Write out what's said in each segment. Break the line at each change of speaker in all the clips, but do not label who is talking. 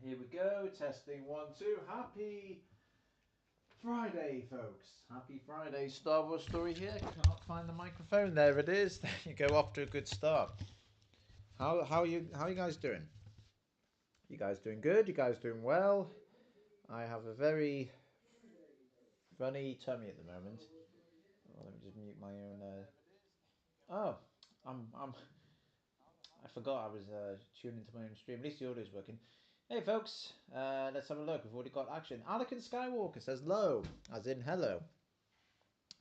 Here we go. Testing 1, 2. Happy Friday, folks. Happy Friday. Star Wars story here. Can't find the microphone. There it is. There you go. Off to a good start. How are you guys doing? You guys doing good? You guys doing well? I have a very funny tummy at the moment. Oh, let me just mute my own. Oh, I'm. I forgot I was tuning into my own stream. At least the audio's working. Hey folks, let's have a look. We've already got action. Anakin Skywalker says "low," as in hello.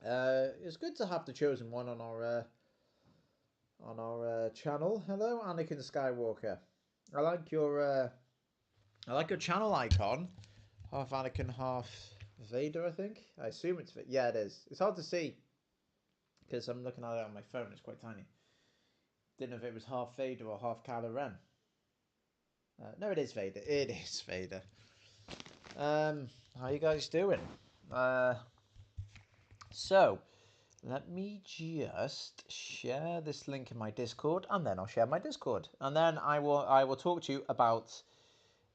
It's good to have the chosen one on our channel. Hello, Anakin Skywalker. I like your channel icon. Half Anakin, half Vader. I think. I assume it's yeah, it is. It's hard to see because I'm looking at it on my phone. It's quite tiny. Didn't know if it was half Vader or half Kylo Ren. No, it is Vader. It is Vader. How you guys doing? So, let me just share this link in my Discord, and then I'll share my Discord, and then I will talk to you about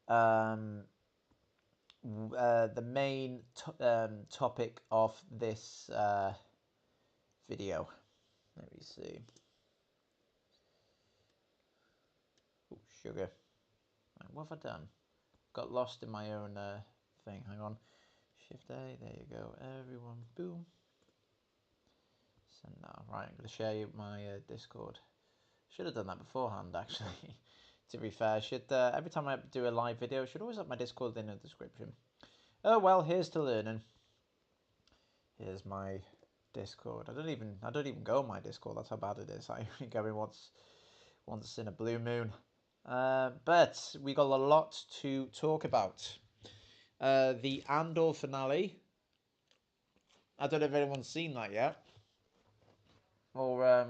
the main topic of this video. Let me see. Oh, sugar. What have I done? Got lost in my own thing. Hang on. Shift A. There you go. Everyone. Boom. Send now. Right, I'm going to share you my Discord. Should have done that beforehand, actually. To be fair, should every time I do a live video, I should always have my Discord in the description. Oh well, here's to learning. Here's my Discord. I don't even go on my Discord. That's how bad it is. I only go in once in a blue moon. But we got a lot to talk about. The Andor finale. I don't know if anyone's seen that yet. Or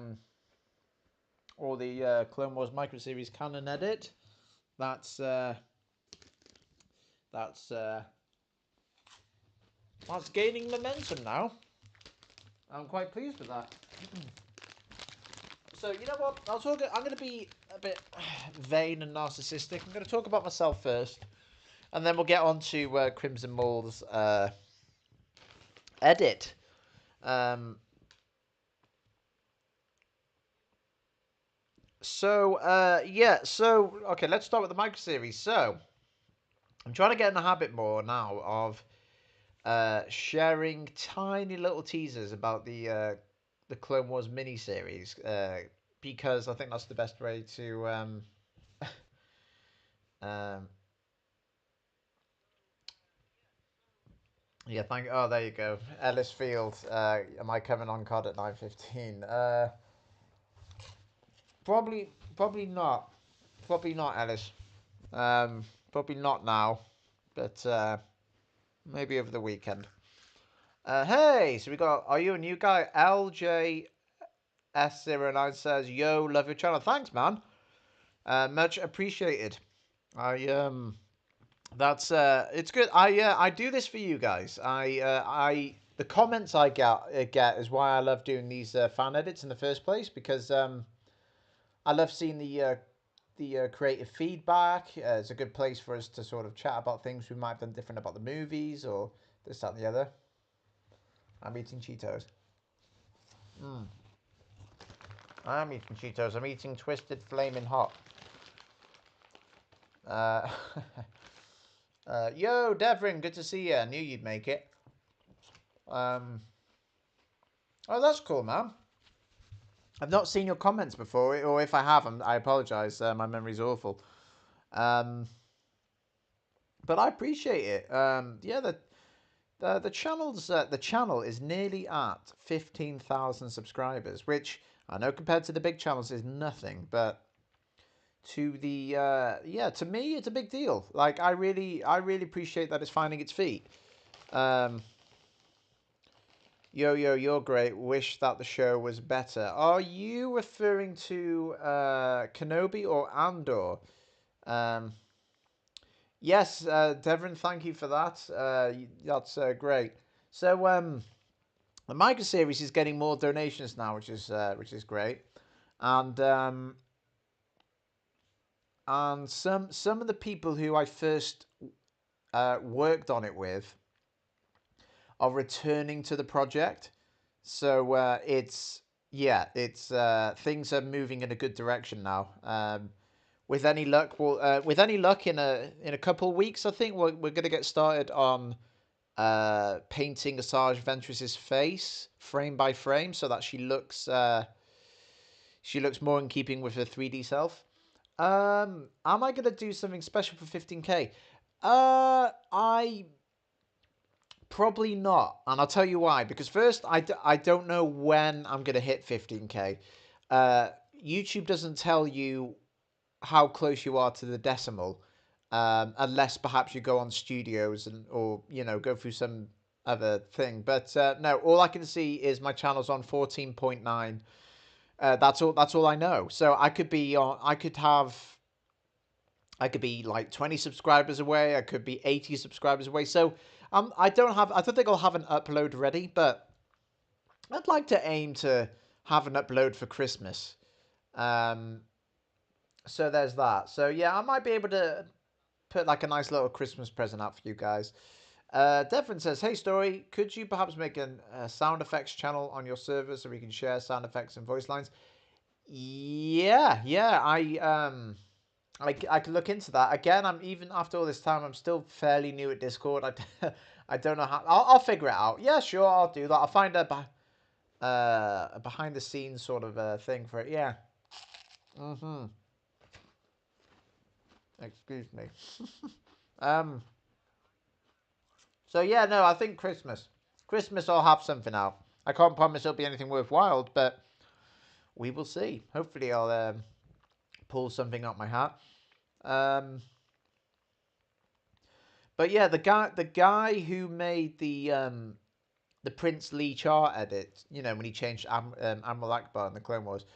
the Clone Wars micro series canon edit. That's gaining momentum now. I'm quite pleased with that. So you know what? I'm going to be a bit vain and narcissistic. I'm going to talk about myself first, and then we'll get on to Crimson Mall's edit. So okay, let's start with the micro series. So I'm trying to get in the habit more now of sharing tiny little teasers about the Clone Wars miniseries because I think that's the best way to yeah, thank you. Oh, there you go. Ellis Field. Am I coming on COD at 9:15? Probably not. Probably not, Ellis. Probably not now, but maybe over the weekend. Hey, so we got. Are you a new guy? LJS09 says, "Yo, love your channel. Thanks, man. Much appreciated. That's it's good. I do this for you guys. The comments I get is why I love doing these fan edits in the first place, because I love seeing the creative feedback. It's a good place for us to sort of chat about things we might have done different about the movies or this, that, and the other. I'm eating Cheetos. I am eating Cheetos. I'm eating Twisted Flaming Hot. Yo, Devrin, good to see you. I knew you'd make it. Oh, that's cool, man. I've not seen your comments before, or if I have, I apologise. My memory's awful. But I appreciate it. Yeah, the channel is nearly at 15,000 subscribers, which I know compared to the big channels is nothing, but to the to me it's a big deal. Like I really appreciate that it's finding its feet. You're great. Wish that the show was better. Are you referring to Kenobi or Andor? Yes, Devon, thank you for that. That's great. So the micro series is getting more donations now, which is great, and and some of the people who I first worked on it with are returning to the project. So it's things are moving in a good direction now. With any luck, in a couple of weeks, I think we're gonna get started on painting Asajj Ventress's face frame by frame so that she looks more in keeping with her 3D self. Am I gonna do something special for 15K? I Probably not, and I'll tell you why. Because first, I don't know when I'm gonna hit 15K. YouTube doesn't tell you how close you are to the decimal, unless perhaps you go on studios or go through some other thing. But no, all I can see is my channel's on 14.9. That's all. That's all I know. So I could be on. I could be like 20 subscribers away. I could be 80 subscribers away. So I don't have. I don't think I'll have an upload ready, but I'd like to aim to have an upload for Christmas. Um, so there's that. So yeah, I might be able to put like a nice little Christmas present out for you guys. Devon says, "Hey, Story, could you perhaps make a sound effects channel on your server so we can share sound effects and voice lines?" Yeah. I could look into that. Again, I'm even after all this time, I'm still fairly new at Discord. I don't know how. I'll figure it out. Yeah, sure, I'll do that. I'll find a behind the scenes sort of thing for it. Yeah. Mm-hmm. Excuse me. um. So yeah, no, I think Christmas. Christmas, I'll have something out. I can't promise it'll be anything worthwhile, but we will see. Hopefully, I'll pull something out my hat. Um. But yeah, the guy who made the Prince Lee Char edit, when he changed Admiral Akbar in the Clone Wars,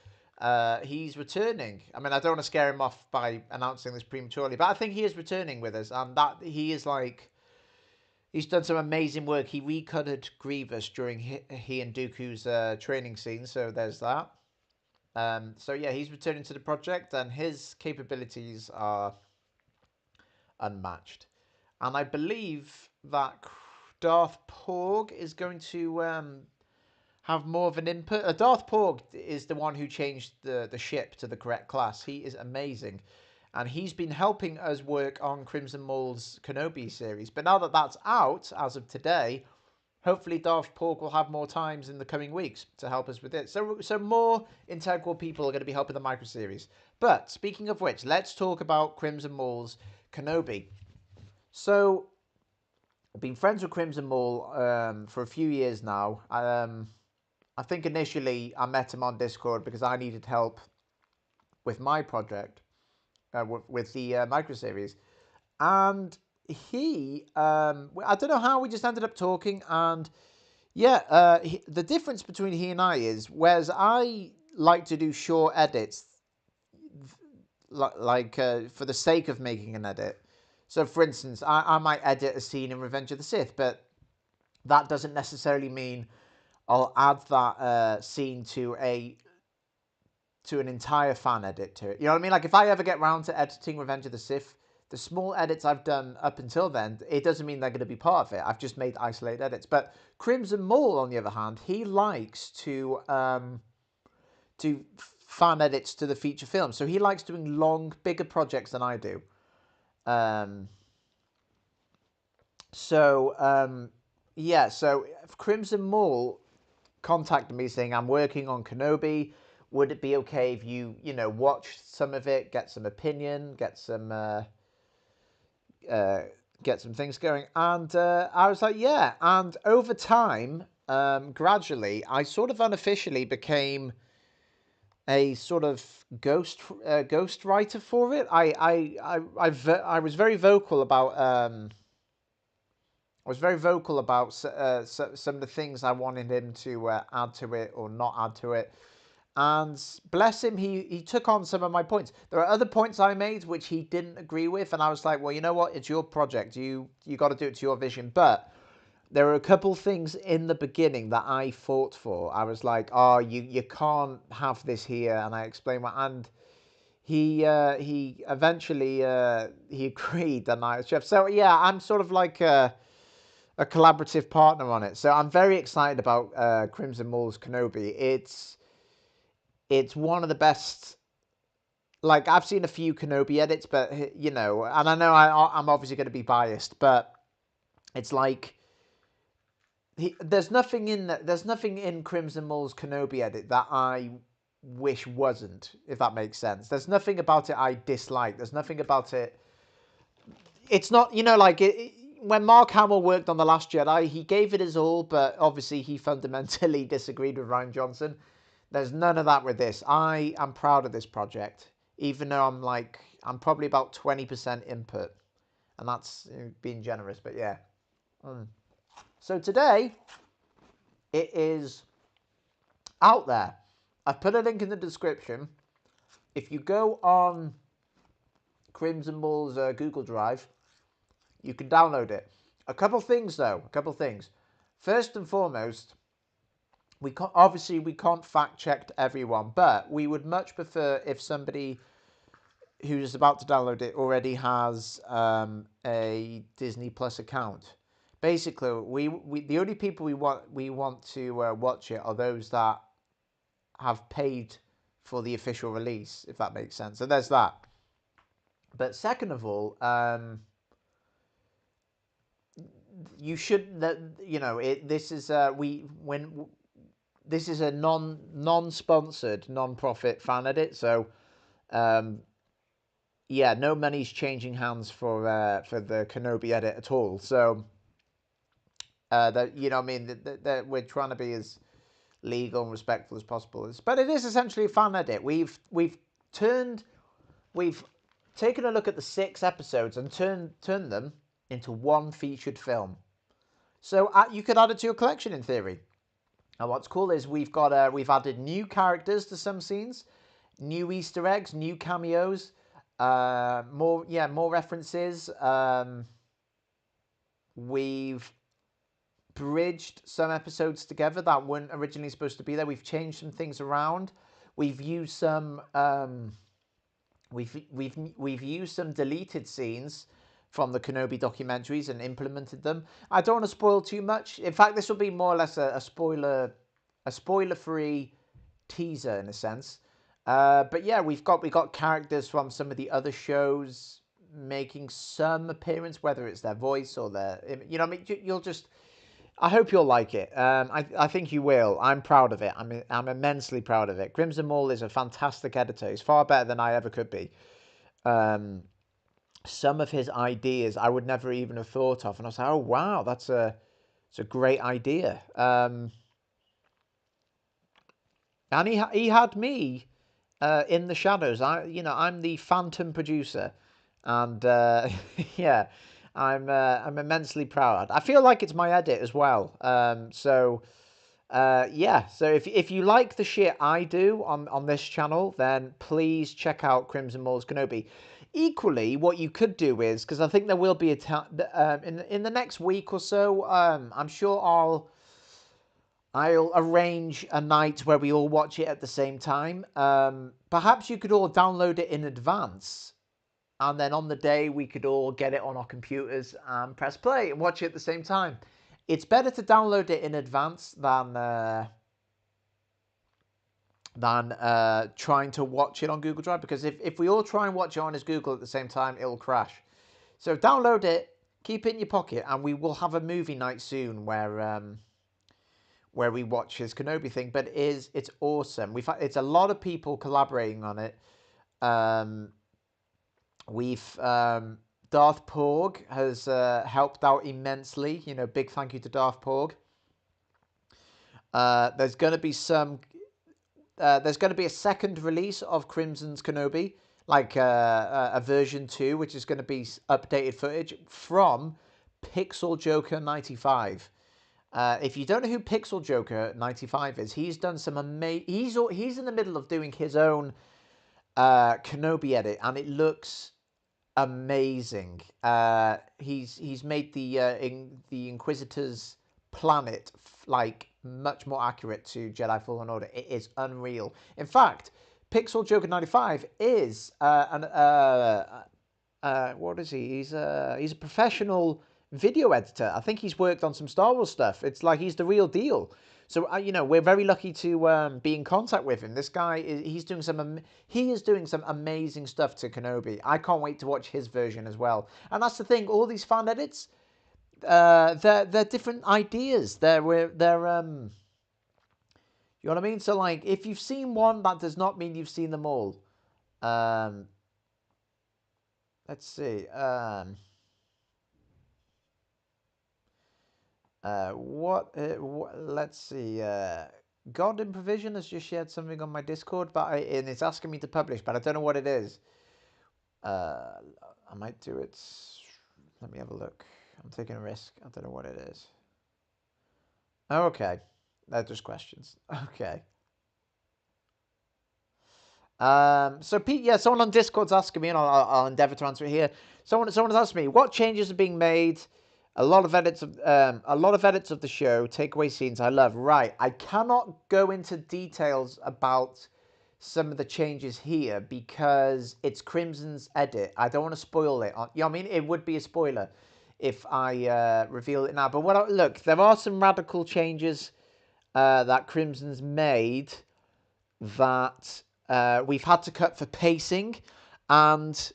he's returning. I mean, I don't want to scare him off by announcing this prematurely, but I think he is returning with us, and that he is like, he's done some amazing work. He recutted Grievous during he and Dooku's training scene, so there's that. So yeah, he's returning to the project, and his capabilities are unmatched. And I believe that Darth Porg is going to have more of an input. Darth Porg is the one who changed the ship to the correct class. He is amazing. And he's been helping us work on Crimson Maul's Kenobi series. But now that that's out, as of today, hopefully Darth Porg will have more times in the coming weeks to help us with it. So more integral people are going to be helping the micro series. But speaking of which, let's talk about Crimson Maul's Kenobi. So I've been friends with Crimson Maul for a few years now. I think initially I met him on Discord because I needed help with my project, with the micro series, and I don't know how we just ended up talking, and yeah, the difference between he and I is, whereas I like to do short edits, for the sake of making an edit. So, for instance, I might edit a scene in Revenge of the Sith, but that doesn't necessarily mean I'll add that scene to an entire fan edit to it. You know what I mean? Like, if I ever get round to editing Revenge of the Sith, the small edits I've done up until then, it doesn't mean they're going to be part of it. I've just made isolated edits. But Crimson Maul, on the other hand, he likes to fan edits to the feature film. So he likes doing long, bigger projects than I do. Yeah, so Crimson Maul contacted me saying, I'm working on Kenobi. Would it be okay if watch some of it, get some opinion, get some things going? And I was like, yeah. And over time, gradually, I sort of unofficially became a sort of ghost writer for it. I was very vocal about some of the things I wanted him to add to it or not add to it. And bless him, he took on some of my points. There are other points I made which he didn't agree with, and I was like, well, you know what? It's your project. You got to do it to your vision. But there were a couple things in the beginning that I fought for. I was like, oh, you can't have this here, and I explained why. And he eventually he agreed, and I chef. So yeah, I'm sort of like a collaborative partner on it. So I'm very excited about Crimson Mull's Kenobi. It's one of the best. Like, I've seen a few Kenobi edits, but you know, and I know I'm obviously going to be biased, but it's like there's nothing in Crimson Mull's Kenobi edit that I wish wasn't, if that makes sense. There's nothing about it I dislike. There's nothing about it. It's not, you know, like when Mark Hamill worked on The Last Jedi, he gave it his all, but obviously he fundamentally disagreed with Rian Johnson. There's none of that with this. I am proud of this project, even though I'm probably about 20% input, and that's being generous, but yeah. So today, it is out there. I've put a link in the description. If you go on Crimson Mull's Google Drive, you can download it. A couple things, though. First and foremost, we can't fact check everyone, but we would much prefer if somebody who's about to download it already has a Disney Plus account. Basically, we the only people we want to watch it are those that have paid for the official release, if that makes sense. So there's that. But second of all, you should this is this is a non-sponsored, non-profit fan edit, so yeah, no money's changing hands for the Kenobi edit at all. So that, you know, I mean, that we're trying to be as legal and respectful as possible. But it is essentially a fan edit. We've taken a look at the 6 episodes and turned them into one featured film. So you could add it to your collection in theory. And what's cool is we've added new characters to some scenes, new Easter eggs, new cameos, more references. We've bridged some episodes together that weren't originally supposed to be there. We've changed some things around. We've used some we've used some deleted scenes from the Kenobi documentaries and implemented them. I don't want to spoil too much. In fact, this will be more or less a spoiler-free teaser in a sense. But yeah, we've got characters from some of the other shows making some appearance, whether it's their voice or their, you know, I mean, I hope you'll like it. I think you will. I'm proud of it. I'm immensely proud of it. Crimson Mull is a fantastic editor. He's far better than I ever could be. Some of his ideas I would never even have thought of, and I was like, oh wow, it's a great idea. And he had me in the shadows. I'm the phantom producer, and yeah, I'm immensely proud. I feel like it's my edit as well. So if you like the shit I do on this channel, then please check out Crimson Mull's Kenobi. Equally, what you could do is, because I think there will be in the next week or so, I'm sure I'll arrange a night where we all watch it at the same time. Perhaps you could all download it in advance, and then on the day we could all get it on our computers and press play and watch it at the same time. It's better to download it in advance than trying to watch it on Google Drive, because if we all try and watch it on his Google at the same time, it'll crash. So download it, keep it in your pocket, and we will have a movie night soon where we watch his Kenobi thing. But it's awesome. It's a lot of people collaborating on it. Darth Porg has helped out immensely. You know, big thank you to Darth Porg. There's going to be a second release of Crimson's Kenobi, like a version 2, which is going to be updated footage from Pixel Joker 95. If you don't know who Pixel Joker 95 is, he's done some amazing. He's in the middle of doing his own Kenobi edit, and it looks amazing. He's made the Inquisitor's planet like much more accurate to Jedi Fallen Order. It is unreal. In fact, Pixel Joker 95 is what is he? He's a professional video editor. I think he's worked on some Star Wars stuff. It's like he's the real deal. So you know, we're very lucky to be in contact with him. This guy he is doing some amazing stuff to Kenobi. I can't wait to watch his version as well. And that's the thing. All these fan edits, they're different ideas. You know what I mean? So like, if you've seen one, that does not mean you've seen them all. Let's see. Let's see. God in Provision has just shared something on my Discord, and it's asking me to publish, but I don't know what it is. I might do it. Let me have a look. I'm taking a risk. I don't know what it is. Okay. They're just questions. Okay. So Pete, yeah, someone on Discord's asking me, and I'll endeavor to answer it here. Someone's asked me what changes are being made. A lot of edits of the show, takeaway scenes I love. Right, I cannot go into details about some of the changes here because it's Crimson's edit. I don't want to spoil it. You know what I mean? It would be a spoiler if I reveal it now. But look, there are some radical changes that Crimson's made that we've had to cut for pacing, and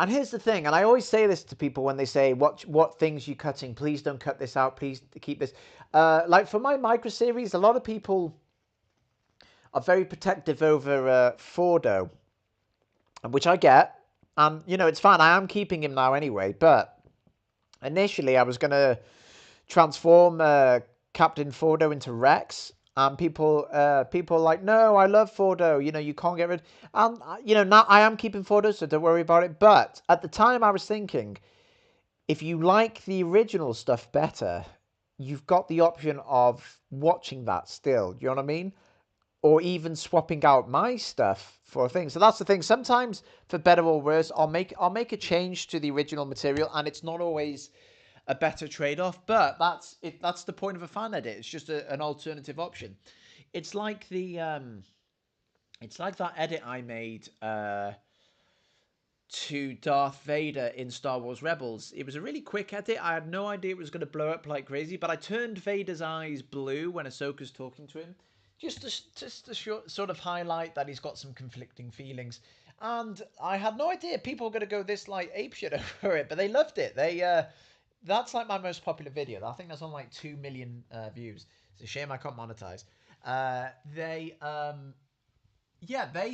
here's the thing, and I always say this to people when they say, what things you cutting? Please don't cut this out. Please keep this. Like for my micro series, a lot of people are very protective over Fordo, which I get, and you know it's fine. I am keeping him now anyway, but initially I was gonna transform Captain Fordo into Rex. And people are like, no, I love Fordo. You know, you can't get rid. And you know, now I am keeping Fordo, so don't worry about it. But at the time, I was thinking, if you like the original stuff better, you've got the option of watching that still. Do you know what I mean? Or even swapping out my stuff for a thing. So that's the thing. Sometimes, for better or worse, I'll make a change to the original material, and it's not always a better trade-off, but that's the point of a fan edit. It's just an alternative option. It's like it's like that edit I made to Darth Vader in Star Wars Rebels. It was a really quick edit. I had no idea it was going to blow up like crazy, but I turned Vader's eyes blue when Ahsoka's talking to him, just to sort of highlight that he's got some conflicting feelings. And I had no idea people were going to go this like apeshit over it, but they loved it. That's like my most popular video. I think that's on like 2 million views. It's a shame I can't monetize. They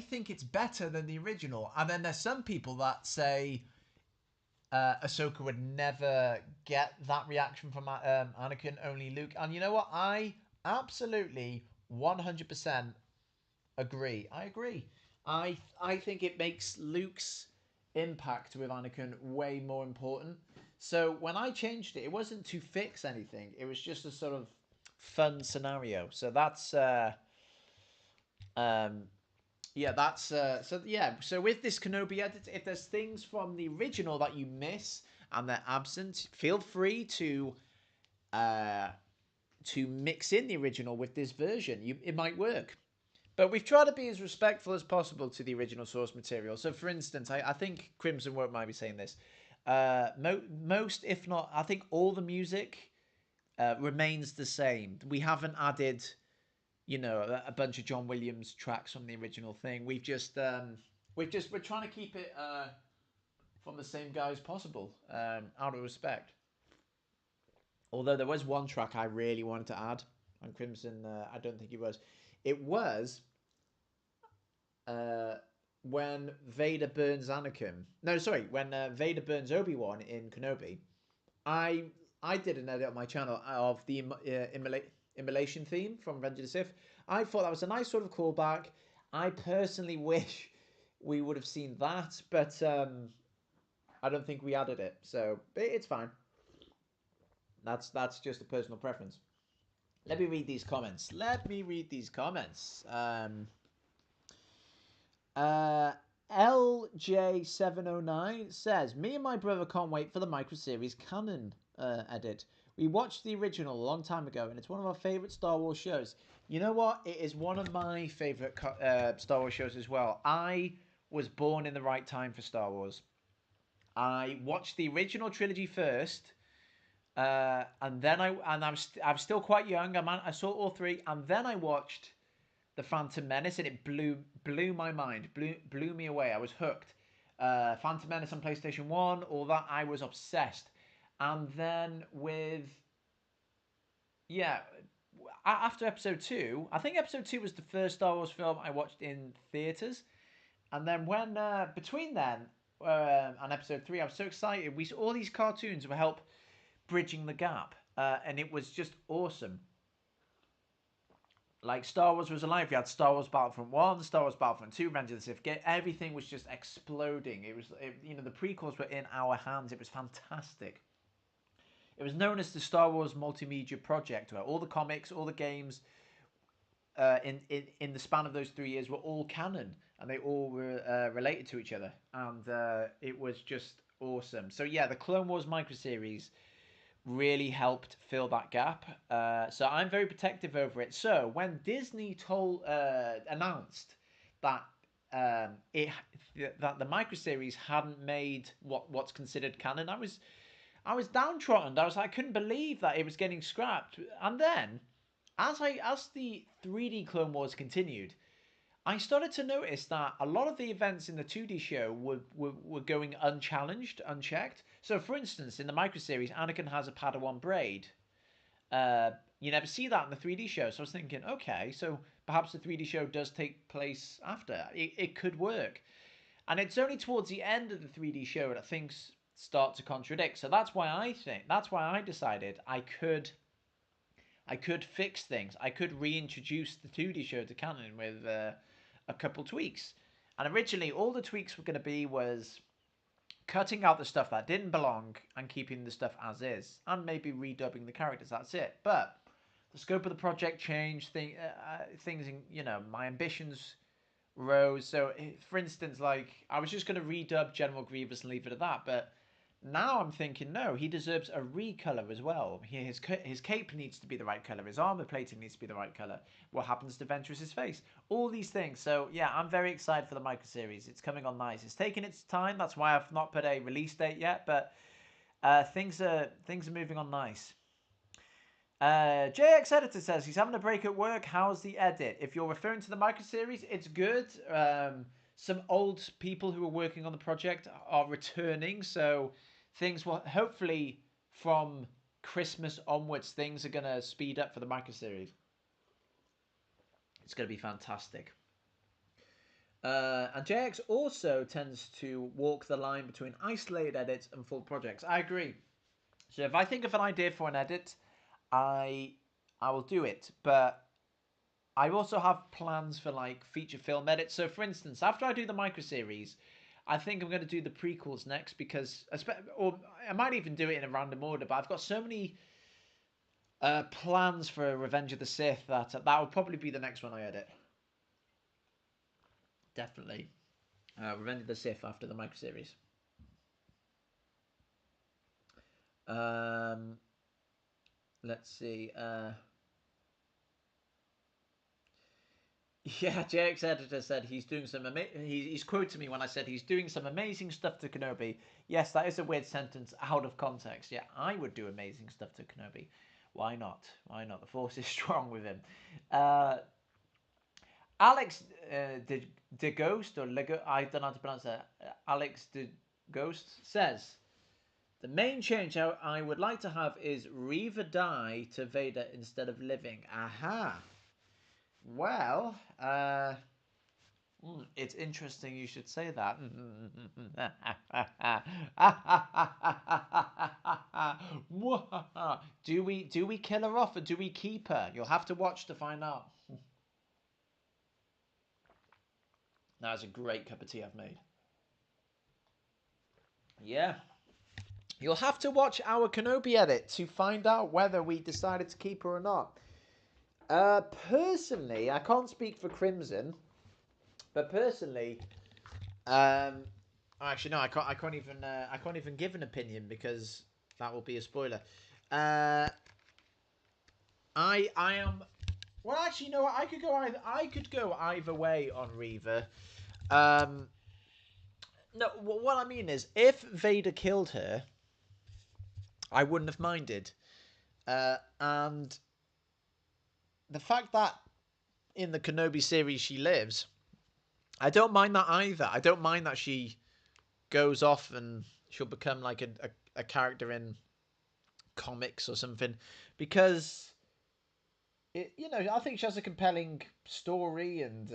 think it's better than the original. And then there's some people that say Ahsoka would never get that reaction from Anakin, only Luke. And you know what? I absolutely 100% agree. I agree. I think it makes Luke's impact with Anakin way more important. So when I changed it, it wasn't to fix anything. It was just a sort of fun scenario. So that's So with this Kenobi edit, if there's things from the original that you miss and they're absent, feel free to mix in the original with this version. It might work. But we've tried to be as respectful as possible to the original source material. So, for instance, I think Crimson won't mind me saying this. Most, if not, I think all the music remains the same. We haven't added, you know, a bunch of John Williams tracks from the original thing. We're trying to keep it from the same guy as possible, out of respect. Although there was one track I really wanted to add, and Crimson, I don't think it was. It was when Vader burns Anakin. No, sorry, when Vader burns Obi-Wan in Kenobi. I did an edit on my channel of the immolation theme from Revenge of the Sith. I thought that was a nice sort of callback. I personally wish we would have seen that, but I don't think we added it, so it's fine. That's just a personal preference. Let me read these comments. LJ709 says, me and my brother can't wait for the micro series canon edit. We watched the original a long time ago, and it's one of our favorite Star Wars shows. You know what? It is one of my favorite Star Wars shows as well. I was born in the right time for Star Wars. I watched the original trilogy first, and then I was still quite young. I saw all three, and then I watched the Phantom Menace, and it blew my mind, blew me away. I was hooked. Phantom Menace on PlayStation 1, all that, I was obsessed. And then after episode 2, I think episode 2 was the first Star Wars film I watched in theaters. And then between then and episode 3, I was so excited. We saw all these cartoons will help bridging the gap, and it was just awesome. Like, Star Wars was alive. We had Star Wars Battlefront 1, Star Wars Battlefront 2, Revenge of the Sith. Everything was just exploding. The prequels were in our hands. It was fantastic. It was known as the Star Wars Multimedia Project, where all the comics, all the games, in the span of those 3 years were all canon, and they all were related to each other. And it was just awesome. So yeah, the Clone Wars microseries really helped fill that gap. So I'm very protective over it. So when Disney announced that that the microseries hadn't made what's considered canon, I was downtrodden. I couldn't believe that it was getting scrapped. And then as the 3D Clone Wars continued, I started to notice that a lot of the events in the 2D show were going unchallenged, unchecked. So, for instance, in the microseries, Anakin has a Padawan braid. You never see that in the 3D show. So I was thinking, okay, so perhaps the 3D show does take place after. It could work. And it's only towards the end of the 3D show that things start to contradict. So that's why I decided I could fix things. I could reintroduce the 2D show to canon with a couple tweaks. And originally, all the tweaks were going to be was cutting out the stuff that didn't belong and keeping the stuff as is, and maybe redubbing the characters. That's it. But the scope of the project changed. Things, my ambitions rose. So, for instance, like, I was just going to redub General Grievous and leave it at that, but now I'm thinking, no, he deserves a recolor as well. His cape needs to be the right color. His armor plating needs to be the right color. What happens to Ventress's face? All these things. So yeah, I'm very excited for the microseries. It's coming on nice. It's taking its time. That's why I've not put a release date yet. But things are moving on nice. JX Editor says he's having a break at work. How's the edit? If you're referring to the microseries, it's good. Some old people who are working on the project are returning, so things will hopefully from Christmas onwards, things are going to speed up for the microseries. It's going to be fantastic. And JX also tends to walk the line between isolated edits and full projects. I agree. So if I think of an idea for an edit, I will do it, but I also have plans for like feature film edits. So for instance, after I do the microseries, I think I'm going to do the prequels next, because, or I might even do it in a random order, but I've got so many plans for Revenge of the Sith that will probably be the next one I edit. Definitely. Revenge of the Sith after the microseries. Let's see. Yeah, JX Editor said he's doing some he's quoted me when I said he's doing some amazing stuff to Kenobi. Yes, that is a weird sentence out of context. Yeah, I would do amazing stuff to Kenobi. Why not? Why not? The Force is strong with him. Alex de Ghost, or Lego, I don't know how to pronounce that. Alex de Ghost says, the main change I would like to have is Reva die to Vader instead of living. Aha. Well, it's interesting you should say that. Do we kill her off, or do we keep her? You'll have to watch to find out. That's a great cup of tea I've made. Yeah. You'll have to watch our Kenobi edit to find out whether we decided to keep her or not. Personally, I can't speak for Crimson, but personally, actually no, I can't even give an opinion, because that will be a spoiler. Uh, I am. Well, actually, you know what? I could go either way on Reva. Um, no, what I mean is, if Vader killed her, I wouldn't have minded. And the fact that in the Kenobi series she lives, I don't mind that either. I don't mind that she goes off and she'll become like a character in comics or something, because I think she has a compelling story. And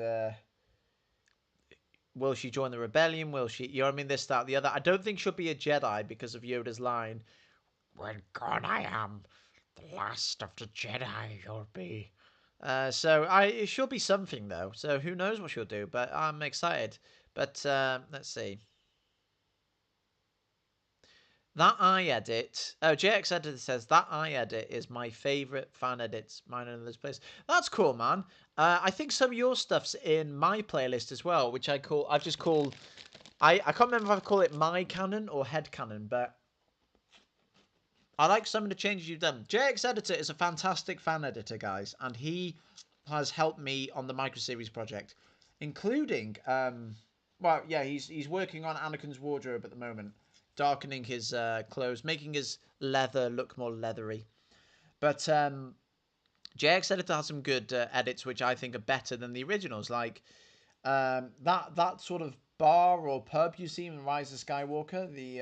will she join the rebellion? Will she, you know what I mean, this, that, the other? I don't think she'll be a Jedi because of Yoda's line, "When gone I am, the last of the Jedi you'll be." So it should be something though. So who knows what she'll do? But I'm excited. But let's see. That I edit. Oh, JX Editor says that I edit is my favorite fan edits. Mine and others place. That's cool, man. I think some of your stuff's in my playlist as well, which I've just called. I can't remember if I call it my canon or head canon, but I like some of the changes you've done. JX Editor is a fantastic fan editor, guys, and he has helped me on the micro series project, including well, yeah, he's working on Anakin's wardrobe at the moment, darkening his clothes, making his leather look more leathery. But JX Editor has some good edits which I think are better than the originals, like that sort of bar or pub you see in Rise of Skywalker, the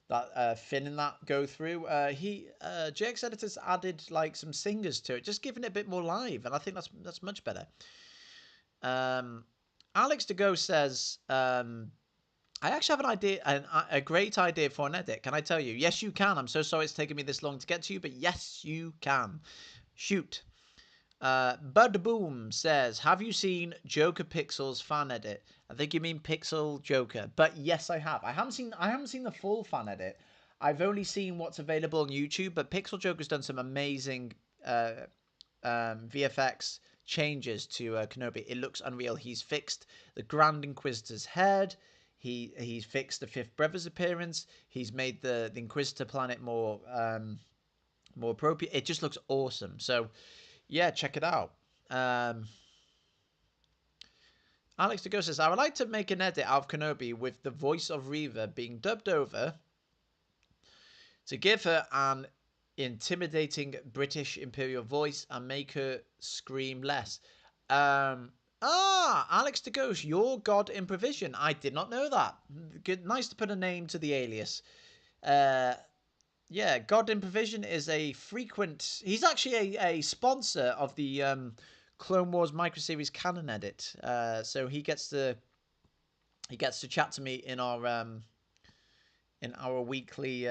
that Finn and that go through. JX Editor's added like some singers to it, just giving it a bit more live, and I think that's much better. Alex to go says, I actually have an idea, a great idea for an edit. Can I tell you? Yes, you can. I'm so sorry it's taken me this long to get to you, but yes, you can. Shoot. Bud Boom says, "Have you seen Joker Pixel's fan edit?" I think you mean Pixel Joker, but yes, I have. I haven't seen the full fan edit. I've only seen what's available on YouTube. But Pixel Joker's done some amazing VFX changes to Kenobi. It looks unreal. He's fixed the Grand Inquisitor's head. He's fixed the Fifth Brother's appearance. He's made the Inquisitor planet more appropriate. It just looks awesome. So yeah, check it out. Alex DeGo says, "I would like to make an edit out of Kenobi with the voice of Reva being dubbed over to give her an intimidating British Imperial voice and make her scream less." Alex DeGosh, your god in provision. I did not know that. Good, nice to put a name to the alias. Yeah, God in Provision is a frequent. He's actually a sponsor of the Clone Wars microseries canon edit. So he gets to chat to me in our weekly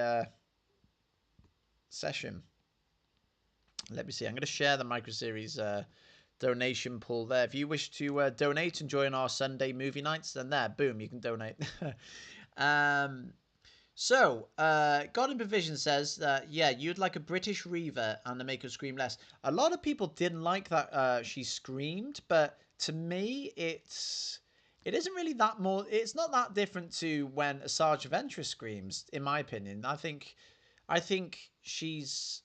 session. Let me see. I'm going to share the microseries donation pool there. If you wish to donate and join our Sunday movie nights, then there, boom, you can donate. So, God in Provision says that, yeah, you'd like a British Reva and to make her scream less. A lot of people didn't like that she screamed, but to me, it isn't really that more. It's not that different to when a Sergeant Ventress screams, in my opinion. I think she's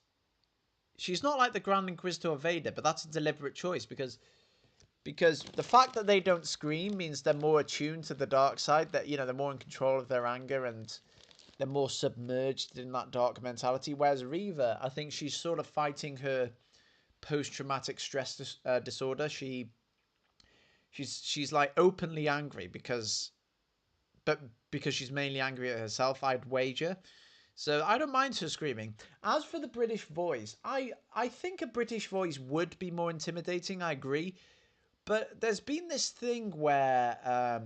not like the Grand Inquisitor or Vader, but that's a deliberate choice because the fact that they don't scream means they're more attuned to the dark side. That they're more in control of their anger and they're more submerged in that dark mentality. Whereas Reva, I think she's sort of fighting her post-traumatic stress disorder. She's like openly angry because she's mainly angry at herself, I'd wager. So I don't mind her screaming. As for the British voice, I think a British voice would be more intimidating. I agree, but there's been this thing where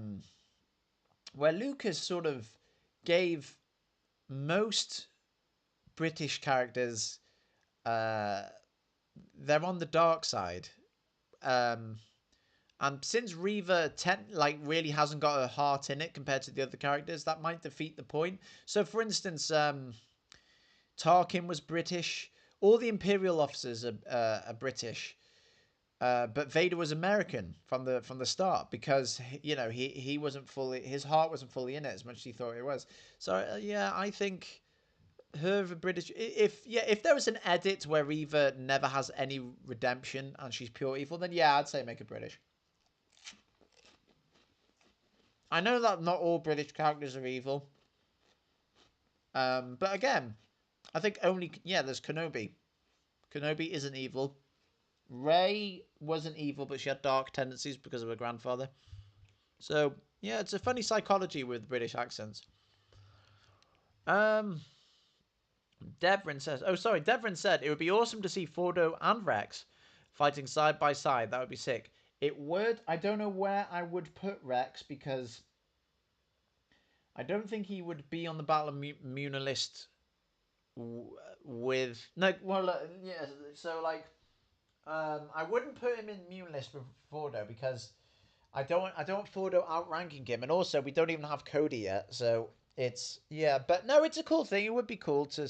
Lucas sort of gave most British characters, they're on the dark side. Um, and since Reva really hasn't got a heart in it compared to the other characters, that might defeat the point. So, for instance, Tarkin was British. All the Imperial officers are British. But Vader was American from the start because he wasn't fully, his heart wasn't fully in it as much as he thought it was. So yeah, I think her a British. If there was an edit where Eva never has any redemption and she's pure evil, then yeah, I'd say make her British. I know that not all British characters are evil. But again, I think only there's Kenobi. Kenobi isn't evil. Rey wasn't evil, but she had dark tendencies because of her grandfather. So yeah, it's a funny psychology with British accents. Um, Devrin says, oh sorry, Devrin said it would be awesome to see Fordo and Rex fighting side by side. That would be sick. It would. I don't know where I would put Rex because I don't think he would be on the Battle of Muna list with no. Well, yeah. So like, I wouldn't put him in Muna list with Fordo because I don't want Fordo outranking him, and also we don't even have Cody yet, so it's But no, it's a cool thing. It would be cool to.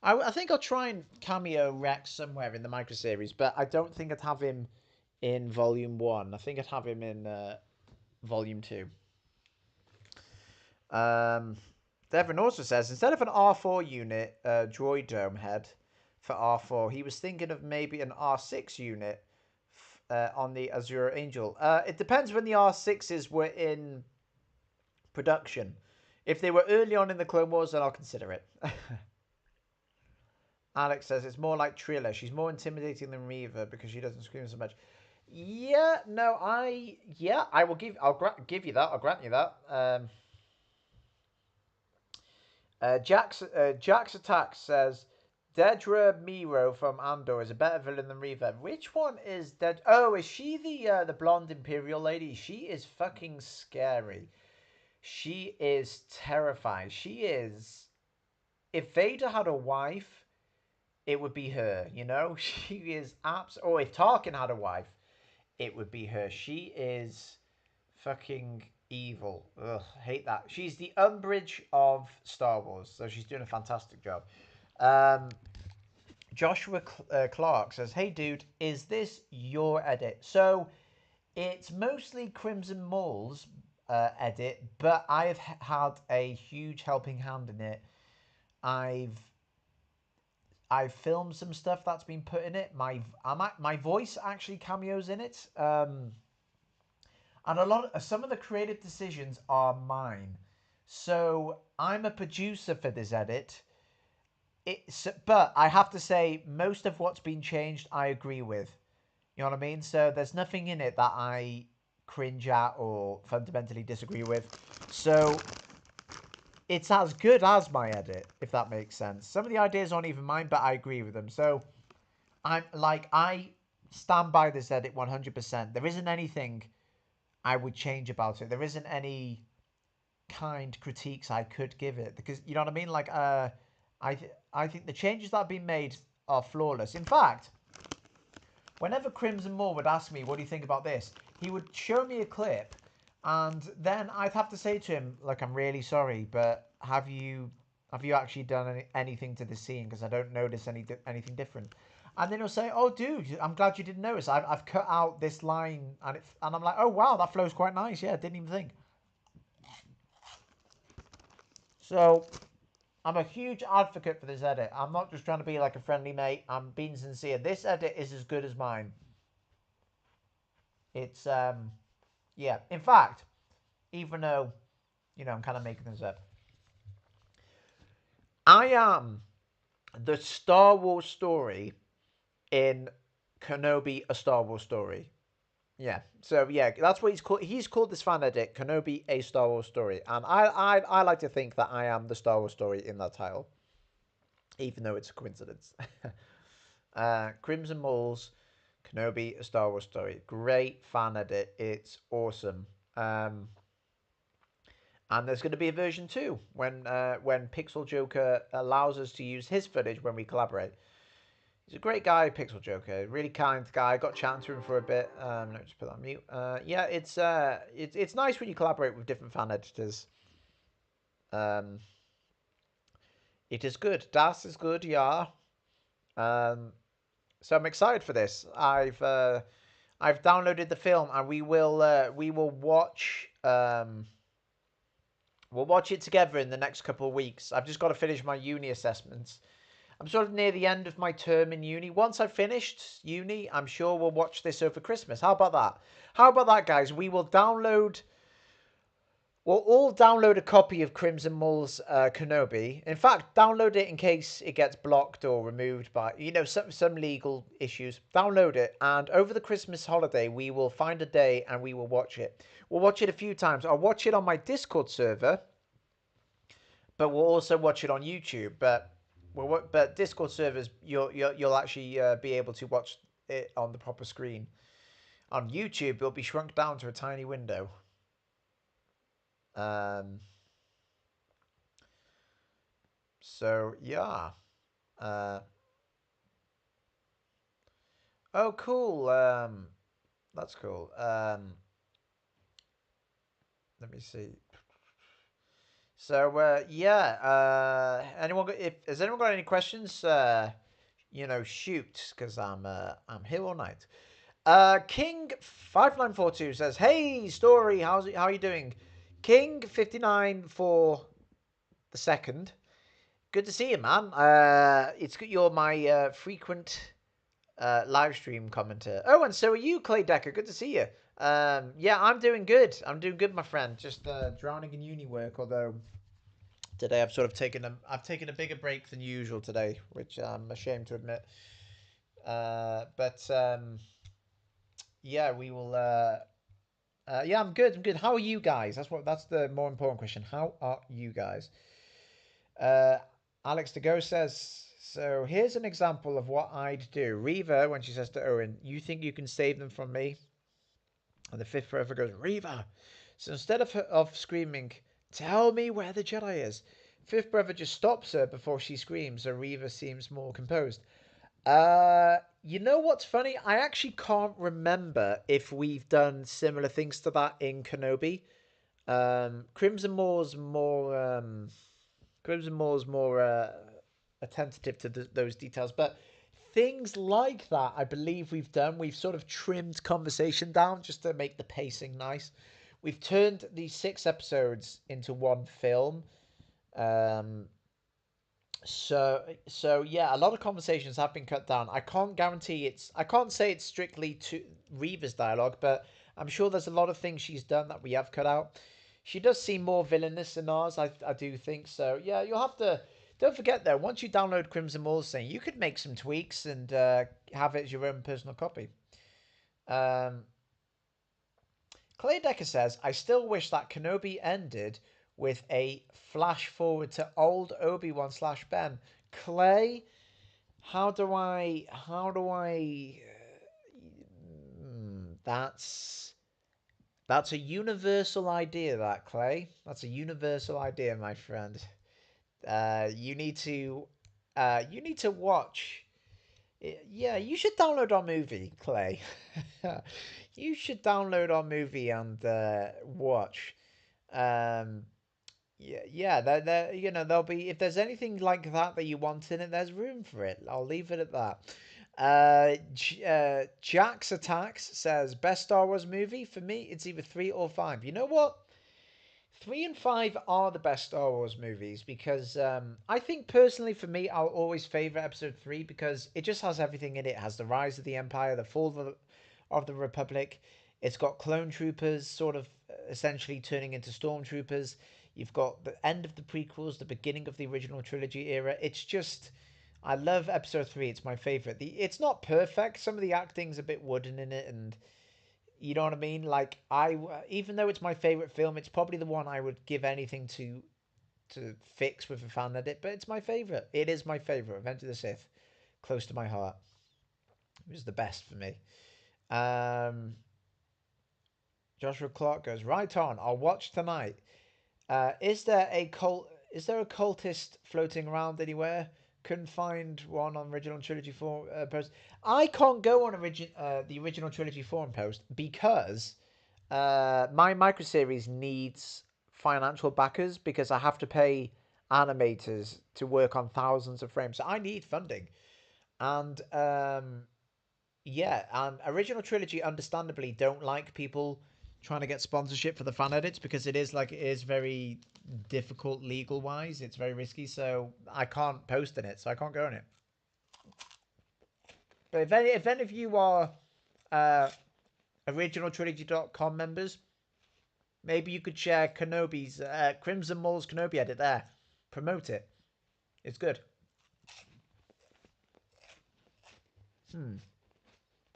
I think I'll try and cameo Rex somewhere in the micro series, but I don't think I'd have him in Volume 1. I think I'd have him in Volume 2. Devon also says instead of an R4 unit, droid dome head for R4, he was thinking of maybe an R6 unit on the Azure Angel. It depends when the R6s were in production. If they were early on in the Clone Wars, then I'll consider it. Alex says it's more like Trilla. She's more intimidating than Reva because she doesn't scream so much. Yeah, no, I will give you that. I'll grant you that. Jack's Attack says Dedra Miro from Andor is a better villain than Reva. Which one is Ded? Oh, is she the blonde Imperial lady? She is fucking scary. She is terrifying. She is. If Vader had a wife, it would be her. You know, she is Or if Tarkin had a wife, it would be her. She is fucking evil. Ugh, hate that. She's the Umbridge of Star Wars, so she's doing a fantastic job. Joshua Clark says, "Hey dude, is this your edit?" So it's mostly Crimson Mall's edit, but I've had a huge helping hand in it. I've filmed some stuff that's been put in it. My voice actually cameos in it. And some of the creative decisions are mine. So I'm a producer for this edit. But I have to say, most of what's been changed, I agree with. You know what I mean? So there's nothing in it that I cringe at or fundamentally disagree with. So it's as good as my edit, if that makes sense. Some of the ideas aren't even mine, but I agree with them. So I stand by this edit 100%. There isn't anything I would change about it. There isn't any kind critiques I could give it because you know what I mean. Like I think the changes that have been made are flawless. In fact, whenever Crimson Moore would ask me, "What do you think about this?" he would show me a clip, and then I'd have to say to him, "Look, I'm really sorry, but have you actually done anything to the scene? Because I don't notice anything different." And then he'll say, "Oh, dude, I'm glad you didn't notice. I've cut out this line," and I'm like, "Oh wow, that flow's quite nice. Yeah, didn't even think." So I'm a huge advocate for this edit. I'm not just trying to be like a friendly mate. I'm being sincere. This edit is as good as mine. It's yeah. In fact, even though I'm kind of making this up, I am the Star Wars story in Kenobi, a Star Wars story. Yeah. So yeah, that's what he's called. He's called this fan edit Kenobi, a Star Wars story, and I like to think that I am the Star Wars story in that title, even though it's a coincidence. Crimson Moles, Kenobi, a Star Wars story. Great fan edit. It's awesome. And there's going to be a version 2 when Pixel Joker allows us to use his footage when we collaborate. He's a great guy, Pixel Joker. Really kind guy. Got chatting to him for a bit. Let me just put that on mute. Yeah, it's nice when you collaborate with different fan editors. It is good. Das is good, yeah. So I'm excited for this. I've downloaded the film and we will watch We'll watch it together in the next couple of weeks. I've just got to finish my uni assessments. I'm sort of near the end of my term in uni. Once I've finished uni, I'm sure we'll watch this over Christmas. How about that? How about that, guys? We'll all download a copy of Crimson Mull's Kenobi. In fact, download it in case it gets blocked or removed by, some legal issues. Download it, and over the Christmas holiday, we will find a day and we will watch it. We'll watch it a few times. I'll watch it on my Discord server, but we'll also watch it on YouTube. But Discord servers, you'll actually be able to watch it on the proper screen. On YouTube, it'll be shrunk down to a tiny window. Um, so yeah. Uh, oh, cool. That's cool. Let me see. So yeah. If has anyone got any questions? Shoot, because I'm here all night. King 5942 says, "Hey, story. How are you doing?" King 59 for the second. Good to see you, man. It's good. You're my frequent live stream commenter. Oh, and so are you, Clay Decker. Good to see you. Yeah, I'm doing good. I'm doing good, my friend. Just drowning in uni work. Although today I've taken a bigger break than usual today, which I'm ashamed to admit. But yeah, we will. Yeah, I'm good. I'm good. How are you guys? That's the more important question. How are you guys? Uh, Alex De Go says, so here's an example of what I'd do. Reva, when she says to Owen, you think you can save them from me? And the fifth forever goes, Reva. So instead of screaming, tell me where the Jedi is, fifth brother just stops her before she screams, so Reva seems more composed. You know what's funny? I actually can't remember if we've done similar things to that in Kenobi. Crimson Moore's more attentive to those details. But things like that, I believe we've done. We've sort of trimmed conversation down just to make the pacing nice. We've turned these 6 episodes into one film. Um, so yeah, a lot of conversations have been cut down. I can't say it's strictly to Reva's dialogue, but I'm sure there's a lot of things she's done that we have cut out. She does seem more villainous than ours. I do think so. Yeah, you'll have to. Don't forget though, once you download Crimson Wall's thing, you could make some tweaks and have it as your own personal copy. Um, Clay Decker says, I still wish that Kenobi ended with a flash forward to old Obi-Wan slash Ben. Clay, how do I, that's, that's a universal idea, that Clay. That's a universal idea, my friend. You need to watch. Yeah, you should download our movie, Clay. You should download our movie and watch. Um, yeah, there'll be if there's anything like that that you want in it, there's room for it. I'll leave it at that. Jax Attacks says best Star Wars movie for me. It's either 3 or 5. You know what? 3 and 5 are the best Star Wars movies because I think personally for me, I'll always favor Episode 3 because it just has everything in it. It has the rise of the Empire, the fall of the Republic. It's got clone troopers sort of essentially turning into stormtroopers. You've got the end of the prequels, the beginning of the original trilogy era. It's just, I love Episode 3. It's my favorite. It's not perfect. Some of the acting's a bit wooden in it, and you know what I mean? Like even though it's my favorite film, it's probably the one I would give anything to fix with a fan edit. But it's my favorite. It is my favorite. Revenge of the Sith, close to my heart. It was the best for me. Um, Joshua Clark goes right on. I'll watch tonight. Is there a cult? Is there a cultist floating around anywhere? Couldn't find one on original trilogy forum post. I can't go on the original trilogy forum post because my microseries needs financial backers because I have to pay animators to work on thousands of frames. So I need funding, and yeah, and original trilogy understandably don't like people trying to get sponsorship for the fan edits because it is very difficult legal wise. It's very risky, so I can't post in it, so I can't go in it. But if any of you are uh, originaltrilogy.com members, maybe you could share Kenobi's Crimson Mull's Kenobi edit there. Promote it. It's good.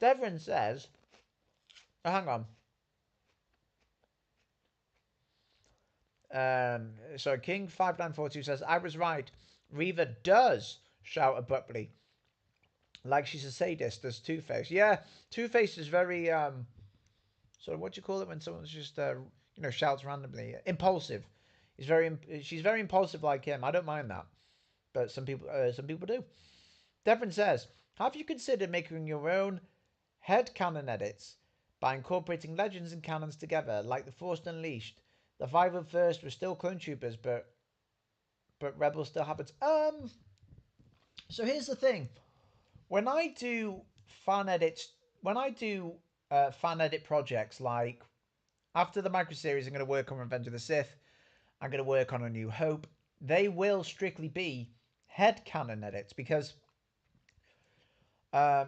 Devon says, oh, hang on. So King5942 says, I was right. Reva does shout abruptly. Like she's a sadist. There's Two-Face. Yeah, Two-Face is very, so what do you call it when someone's just, shouts randomly? Impulsive. She's very impulsive like him. I don't mind that. But some people do. Devon says, have you considered making your own headcanon edits by incorporating legends and canons together, like the Force Unleashed? The 501st were still clone troopers, but Rebels still happens. So here's the thing. When I do fan edits, fan edit projects, like after the micro series, I'm going to work on Revenge of the Sith. I'm going to work on A New Hope. They will strictly be headcanon edits because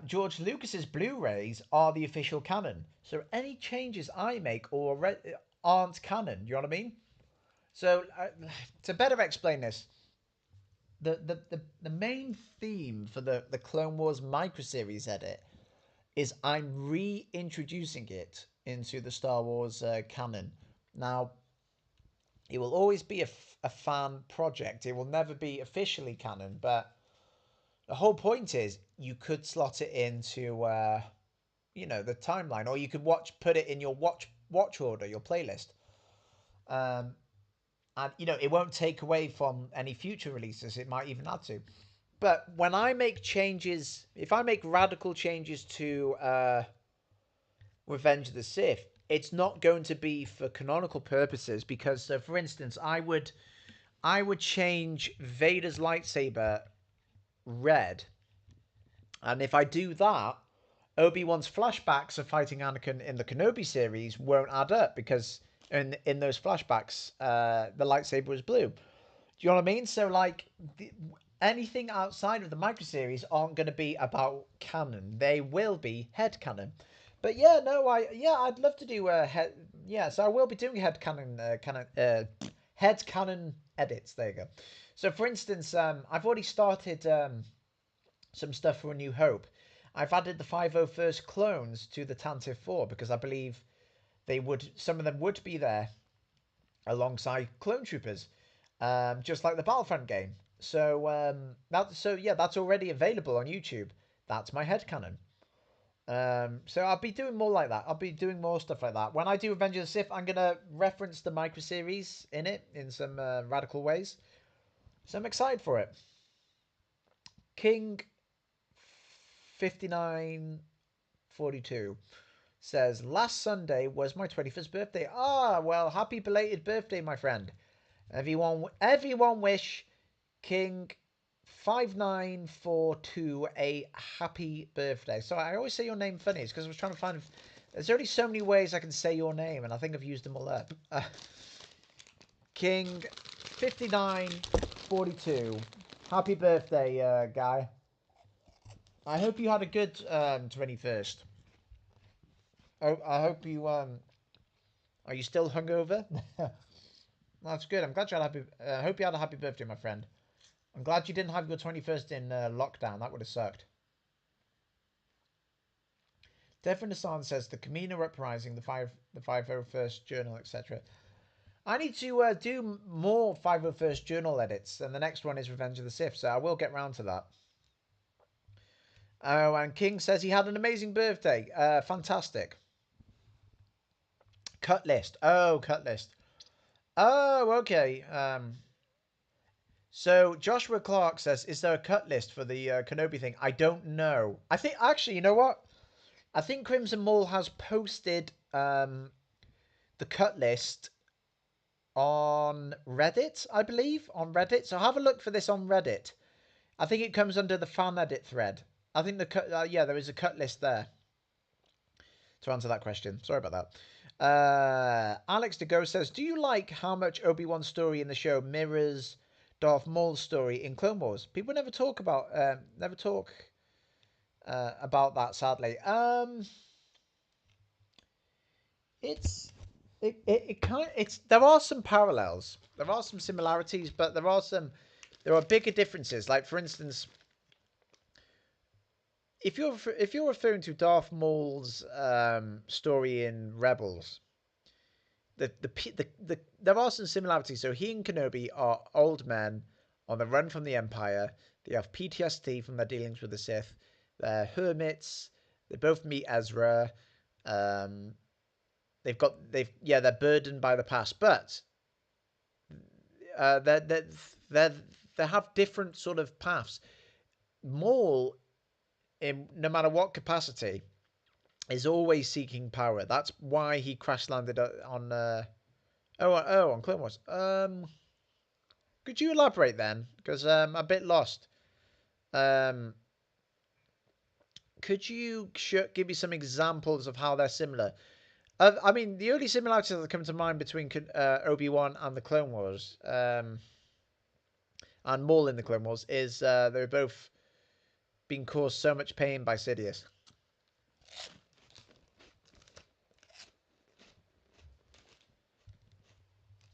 George Lucas's Blu-rays are the official canon. So any changes I make aren't canon. You know what I mean? So to better explain this, the main theme for the Clone Wars microseries edit is I'm reintroducing it into the Star Wars canon. Now, it will always be a fan project. It will never be officially canon, but the whole point is you could slot it into the timeline, or you could put it in your watch order, your playlist. And it won't take away from any future releases. It might even add to. But when I make changes, if I make radical changes to Revenge of the Sith, it's not going to be for canonical purposes because, so for instance, I would change Vader's lightsaber red, and if I do that, Obi-Wan's flashbacks of fighting Anakin in the Kenobi series won't add up because in those flashbacks, the lightsaber was blue. Do you know what I mean? So anything outside of the micro series aren't going to be about canon. They will be head canon. But yeah, no, I'd love to do head. Yeah, so I will be doing head canon edits. There you go. So for instance, I've already started some stuff for A New Hope. I've added the 501st clones to the Tantive 4 because I believe some of them would be there alongside clone troopers, just like the Battlefront game. So that's already available on YouTube. That's my headcanon. So I'll be doing more like that. I'll be doing more stuff like that. When I do Revenge of the Sith, I'm gonna reference the micro series in it in some radical ways. So I'm excited for it. King 5942 says, last Sunday was my 21st birthday. Ah, well, happy belated birthday, my friend. Everyone wish King 5942 a happy birthday. So I always say your name funny. It's because I was trying to find... There's only so many ways I can say your name, and I think I've used them all up. King 5942. Happy birthday, guy. I hope you had a good 21st. I hope you... Are you still hungover? That's good. I'm glad you had a happy... I hope you had a happy birthday, my friend. I'm glad you didn't have your 21st in lockdown. That would have sucked. Devon Hassan says the Camino Uprising, the 501st Journal, etc. I need to do more 501st Journal edits, and the next one is Revenge of the Sith, so I will get round to that. Oh, and King says he had an amazing birthday. Fantastic. Cut list. Oh, cut list. Oh, okay. So Joshua Clark says, is there a cut list for the Kenobi thing? I don't know. I think, actually, you know what? I think Crimson Mull has posted the cut list on Reddit, I believe. On Reddit. So have a look for this on Reddit. I think it comes under the fan edit thread. I think there is a cut list there. to answer that question. Sorry about that. Alex De Go says, "Do you like how much Obi-Wan's story in the show mirrors Darth Maul's story in Clone Wars? People never talk about that. Sadly, it's it kind it's there are some parallels, there are some similarities, but there are bigger differences. Like for instance, if you're referring to Darth Maul's story in Rebels, there are some similarities. So he and Kenobi are old men on the run from the Empire. They have PTSD from their dealings with the Sith. They're hermits. They both meet Ezra. Um, they're burdened by the past, but uh, they they they they have different sort of paths. Maul, in no matter what capacity, is always seeking power. That's why he crash landed on on Clone Wars. Could you elaborate then? Because I'm a bit lost. Um, could you give me some examples of how they're similar? I mean, the only similarities that come to mind between Obi-Wan and the Clone Wars, and Maul in the Clone Wars, is they're both being caused so much pain by Sidious.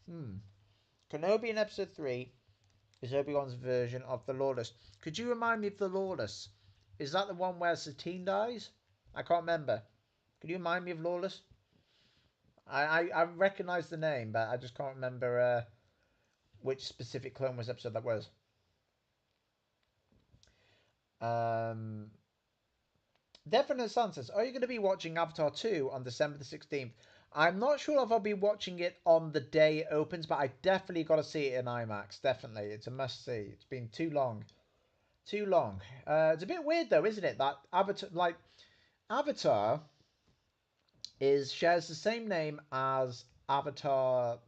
Hmm. Kenobi in Episode 3 is Obi-Wan's version of the Lawless. Could you remind me of the Lawless? Is that the one where Satine dies? I can't remember. Could you remind me of Lawless? I recognise the name, but I just can't remember which specific Clone Wars episode that was. Um, Definite Sun says, "Are you going to be watching Avatar 2 on December the 16th? I'm not sure if I'll be watching it on the day it opens, but I definitely got to see it in IMAX. Definitely. It's a must see. It's been too long. Too long. It's a bit weird though, isn't it? That Avatar is shares the same name as Avatar,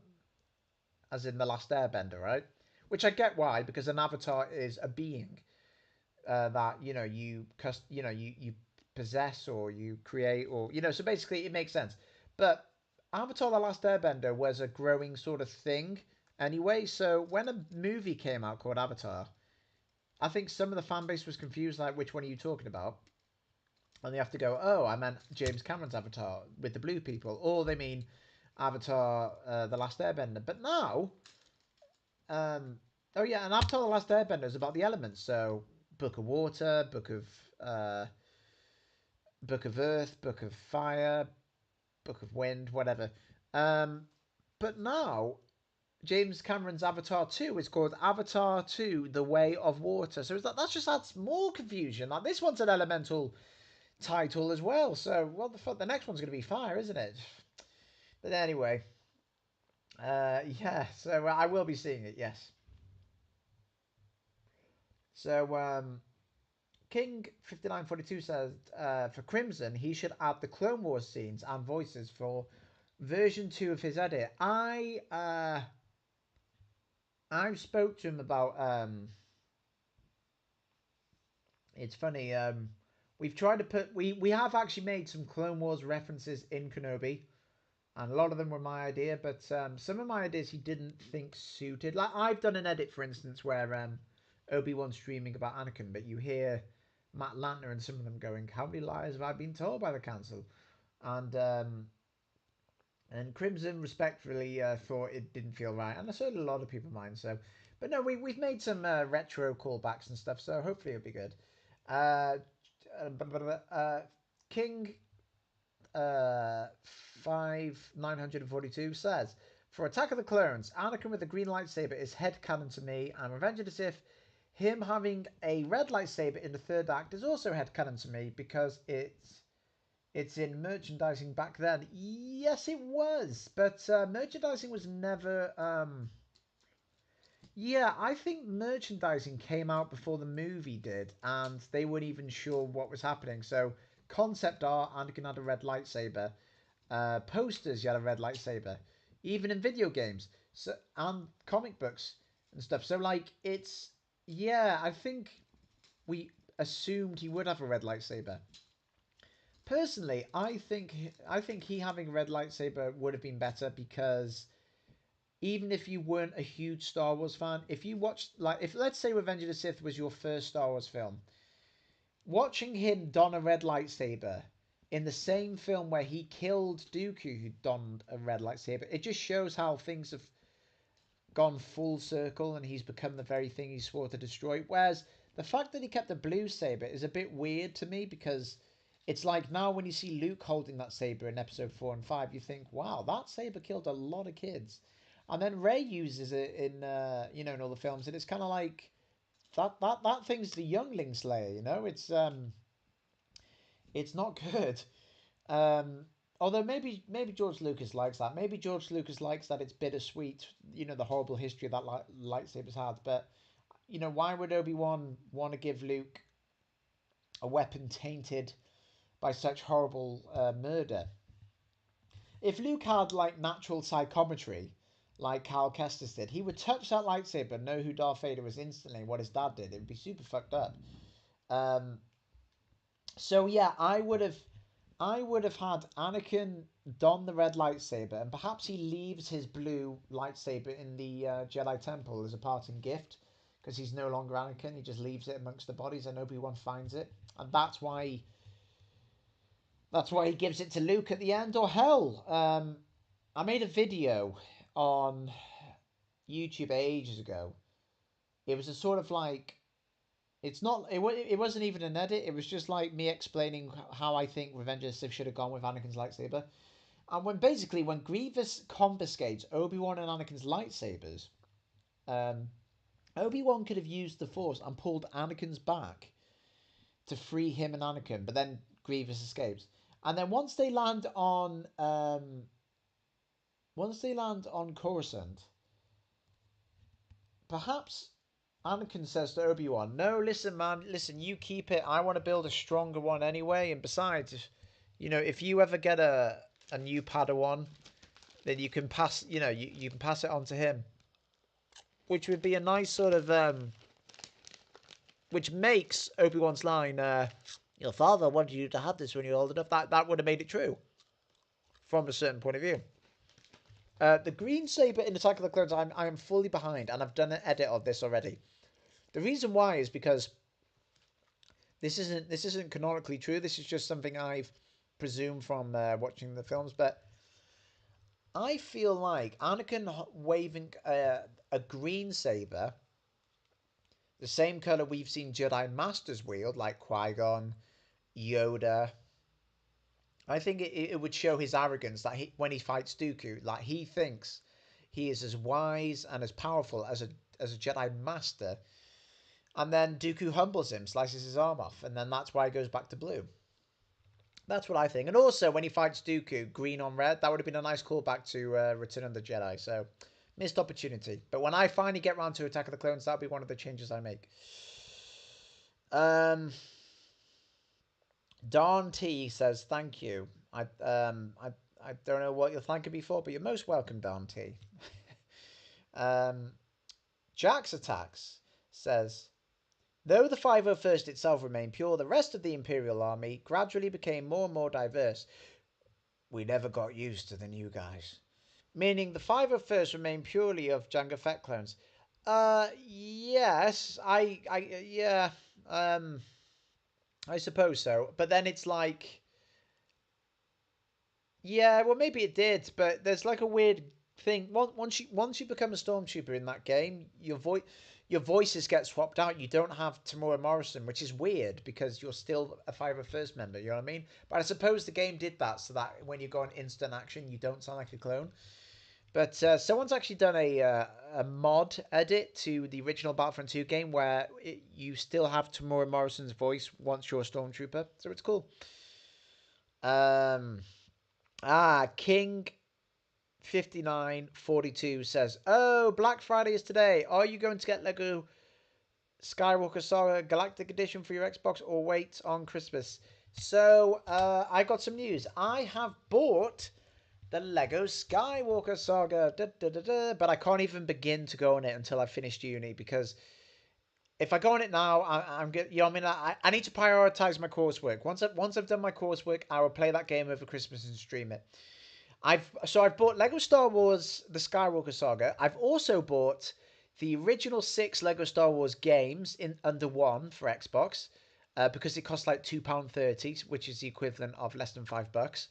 as in the Last Airbender, right? Which I get why, because an avatar is a being that you possess or you create, or so basically it makes sense. But Avatar: The Last Airbender was a growing sort of thing anyway. So when a movie came out called Avatar, I think some of the fan base was confused, like which one are you talking about? And they have to go, oh, I meant James Cameron's Avatar with the blue people, or they mean Avatar: The Last Airbender. But now, um, oh yeah, and Avatar: The Last Airbender is about the elements. So Book of Water, uh, Book of Earth, Book of Fire, Book of Wind, whatever. Um, but now James Cameron's Avatar 2 is called Avatar 2: The Way of Water. So that's just adds more confusion. Like this one's an elemental title as well. So what the fuck? The next one's going to be fire, isn't it? But anyway, yeah. So I will be seeing it. Yes. So King 5942 says for Crimson he should add the Clone Wars scenes and voices for version 2 of his edit. I spoke to him about it's funny, we've tried to put we have actually made some Clone Wars references in Kenobi, and a lot of them were my idea, but some of my ideas he didn't think suited. Like I've done an edit, for instance, where Obi-Wan streaming about Anakin, but you hear Matt Lantner and some of them going, "How many lies have I been told by the council?" And Crimson respectfully thought it didn't feel right, and I saw a lot of people mind. So, but no, we've made some retro callbacks and stuff, so hopefully it'll be good. Uh, King uh, 5942 says, for Attack of the Clones, Anakin with the green lightsaber is headcanon to me, and Revenge of the Sith, him having a red lightsaber in the third act is also headcanon to me because it's in merchandising back then. Yes, it was, but merchandising was never. Yeah, I think merchandising came out before the movie did, and they weren't even sure what was happening. So, concept art, Anakin had a red lightsaber. Posters, you had a red lightsaber. Even in video games, so and comic books and stuff. So, like, it's yeah, I think we assumed he would have a red lightsaber. Personally, I think he having a red lightsaber would have been better because even if you weren't a huge Star Wars fan, if you watched like if let's say Revenge of the Sith was your first Star Wars film, watching him don a red lightsaber in the same film where he killed Dooku who donned a red lightsaber, it just shows how things have gone full circle and he's become the very thing he swore to destroy. Whereas the fact that he kept the blue saber is a bit weird to me because it's like now when you see Luke holding that saber in episode 4 and 5, you think, wow, that saber killed a lot of kids. And then Rey uses it in, in all the films, and it's kind of like that thing's the youngling slayer. It's not good. Um, Although maybe George Lucas likes that. Maybe George Lucas likes that it's bittersweet. The horrible history that lightsabers had. But why would Obi-Wan want to give Luke a weapon tainted by such horrible murder? If Luke had like natural psychometry, like Cal Kestis did, he would touch that lightsaber, know who Darth Vader was instantly. What his dad did, it would be super fucked up. Um, so yeah, I would have had Anakin don the red lightsaber, and perhaps he leaves his blue lightsaber in the Jedi Temple as a parting gift, because he's no longer Anakin. He just leaves it amongst the bodies, and Obi-Wan finds it, and that's why he gives it to Luke at the end. Or hell, I made a video on YouTube ages ago. It was a sort of like it's not. It wasn't even an edit. It was just like me explaining how I think Revenge of the Sith should have gone with Anakin's lightsaber. And when Grievous confiscates Obi-Wan and Anakin's lightsabers, um, Obi-Wan could have used the Force and pulled Anakin's back to free him and Anakin, but then Grievous escapes. And then once they land on Coruscant, perhaps Anakin says to Obi-Wan, "No, listen, man, listen. You keep it. I want to build a stronger one anyway. And besides, if you ever get a new Padawan, then you can pass. You can pass it on to him, which would be a nice sort of which makes Obi-Wan's line, "Your father wanted you to have this when you're old enough." That would have made it true from a certain point of view. The green saber in Attack of the Clones, I am fully behind, and I've done an edit of this already. The reason why is because this isn't canonically true. This is just something I've presumed from watching the films. But I feel like Anakin waving a green saber, the same color we've seen Jedi Masters wield, like Qui-Gon, Yoda. I think it would show his arrogance that when he fights Dooku, like he thinks he is as wise and as powerful as a Jedi Master. And then Dooku humbles him, slices his arm off, and then that's why he goes back to blue. That's what I think. And also, when he fights Dooku, green on red, that would have been a nice callback to Return of the Jedi. So, missed opportunity. But when I finally get round to Attack of the Clones, that'll be one of the changes I make. Don T says, thank you. I don't know what you're thanking me for, but you're most welcome, Don T. Jax Attacks says, though the 501st itself remained pure, the rest of the Imperial Army gradually became more and more diverse. We never got used to the new guys. Meaning the 501st remained purely of Jango Fett clones. Yes, yeah, I suppose so. But then it's like, yeah, well, maybe it did, but there's like a weird thing. Once you become a stormtrooper in that game, your voices get swapped out. You don't have Tamora Morrison, which is weird because you're still a 501st member. You know what I mean? But I suppose the game did that so that when you go on instant action, you don't sound like a clone. But someone's actually done a mod edit to the original Battlefront 2 game where you still have Tamora Morrison's voice once you're a stormtrooper, so it's cool. King 5942 says, "Oh, Black Friday is today. Are you going to get Lego Skywalker Saga Galactic Edition for your Xbox or wait on Christmas?" So, I got some news. I have bought the Lego Skywalker Saga, but I can't even begin to go on it until I've finished uni because if I go on it now, I'm good. You know, what I mean, I need to prioritize my coursework. Once I've done my coursework, I will play that game over Christmas and stream it. I've bought Lego Star Wars: The Skywalker Saga. I've also bought the original 6 Lego Star Wars games in under one for Xbox, because it costs like £2.30, which is the equivalent of less than $5.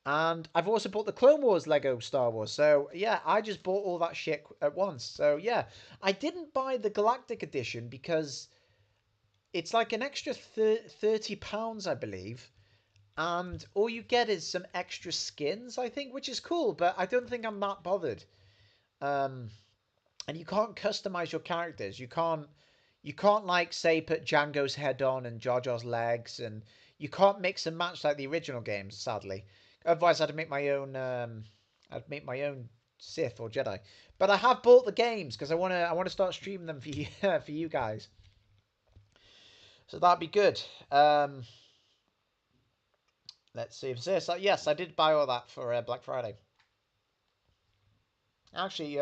And I've also bought the Clone Wars Lego Star Wars. So yeah, I just bought all that shit at once. So yeah, I didn't buy the Galactic Edition because it's like an extra £30, I believe. And all you get is some extra skins, I think, which is cool, but I don't think I'm that bothered. Um, and you can't customize your characters. You can't like say put Django's head on and Jar Jar's legs, and you can't mix and match like the original games. Sadly, otherwise I'd make my own. I'd make my own Sith or Jedi. But I have bought the games because I wanna start streaming them for you for you guys. So that'd be good. Let's see. So yes, I did buy all that for Black Friday. Actually,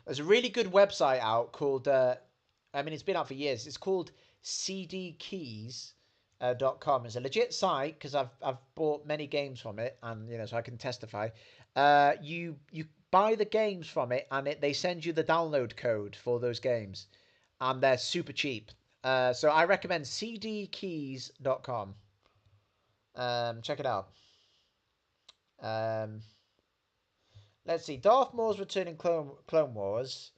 there's a really good website out called. I mean, it's been out for years. It's called cdkeys.com. It's a legit site because I've bought many games from it, and so I can testify. You buy the games from it, and they send you the download code for those games, and they're super cheap. So I recommend cdkeys.com. Check it out. Um, let's see. Darth Maul's return in Clone Wars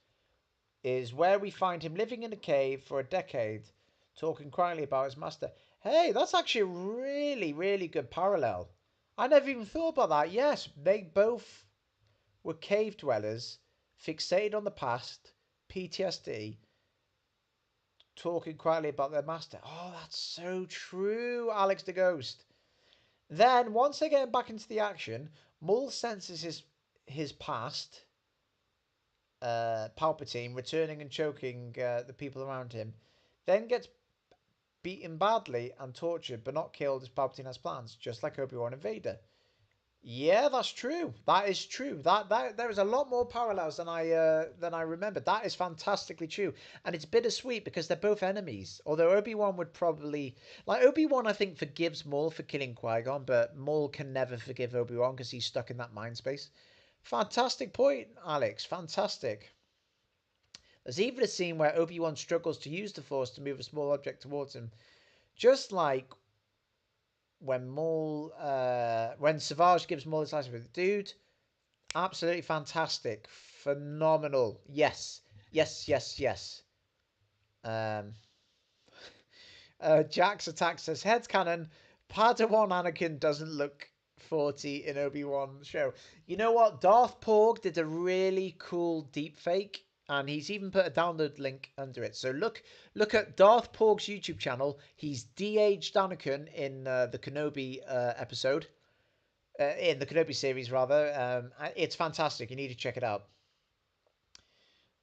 is where we find him living in a cave for a decade, talking quietly about his master. Hey, that's actually a really, really good parallel. I never even thought about that. Yes, they both were cave dwellers, fixated on the past, PTSD, talking quietly about their master. Oh, that's so true, Alex the Ghost. Then, once they get back into the action, Maul senses his past, Palpatine, returning and choking the people around him, then gets beaten badly and tortured, but not killed as Palpatine has plans, just like Obi-Wan and Vader. Yeah, that's true. That is true. That there is a lot more parallels than I remembered. That is fantastically true, and it's bittersweet because they're both enemies. Although Obi-Wan would probably Obi-Wan, I think forgives Maul for killing Qui-Gon, but Maul can never forgive Obi-Wan because he's stuck in that mind space. Fantastic point, Alex. Fantastic. There's even a scene where Obi-Wan struggles to use the Force to move a small object towards him, just like when Savage gives Maul his lightsaber. Dude, absolutely fantastic, phenomenal. Yes, yes, yes, yes. Um, Jax Attack says headcanon. Padawan Anakin doesn't look 40 in Obi-Wan show. You know what? Darth Porg did a really cool deep fake, and he's even put a download link under it. So look at Darth Porg's YouTube channel. He's de-aged Anakin in the Kenobi episode, in the Kenobi series rather. It's fantastic. You need to check it out.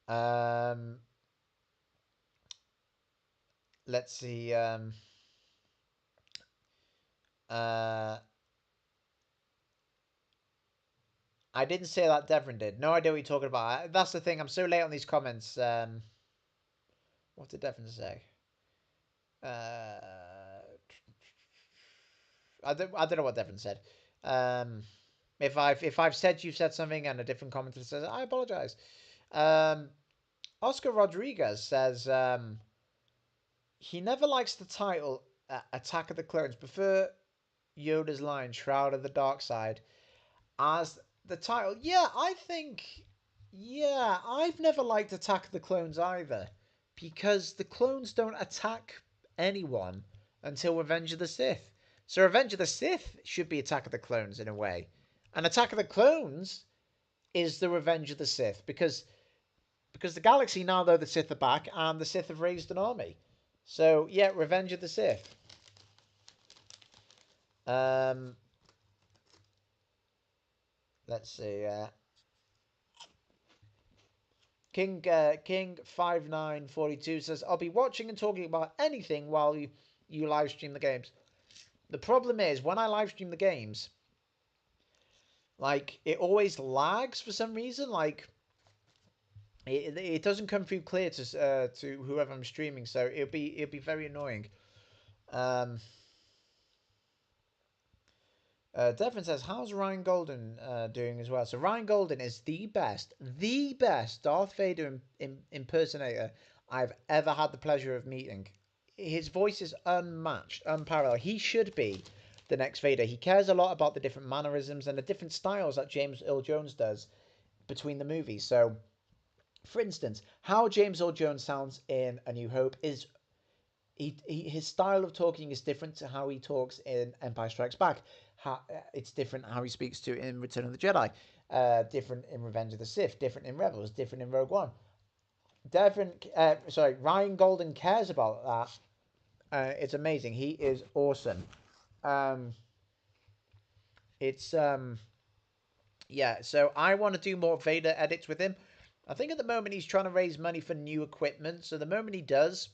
Um, let's see. Uh, I didn't say that. Devon did. No idea what you're talking about. That's the thing. I'm so late on these comments. What did Devon say? I don't know what Devon said. Um, if I've said you've said something and a different commenter says I apologize. Um, Oscar Rodriguez says he never likes the title Attack of the Clones. Prefer Yoda's line Shroud of the Dark Side as the title. Yeah, I think. Yeah, I've never liked Attack of the Clones either because the clones don't attack anyone until Revenge of the Sith. So Revenge of the Sith should be Attack of the Clones in a way. And Attack of the Clones is the Revenge of the Sith because the galaxy now know the Sith are back and the Sith have raised an army. So yeah, Revenge of the Sith. Um, let's see. King 5942 says I'll be watching and talking about anything while you live stream the games. The problem is when I live stream the games, like it always lags for some reason. Like it doesn't come through clear to whoever I'm streaming, so it'll be very annoying. Um, Devin says, "How's Ryan Golden doing as well?" So Ryan Golden is the best Darth Vader impersonator I've ever had the pleasure of meeting. His voice is unmatched, unparalleled. He should be the next Vader. He cares a lot about the different mannerisms and the different styles that James Earl Jones does between the movies. So, for instance, how James Earl Jones sounds in A New Hope is his style of talking is different to how he talks in Empire Strikes Back. It's different how he speaks to in Return of the Jedi. Different in Revenge of the Sith. Different in Rebels. Different in Rogue One. Ryan Golden cares about that. It's amazing. He is awesome. Um, it's Yeah. So I want to do more Vader edits with him. I think at the moment he's trying to raise money for new equipment. So the moment he does,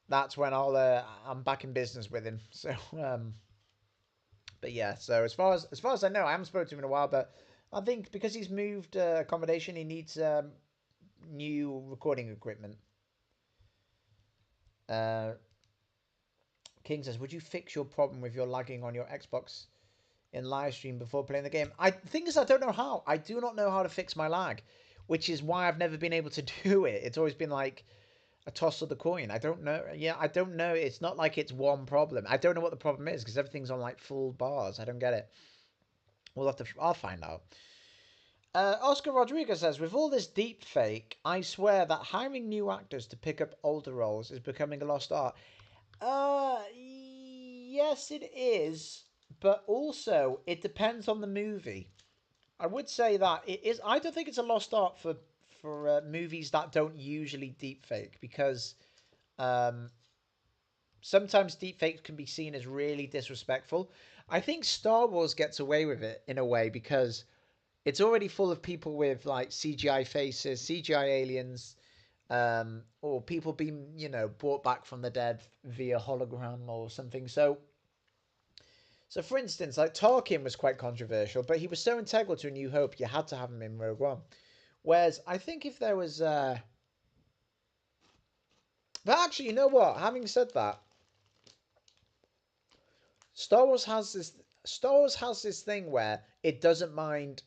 that's when I'm back in business with him. So but yeah. So as far as I know, I haven't spoken to him in a while, but I think because he's moved accommodation, he needs new recording equipment. Uh, King says, "Would you fix your problem with your lagging on your Xbox in live stream before playing the game?" I think is I don't know how. I do not know how to fix my lag, which is why I've never been able to do it. It's always been like a toss of the coin. I don't know. Yeah, I don't know. It's not like it's one problem. I don't know what the problem is because everything's on like full bars. I don't get it. We'll have to. I'll find out. Oscar Rodriguez says, with all this deep fake, I swear that hiring new actors to pick up older roles is becoming a lost art. Yes, it is, but also it depends on the movie. I would say that it is. I don't think it's a lost art for movies that don't usually deepfake because um, sometimes deepfakes can be seen as really disrespectful. I think Star Wars gets away with it in a way because it's already full of people with like CGI faces, CGI aliens, or people being brought back from the dead via hologram or something. So for instance, like Tarkin was quite controversial, but he was so integral to A New Hope, you had to have him in Rogue One. Whereas I think if there was, but actually, you know what? Having said that, Star Wars has this. Star Wars has this thing where it doesn't mind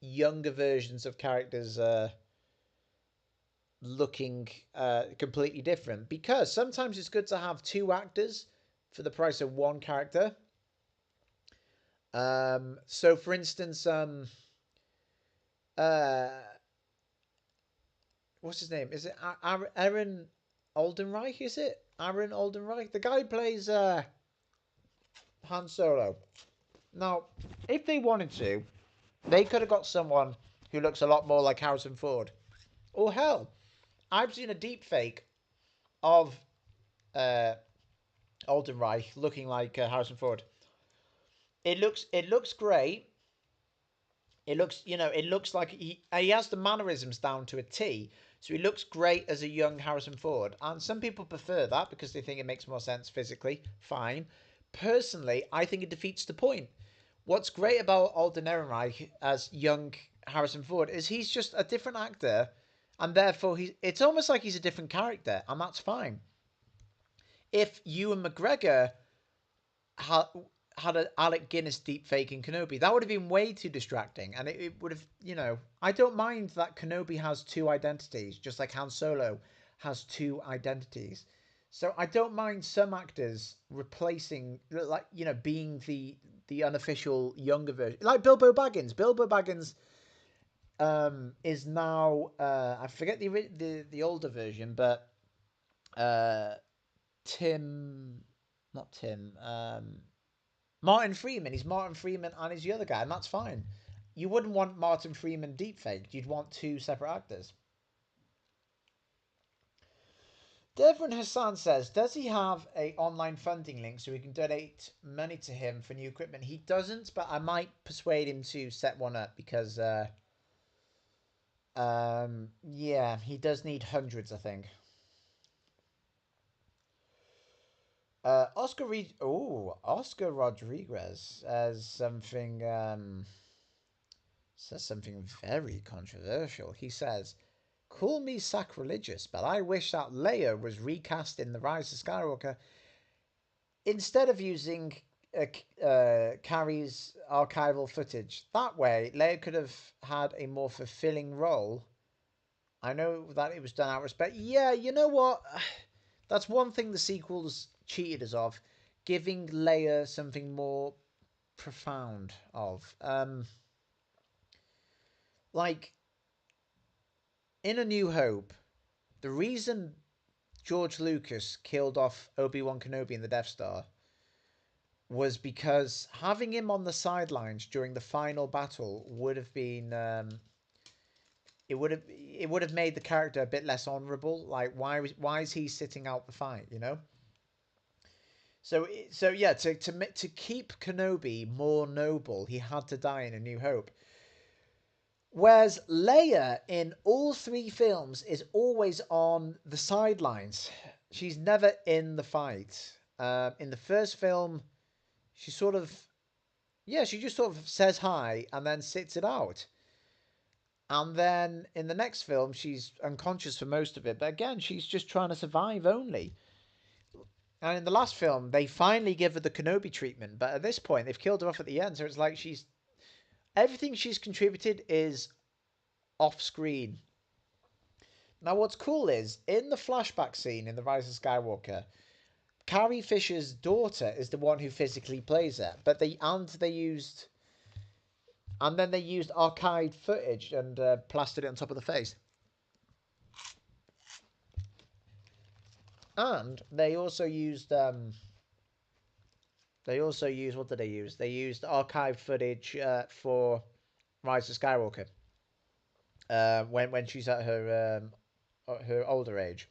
younger versions of characters looking completely different because sometimes it's good to have two actors for the price of one character. So for instance, uh, what's his name? Is it Aaron Aldenreich? Is it Aaron Aldenreich? The guy who plays Han Solo. Now, if they wanted to, they could have got someone who looks a lot more like Harrison Ford. Or hell, I've seen a deep fake of uh, Aldenreich looking like Harrison Ford. It looks great. It looks like he has the mannerisms down to a T. So he looks great as a young Harrison Ford. And some people prefer that because they think it makes more sense physically. Fine. Personally, I think it defeats the point. What's great about Alden Ehrenreich as young Harrison Ford is he's just a different actor, and therefore it's almost like he's a different character, and that's fine. If Ewan McGregor had had an Alec Guinness deep fake in Kenobi, that would have been way too distracting, and it would have, I don't mind that Kenobi has two identities, just like Han Solo has two identities. So I don't mind some actors replacing, like being the unofficial younger version, like Bilbo Baggins. Bilbo Baggins is now I forget the older version, but uh, Tim, not Tim, Martin Freeman. He's Martin Freeman and he's the other guy, and that's fine. You wouldn't want Martin Freeman deepfaked. You'd want two separate actors. Devon Hassan says, does he have a online funding link so we can donate money to him for new equipment? He doesn't, but I might persuade him to set one up because, yeah, he does need hundreds, I think. Oscar Rodriguez says something very controversial. He says,
call me sacrilegious, but I wish that Leia was recast in The Rise of Skywalker instead of using Carrie's archival footage. That way, Leia could have had a more fulfilling role. I know that it was done out of respect. Yeah, you know what? That's one thing the sequels cheated us of, giving Leia something more profound of. Like in A New Hope, the reason George Lucas killed off Obi-Wan Kenobi in the Death Star was because having him on the sidelines during the final battle would have been it would have made the character a bit less honorable. Like why is he sitting out the fight? You know. So yeah, to keep Kenobi more noble, he had to die in A New Hope. Whereas Leia in all three films is always on the sidelines. She's never in the fight. In the first film, she sort of, yeah, she just sort of says hi and then sits it out. And then in the next film, she's unconscious for most of it. But again, she's just trying to survive only. And in the last film, they finally give her the Kenobi treatment. But at this point, they've killed her off at the end. So it's like everything she's contributed is off screen. Now, what's cool is in the flashback scene in The Rise of Skywalker, Carrie Fisher's daughter is the one who physically plays it. But they used archived footage and plastered it on top of the face. And they also used what did they use? They used archived footage for Rise of Skywalker when she's at her older age.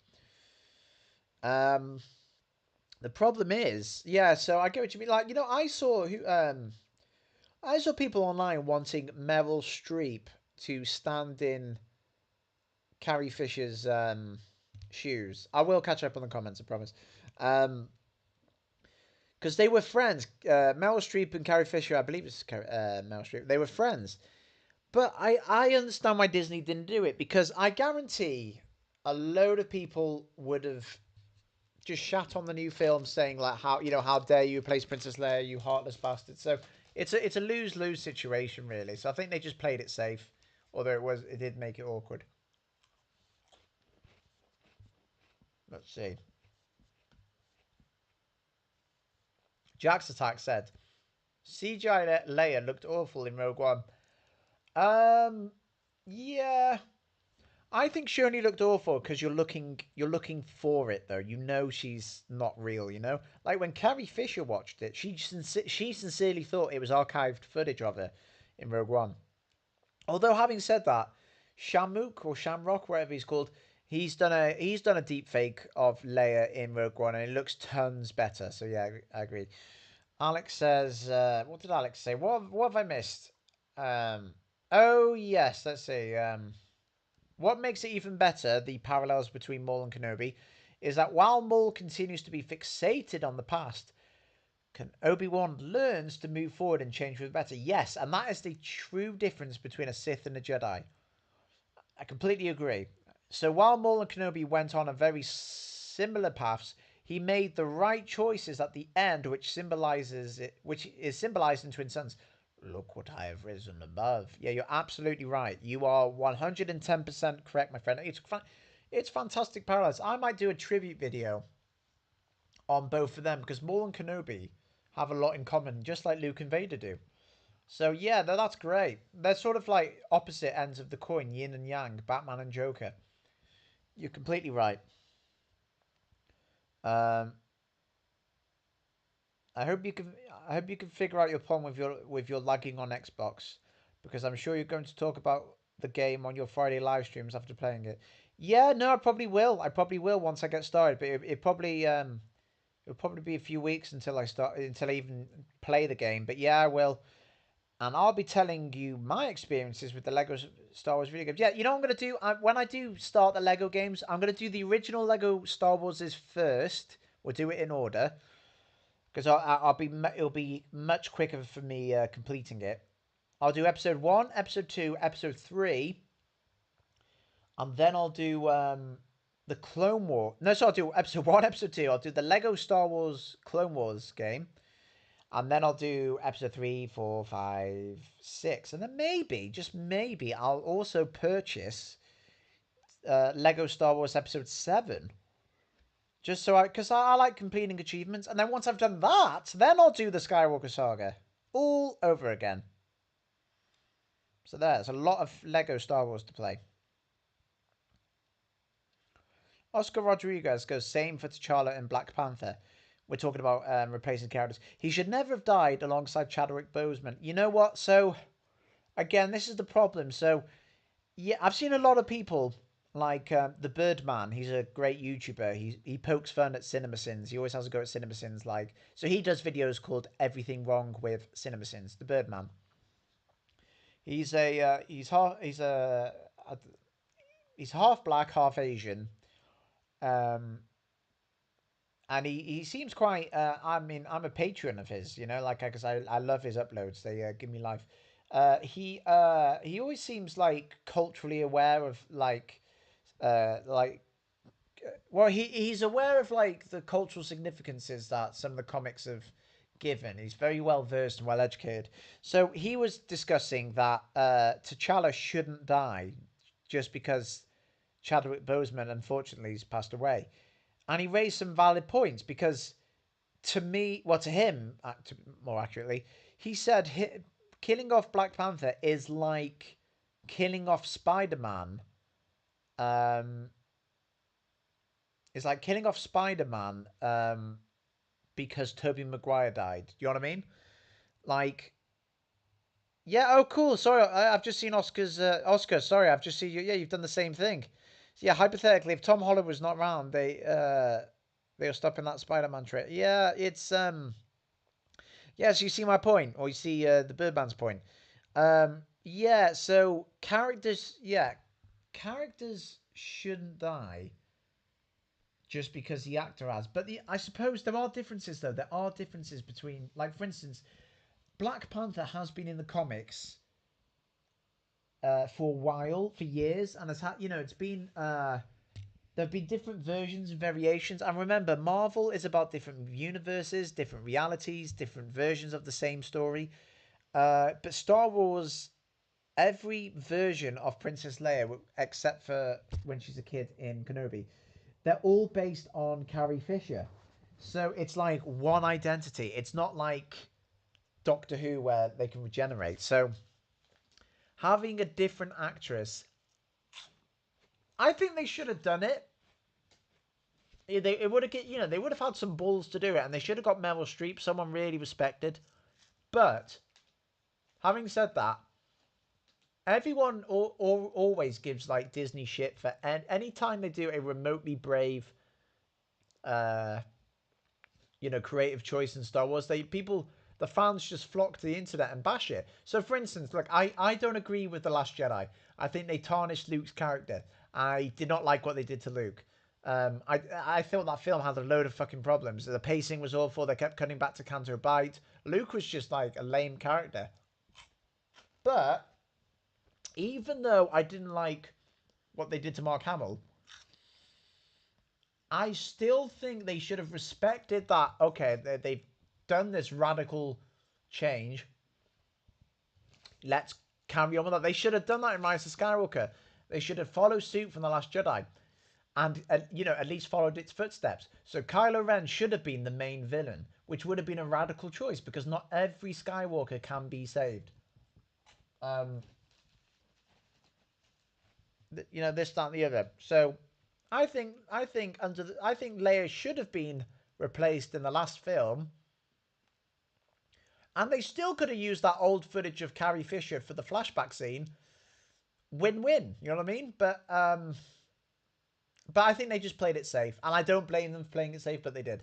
Um, the problem is, yeah. So I get what you mean. Like I saw people online wanting Meryl Streep to stand in Carrie Fisher's shoes. I will catch up on the comments, I promise. Um, because they were friends. Meryl Streep and Carrie Fisher, I believe it's Meryl Streep. They were friends. But I understand why Disney didn't do it because I guarantee a load of people would have just shat on the new film, saying like how dare you replace Princess Leia, you heartless bastard. So it's a lose lose situation really. So I think they just played it safe, although it did make it awkward. Let's see. Jack's Attack said CGI Leia looked awful in Rogue One. Um, yeah, I think she only looked awful because you're looking for it though. You know she's not real. You know, like when Carrie Fisher watched it, she sincerely thought it was archived footage of her in Rogue One. Although having said that, Shamuk or Shamrock, whatever he's called, he's done a deep fake of Leia in Rogue One, and it looks tons better. So yeah, I agree. Alex says, what did Alex say? What have I missed? Um, oh yes, let's see. What makes it even better, the parallels between Maul and Kenobi, is that while Maul continues to be fixated on the past, Obi-Wan learns to move forward and change for the better. Yes, and that is the true difference between a Sith and a Jedi. I completely agree. So while Maul and Kenobi went on a very similar paths, he made the right choices at the end, which is symbolized in Twin Suns. Look what I have risen above. Yeah, you're absolutely right. You are 110% correct, my friend. It's fantastic parallels. I might do a tribute video on both of them because Maul and Kenobi have a lot in common, just like Luke and Vader do. So yeah, that's great. They're sort of like opposite ends of the coin, yin and yang, Batman and Joker. You're completely right. Um, I hope you can. I hope you can figure out your problem with your lagging on Xbox, because I'm sure you're going to talk about the game on your Friday live streams after playing it. Yeah, no, I probably will. I probably will once I get started, but it'll probably be a few weeks until I even play the game. But yeah, I will, and I'll be telling you my experiences with the Lego Star Wars video games. Yeah, you know what I'm gonna do? When I do start the Lego games, I'm gonna do the original Lego Star Warses first. We'll do it in order because it'll be much quicker for me completing it. I'll do episode 1, episode 2, episode 3, and then I'll do the Clone War. No, so I'll do episode 1, episode 2. I'll do the Lego Star Wars Clone Wars game, and then I'll do episode 3, 4, 5, 6, and then maybe, just maybe, I'll also purchase Lego Star Wars episode 7. Just so because I like completing achievements, and then once I've done that, then I'll do the Skywalker Saga all over again. So there's a lot of Lego Star Wars to play. Oscar Rodriguez goes same for T'Challa in Black Panther. We're talking about replacing characters. He should never have died alongside Chadwick Boseman. You know what? So again, this is the problem. So yeah, I've seen a lot of people like the Birdman. He's a great YouTuber. He pokes fun at CinemaSins. He always has a go at CinemaSins. Like, so he does videos called "Everything Wrong with CinemaSins." The Birdman. He's half black, half Asian. Um, and he seems quite. I mean, I'm a patron of his. You know, like because I love his uploads. They give me life. He always seems like culturally aware of like well he's aware of like the cultural significances that some of the comics have given. He's very well versed and well educated. So he was discussing that T'Challa shouldn't die just because Chadwick Boseman unfortunately has passed away, and he raised some valid points because to me, well, to him, more accurately, he said killing off Black Panther is like killing off Spider Man. Um, is like killing off Spider Man. Because Tobey Maguire died. Do you know what I mean? Like, yeah. Oh, cool. Sorry, I've just seen Oscar's. Oscar, sorry, I've just seen you. Yeah, you've done the same thing. So, yeah, hypothetically, if Tom Holland was not around, they were stopping that Spider Man trip. Yeah, it's yeah, so you see my point, or you see the Birdman's point. Yeah, so characters shouldn't die just because the actor has. But I suppose there are differences, though. There are differences between, like, for instance, Black Panther has been in the comics for a while, for years, and has had, it's been there have been different versions and variations. And remember, Marvel is about different universes, different realities, different versions of the same story. But Star Wars, every version of Princess Leia, except for when she's a kid in Kenobi, they're all based on Carrie Fisher. So it's like one identity. It's not like Doctor Who where they can regenerate. So having a different actress, I think they should have done it. It would have they would have had some balls to do it, and they should have got Meryl Streep, someone really respected. But having said that, everyone always gives like Disney shit for any time they do a remotely brave, uh, creative choice in Star Wars. The fans just flock to the internet and bash it. So, for instance, like I don't agree with the Last Jedi. I think they tarnished Luke's character. I did not like what they did to Luke. I thought that film had a load of fucking problems. The pacing was awful. They kept cutting back to Canto Bight. Luke was just like a lame character. But even though I didn't like what they did to Mark Hamill, I still think they should have respected that. Okay, they've done this radical change. Let's carry on with that. They should have done that in Rise of Skywalker. They should have followed suit from The Last Jedi. And, at least followed its footsteps. So Kylo Ren should have been the main villain, which would have been a radical choice because not every Skywalker can be saved. Um, this, that, and the other. So I think Leia should have been replaced in the last film, and they still could have used that old footage of Carrie Fisher for the flashback scene. Win-win, you know what I mean? But I think they just played it safe, and I don't blame them for playing it safe, but they did.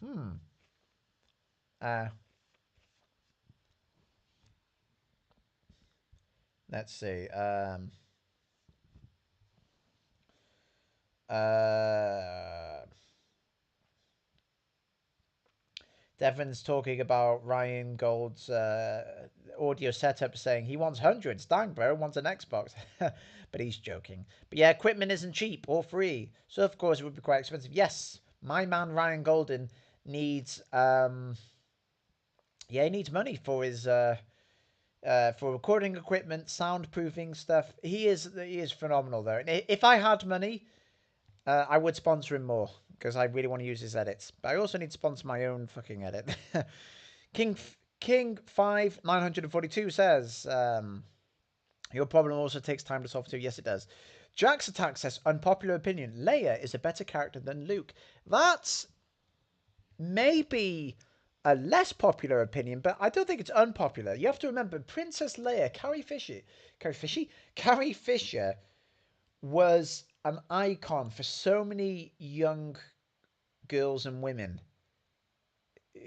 Hmm. Uh, let's see. Uh, Devon's talking about Ryan Gold's audio setup, saying he wants hundreds. Dang, bro, wants an Xbox. But he's joking. But yeah, equipment isn't cheap or free. So, of course, it would be quite expensive. Yes, my man Ryan Golden needs, yeah, he needs money for recording equipment, soundproofing stuff. He is phenomenal, though. And if I had money, I would sponsor him more because I really want to use his edits. But I also need to sponsor my own fucking edit. King King 5942 says, your problem also takes time to solve too. Yes, it does. Jack's Attack says, unpopular opinion, Leia is a better character than Luke. That's maybe a less popular opinion, but I don't think it's unpopular. You have to remember, Princess Leia, Carrie Fisher was an icon for so many young girls and women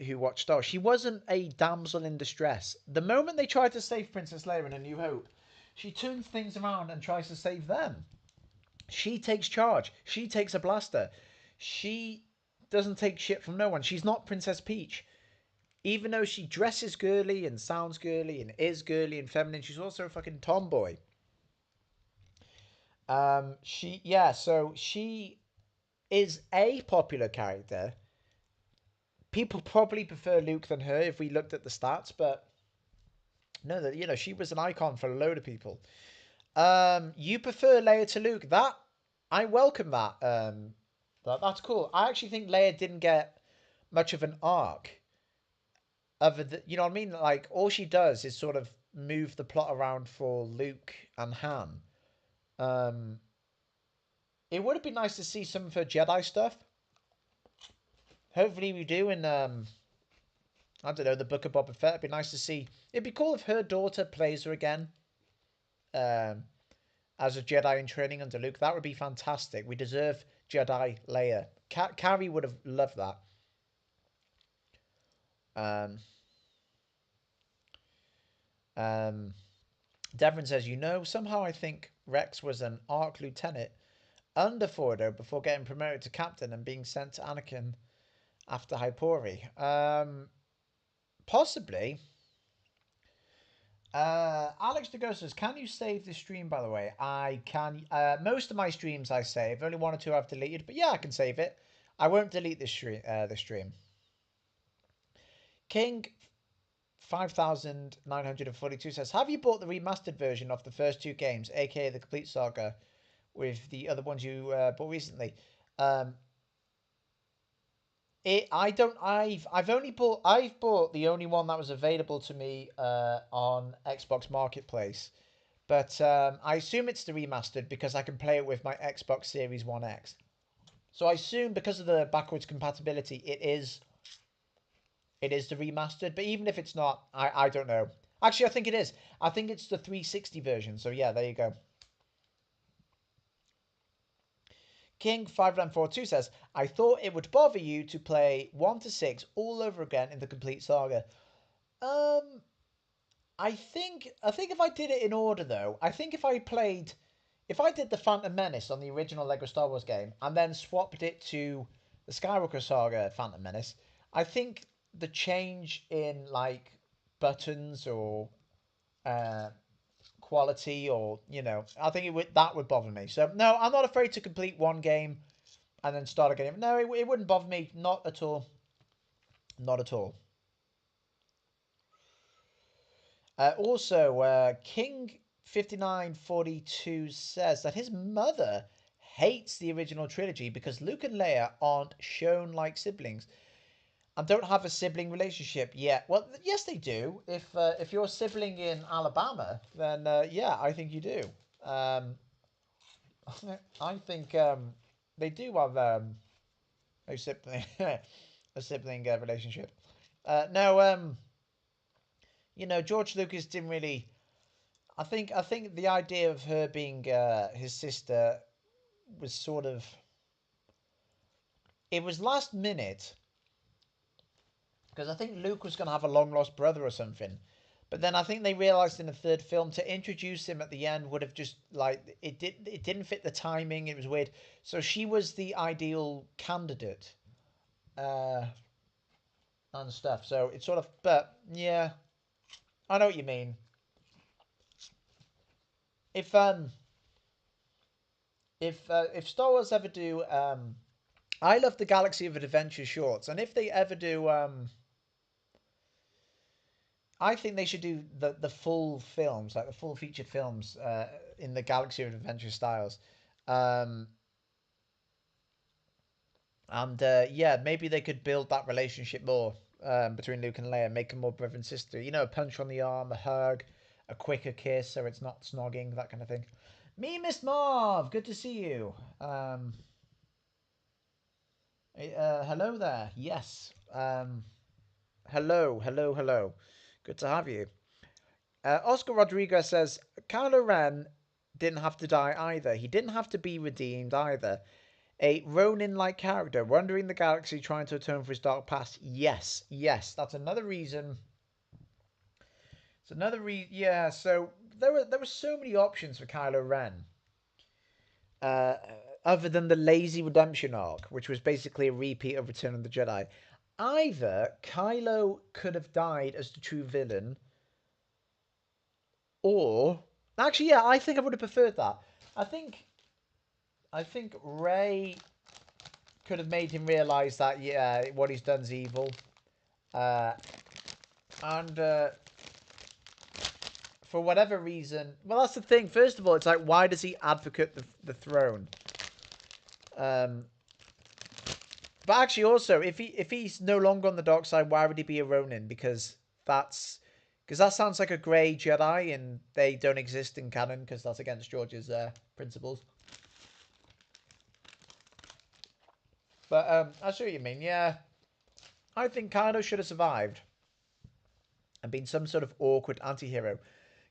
who watched Star Wars. She wasn't a damsel in distress. The moment they tried to save Princess Leia in A New Hope, she turns things around and tries to save them. She takes charge. She takes a blaster. She doesn't take shit from no one. She's not Princess Peach. Even though she dresses girly and sounds girly and is girly and feminine, she's also a fucking tomboy. So she is a popular character. People probably prefer Luke than her if we looked at the stats, but no, that she was an icon for a load of people. You prefer Leia to Luke? That I welcome that. That's cool. I actually think Leia didn't get much of an arc. Other than, you know what I mean? Like all she does is sort of move the plot around for Luke and Han. Um, it would have been nice to see some of her Jedi stuff. Hopefully we do in I don't know, the Book of Boba Fett. It'd be nice to see. It'd be cool if her daughter plays her again. Um, as a Jedi in training under Luke. That would be fantastic. We deserve Jedi Leia. Carrie would have loved that. Um, um, Devon says, somehow I think Rex was an ARC lieutenant under Fordo before getting promoted to captain and being sent to Anakin after Hypori. Possibly. Alex DeGo says, can you save the stream, by the way? I can. Most of my streams I save. Only one or two I've deleted, but yeah, I can save it. I won't delete this stream. King 5942 says, have you bought the remastered version of the first two games, aka the complete saga, with the other ones you bought recently? I don't. I've bought the only one that was available to me on Xbox Marketplace, but I assume it's the remastered because I can play it with my Xbox Series One X. So I assume because of the backwards compatibility, it is the remastered. But even if it's not, I don't know. Actually, I think it is. I think it's the 360 version. So yeah, there you go. King 5942 says, I thought it would bother you to play 1 to 6 all over again in the complete saga. I think if I did it in order though, I think if I did the Phantom Menace on the original Lego Star Wars game and then swapped it to the Skywalker Saga Phantom Menace, I think the change in like buttons or uh, quality or I think that would bother me. So no, I'm not afraid to complete one game and then start again. No, it wouldn't bother me, not at all, not at all. Also, King 5942 says that his mother hates the original trilogy because Luke and Leia aren't shown like siblings and don't have a sibling relationship yet. Well, yes, they do. If you're a sibling in Alabama, then yeah, I think you do. Um, I think they do have a sibling a sibling relationship. No, George Lucas didn't really. I think the idea of her being his sister was sort of. It was last minute because I think Luke was going to have a long lost brother or something. But then I think they realized in the third film to introduce him at the end would have just like it didn't fit the timing. It was weird. So she was the ideal candidate. Uh, and stuff. So it's sort of, but yeah, I know what you mean. If if Star Wars ever do I love the Galaxy of Adventure shorts, and if they ever do I think they should do the full films, like the full featured films, in the Galaxy of Adventure styles. Um, and yeah, maybe they could build that relationship more between Luke and Leia, make them more brother and sister. You know, a punch on the arm, a hug, a quicker kiss, so it's not snogging, that kind of thing. Me, Miss Marv, good to see you. Hello there. Yes. Hello, hello, hello. Good to have you. Oscar Rodriguez says Kylo Ren didn't have to die either. He didn't have to be redeemed either. A Ronin-like character wandering the galaxy trying to atone for his dark past. Yes, yes, that's another reason. It's another reason. Yeah, so there were so many options for Kylo Ren. Uh, Other than the lazy redemption arc, which was basically a repeat of Return of the Jedi. Either Kylo could have died as the true villain, or actually, yeah, I think I would have preferred that. I think I think Ray could have made him realize that yeah, what he's done's evil, uh, and for whatever reason, well, that's the thing. First of all, it's like why does he advocate the throne? Um, but actually, also, if he's no longer on the dark side, why would he be a Ronin? Because that sounds like a grey Jedi, and they don't exist in canon because that's against George's principles. But I see what you mean. Yeah, I think Kylo should have survived and been some sort of awkward anti-hero.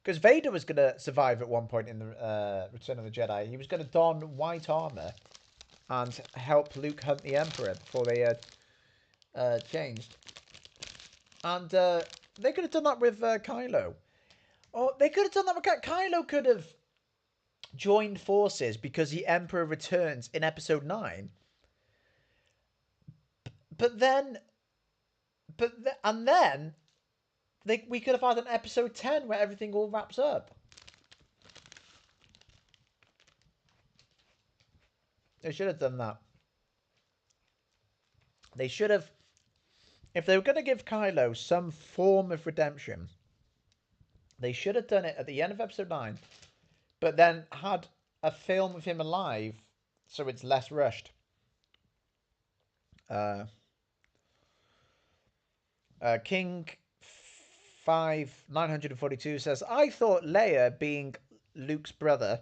Because Vader was going to survive at one point in the Return of the Jedi. He was going to don white armor and help Luke hunt the Emperor before they changed. And they could have done that with Kylo. Or they could have done that with Kylo. Could have joined forces because the Emperor returns in Episode 9. But then, and then we could have had an Episode 10 where everything all wraps up. They should have done that. They should have, if they were going to give Kylo some form of redemption, they should have done it at the end of Episode 9, but then had a film of him alive so it's less rushed. King 5942 says, I thought Leia being Luke's brother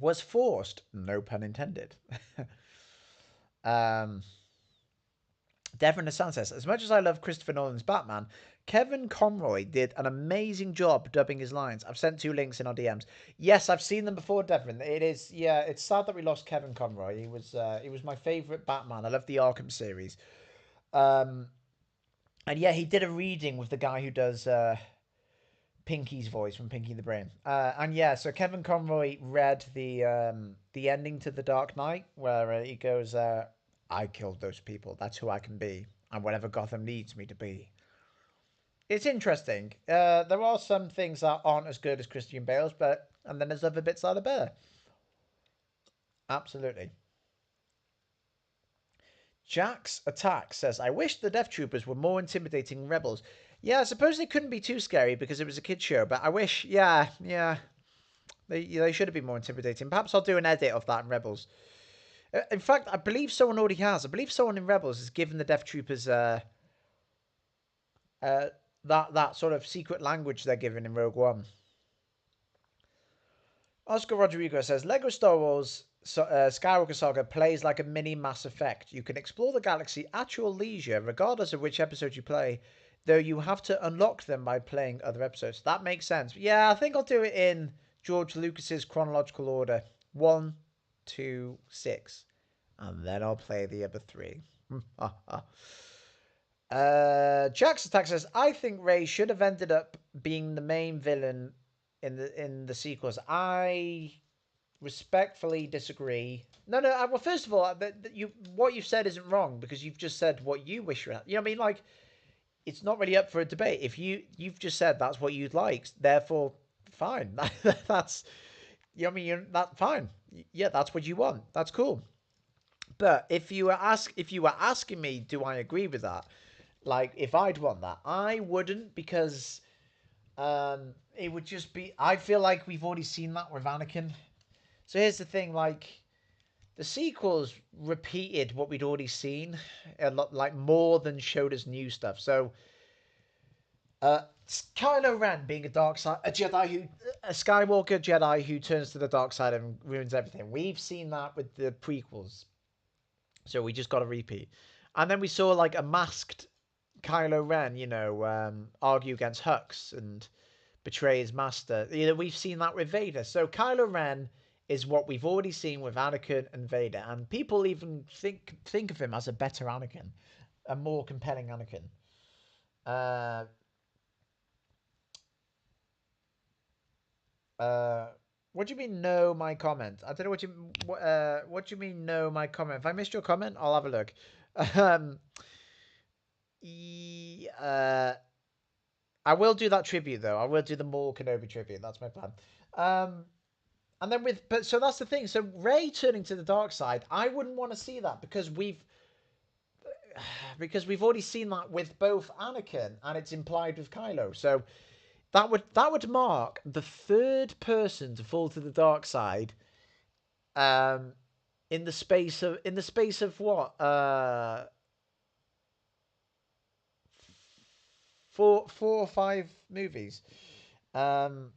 was forced. No pun intended. Devon Hassan says, as much as I love Christopher Nolan's Batman, Kevin Conroy did an amazing job dubbing his lines. I've sent 2 links in our DMs. Yes, I've seen them before, Devon. It is, yeah, it's sad that we lost Kevin Conroy. He was my favourite Batman. I love the Arkham series. And yeah, he did a reading with the guy who does Pinky's voice from Pinky the Brain. And yeah, so Kevin Conroy read the ending to The Dark Knight, where he goes, I killed those people. That's who I can be. And whatever Gotham needs me to be. It's interesting. There are some things that aren't as good as Christian Bale's, and then there's other bits that are better. Absolutely. Jack's Attack says, I wish the Death Troopers were more intimidating rebels. Yeah, I suppose they couldn't be too scary because it was a kid's show, but I wish, yeah, they should have been more intimidating. Perhaps I'll do an edit of that in Rebels. In fact, I believe someone already has. I believe someone in Rebels has given the Death Troopers that sort of secret language they're given in Rogue One. Oscar Rodriguez says, Lego Star Wars Skywalker Saga plays like a mini Mass Effect. You can explore the galaxy at your leisure, regardless of which episode you play, though you have to unlock them by playing other episodes. That makes sense. Yeah, I think I'll do it in George Lucas's chronological order. 1, 2, 6. And then I'll play the other 3. Jack's Attack says, I think Ray should have ended up being the main villain in the sequels. I respectfully disagree. No, no. Well, first of all, what you've said isn't wrong because you've just said what you wish you had. You know what I mean? Like, it's not really up for a debate. If you've just said that's what you'd like, therefore, fine. That's you know what I mean. That fine. Yeah, that's what you want. That's cool. But if you were asking me, do I agree with that? Like, if I'd want that, I wouldn't because it would just be. I feel like we've already seen that with Anakin. So here's the thing, like the sequels repeated what we'd already seen, a lot like more than showed us new stuff. So Kylo Ren being a Skywalker Jedi who turns to the dark side and ruins everything. We've seen that with the prequels, so we just got a repeat. And then we saw like a masked Kylo Ren, argue against Hux and betray his master. We've seen that with Vader. So Kylo Ren is what we've already seen with Anakin and Vader, and people even think of him as a better Anakin, a more compelling Anakin. Uh, uh, what do you mean? No, my comment. I don't know what do you mean? No, my comment. If I missed your comment, I'll have a look. Um, I will do that tribute though. I will do the Maul Kenobi tribute. That's my plan. Um, And then but so that's the thing. So Rey turning to the dark side, I wouldn't want to see that because we've already seen that with both Anakin and it's implied with Kylo. So that would mark the third person to fall to the dark side. Um, in the space of what four or five movies. Um,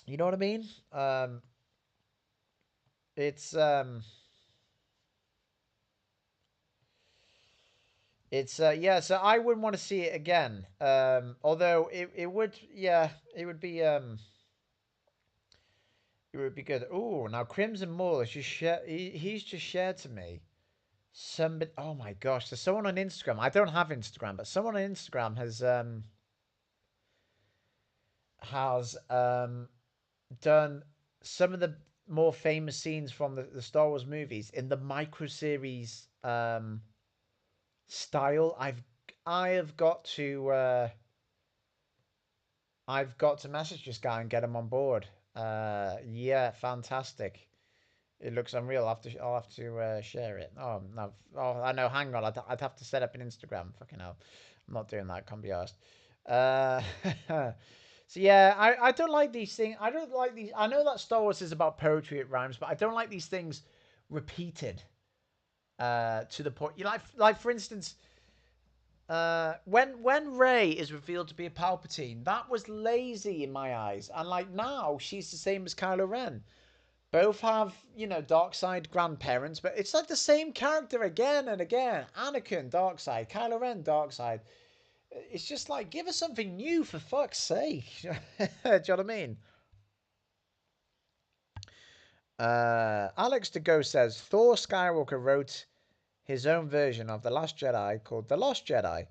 you know what I mean? It's It's yeah, so I wouldn't want to see it again. Although it would yeah, it would be good. Oh, now Crimson Mall has just he's just shared to me somebody. Oh my gosh, there's someone on Instagram. I don't have Instagram, but someone on Instagram has done some of the more famous scenes from the Star Wars movies in the micro series style. I have got to message this guy and get him on board. Yeah, fantastic. It looks unreal. I'll have to share it. Oh no! Oh, I know. Hang on. I'd have to set up an Instagram. Fucking hell, I'm not doing that. Can't be asked. Uh, so yeah, I don't like these things. I don't like these. I know that Star Wars is about poetry, it rhymes, but I don't like these things repeated. To the point. You like for instance, when Rey is revealed to be a Palpatine, that was lazy in my eyes. And like now, she's the same as Kylo Ren. Both have dark side grandparents, but it's like the same character again and again. Anakin dark side, Kylo Ren dark side. It's just like give us something new for fuck's sake. Do you know what I mean? Alex de Go says Thor Skywalker wrote his own version of The Last Jedi called The Lost Jedi,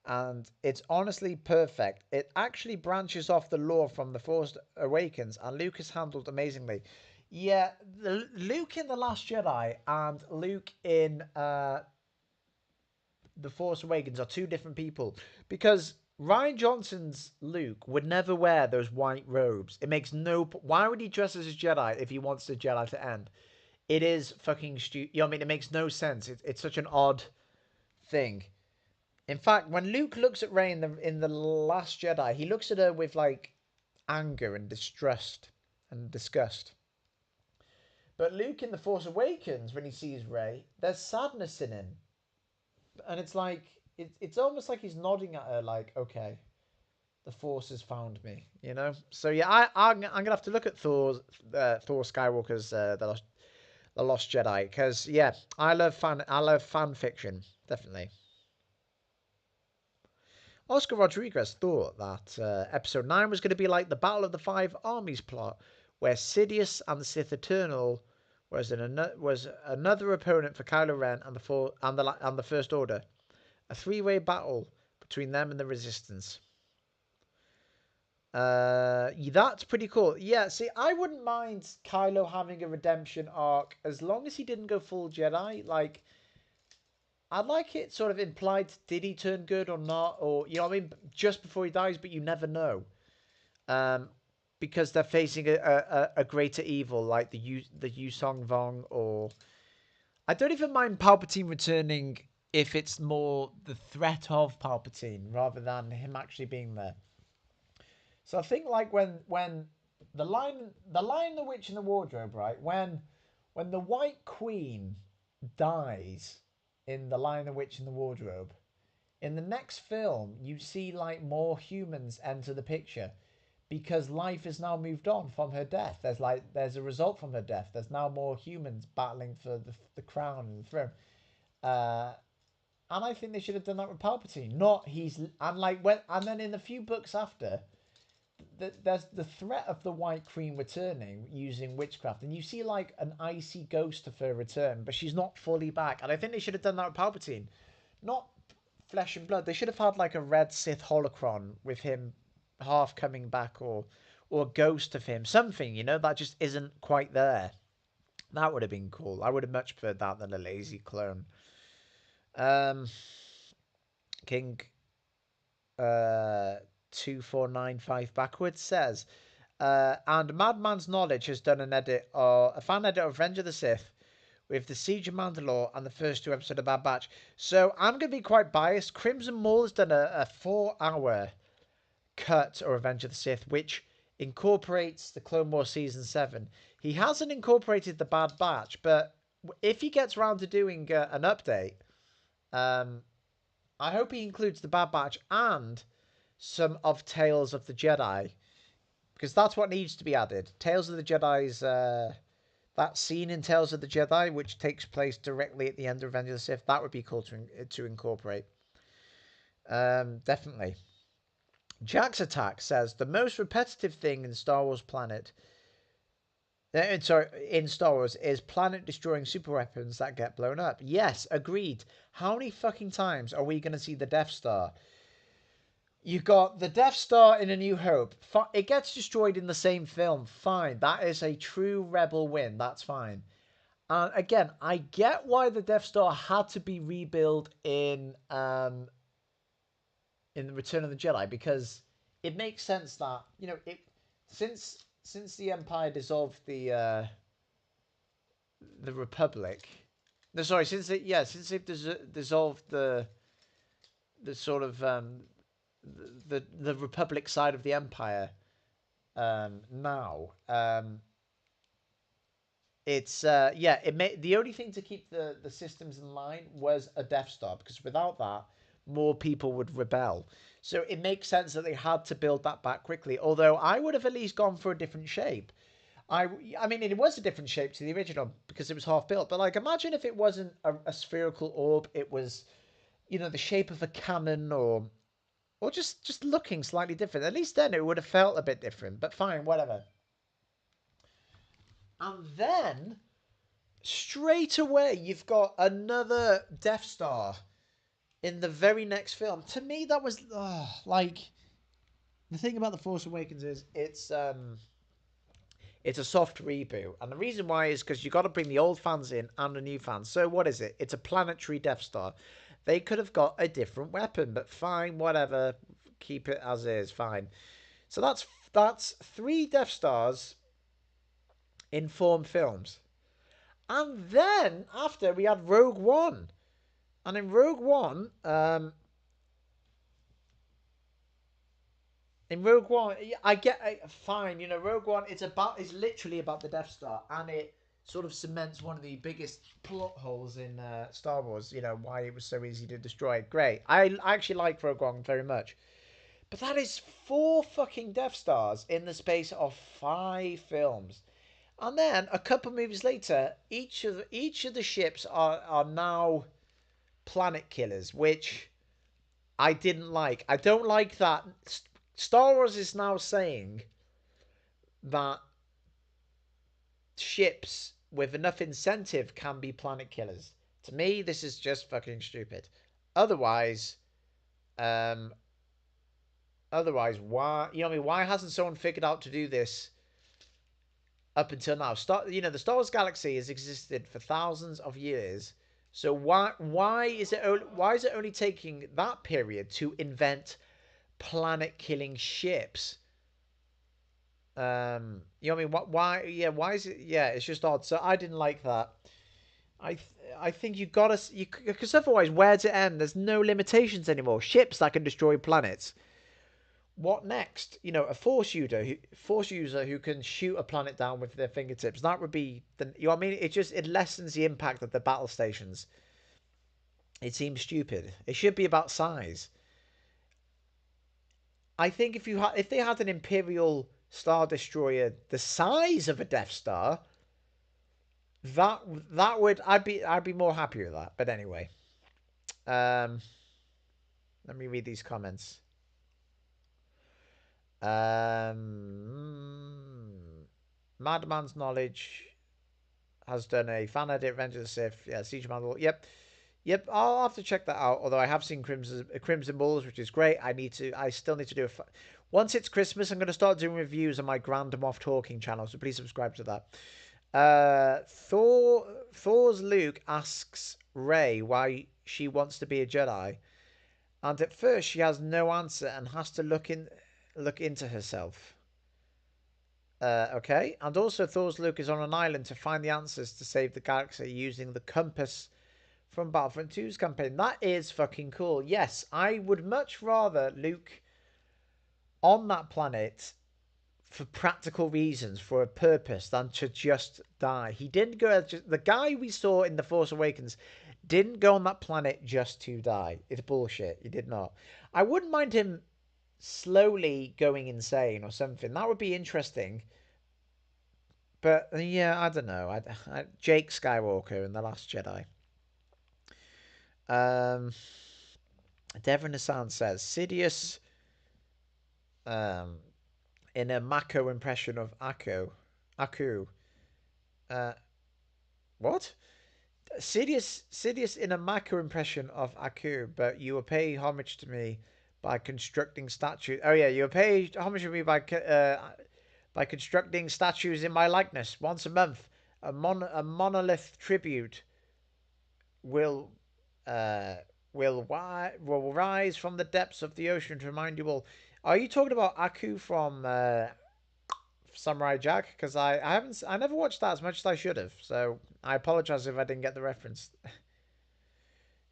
and it's honestly perfect. It actually branches off the lore from The Force Awakens, and Luke is handled amazingly. Yeah, Luke in The Last Jedi and Luke in The Force Awakens are two different people because Ryan Johnson's Luke would never wear those white robes. It makes no. Why would he dress as a Jedi if he wants the Jedi to end? It is fucking stupid. You know what I mean? It makes no sense. It's such an odd thing. In fact, when Luke looks at Rey in the Last Jedi, he looks at her with like anger and distrust and disgust. But Luke in the Force Awakens, when he sees Rey, there's sadness in him, and it's like it's almost like he's nodding at her, like, okay, the Force has found me, you know. So yeah, I'm gonna have to look at Thor Skywalker's the Lost Jedi because yeah, I love fan fiction definitely. Oscar Rodriguez thought that Episode 9 was going to be like the Battle of the Five Armies plot, where Sidious and the Sith Eternal was another opponent for Kylo Ren and the First Order, a three-way battle between them and the Resistance. That's pretty cool. Yeah, see, I wouldn't mind Kylo having a redemption arc as long as he didn't go full Jedi. Like, I'd like it sort of implied, did he turn good or not? Or, you know what I mean? Just before he dies, but you never know. Um, because they're facing a greater evil like the Yusong Vong, or I don't even mind Palpatine returning if it's more the threat of Palpatine rather than him actually being there. So I think like when the line the witch in the wardrobe, right? When the White Queen dies in the Lion the Witch in the Wardrobe, in the next film you see like more humans enter the picture because life has now moved on from her death. There's a result from her death. There's now more humans battling for the crown and the throne. Uh, and I think they should have done that with Palpatine. Not he's and like when and then in the few books after, there's the threat of the White Queen returning using witchcraft, and you see like an icy ghost of her return, but she's not fully back. And I think they should have done that with Palpatine, not flesh and blood. They should have had like a red Sith holocron with him half coming back, or a ghost of him, something that just isn't quite there. That would have been cool. I would have much preferred that than a lazy clone. Um, King 2495 backwards says, and Madman's Knowledge has done a fan edit of Revenge of the Sith with the Siege of Mandalore and the first two episodes of Bad Batch. So I'm going to be quite biased. Crimson Mole has done a 4-hour cut of Revenge of the Sith, which incorporates the Clone Wars Season 7. He hasn't incorporated the Bad Batch, but if he gets around to doing an update, um, I hope he includes the Bad Batch and some of Tales of the Jedi, because that's what needs to be added. Tales of the Jedi's that scene in Tales of the Jedi, which takes place directly at the end of Revenge of the Sith, that would be cool to incorporate. Definitely. Jack's Attack says the most repetitive thing in Star Wars in Star Wars is planet destroying super weapons that get blown up. Yes, agreed. How many fucking times are we going to see the Death Star? You got the Death Star in A New Hope. It gets destroyed in the same film. Fine. That is a true rebel win. That's fine. And again, I get why the Death Star had to be rebuilt in the Return of the Jedi, because it makes sense that it since the Empire dissolved the Republic. No, sorry, since they've dissolved the sort of the Republic side of the Empire now. It's the only thing to keep the systems in line was a Death Star, because without that, more people would rebel. So it makes sense that they had to build that back quickly. Although I would have at least gone for a different shape. I mean, it was a different shape to the original because it was half built. But like, imagine if it wasn't a spherical orb; it was, the shape of a cannon, or just looking slightly different. At least then it would have felt a bit different. But fine, whatever. And then straight away you've got another Death Star in the very next film. To me, that was like the thing about the Force Awakens is it's a soft reboot, and the reason why is because you got to bring the old fans in and the new fans. So what is it? It's a planetary Death Star. They could have got a different weapon, but fine, whatever. Keep it as is, fine. So that's 3 Death Stars in 4 films. And then after we had Rogue One. And in Rogue One, I get fine. Rogue One it's literally about the Death Star, and it sort of cements one of the biggest plot holes in Star Wars. Why it was so easy to destroy. Great. I actually like Rogue One very much, but that is 4 fucking Death Stars in the space of 5 films. And then a couple movies later, each of the ships are now planet killers, which I didn't like. I don't like that. Star Wars is now saying that ships with enough incentive can be planet killers. To me, this is just fucking stupid. Otherwise, um, Otherwise, why? You know what I mean? Why hasn't someone figured out to do this up until now? The Star Wars galaxy has existed for thousands of years. So why is it only taking that period to invent planet killing ships? You know what I mean? Why? Yeah, why is it? Yeah, it's just odd. So I didn't like that. I think you gotta because otherwise, where does it end? There's no limitations anymore. Ships that can destroy planets. What next? You know, a force user who can shoot a planet down with their fingertips. That would be the. You know what I mean? It lessens the impact of the battle stations. It seems stupid. It should be about size. I think if they had an Imperial Star Destroyer the size of a Death Star, that that would I'd be more happy with that. But anyway, um, let me read these comments. Madman's Knowledge has done a fan edit, Revenge of the Sith. Yeah, Siege Mandal. Yep. I'll have to check that out. Although I have seen Crimson Bulls, which is great. I still need to do once it's Christmas. I'm going to start doing reviews on my Grand Moff Talking channel. So please subscribe to that. Thor's Luke asks Rey why she wants to be a Jedi, and at first she has no answer and has to look into herself. Okay, and also Thor's Luke is on an island to find the answers to save the galaxy using the compass from Battlefront 2's campaign. That is fucking cool. Yes, I would much rather Luke on that planet for practical reasons, for a purpose, than to just die. He didn't go. The guy we saw in The Force Awakens didn't go on that planet just to die. It's bullshit. He did not. I wouldn't mind him slowly going insane or something. That would be interesting. But yeah, I don't know. Jake Skywalker in The Last Jedi. Um, Devon Hassan says Sidious um, in a Mako impression of Aku. Uh, what? Sidious in a Mako impression of Aku, but you will pay homage to me by constructing statues. Oh yeah, you will pay homage to me by constructing statues in my likeness once a month. A monolith tribute will uh, will rise from the depths of the ocean to remind you all. Are you talking about Aku from Samurai Jack? Because I never watched that as much as I should have. So I apologize if I didn't get the reference.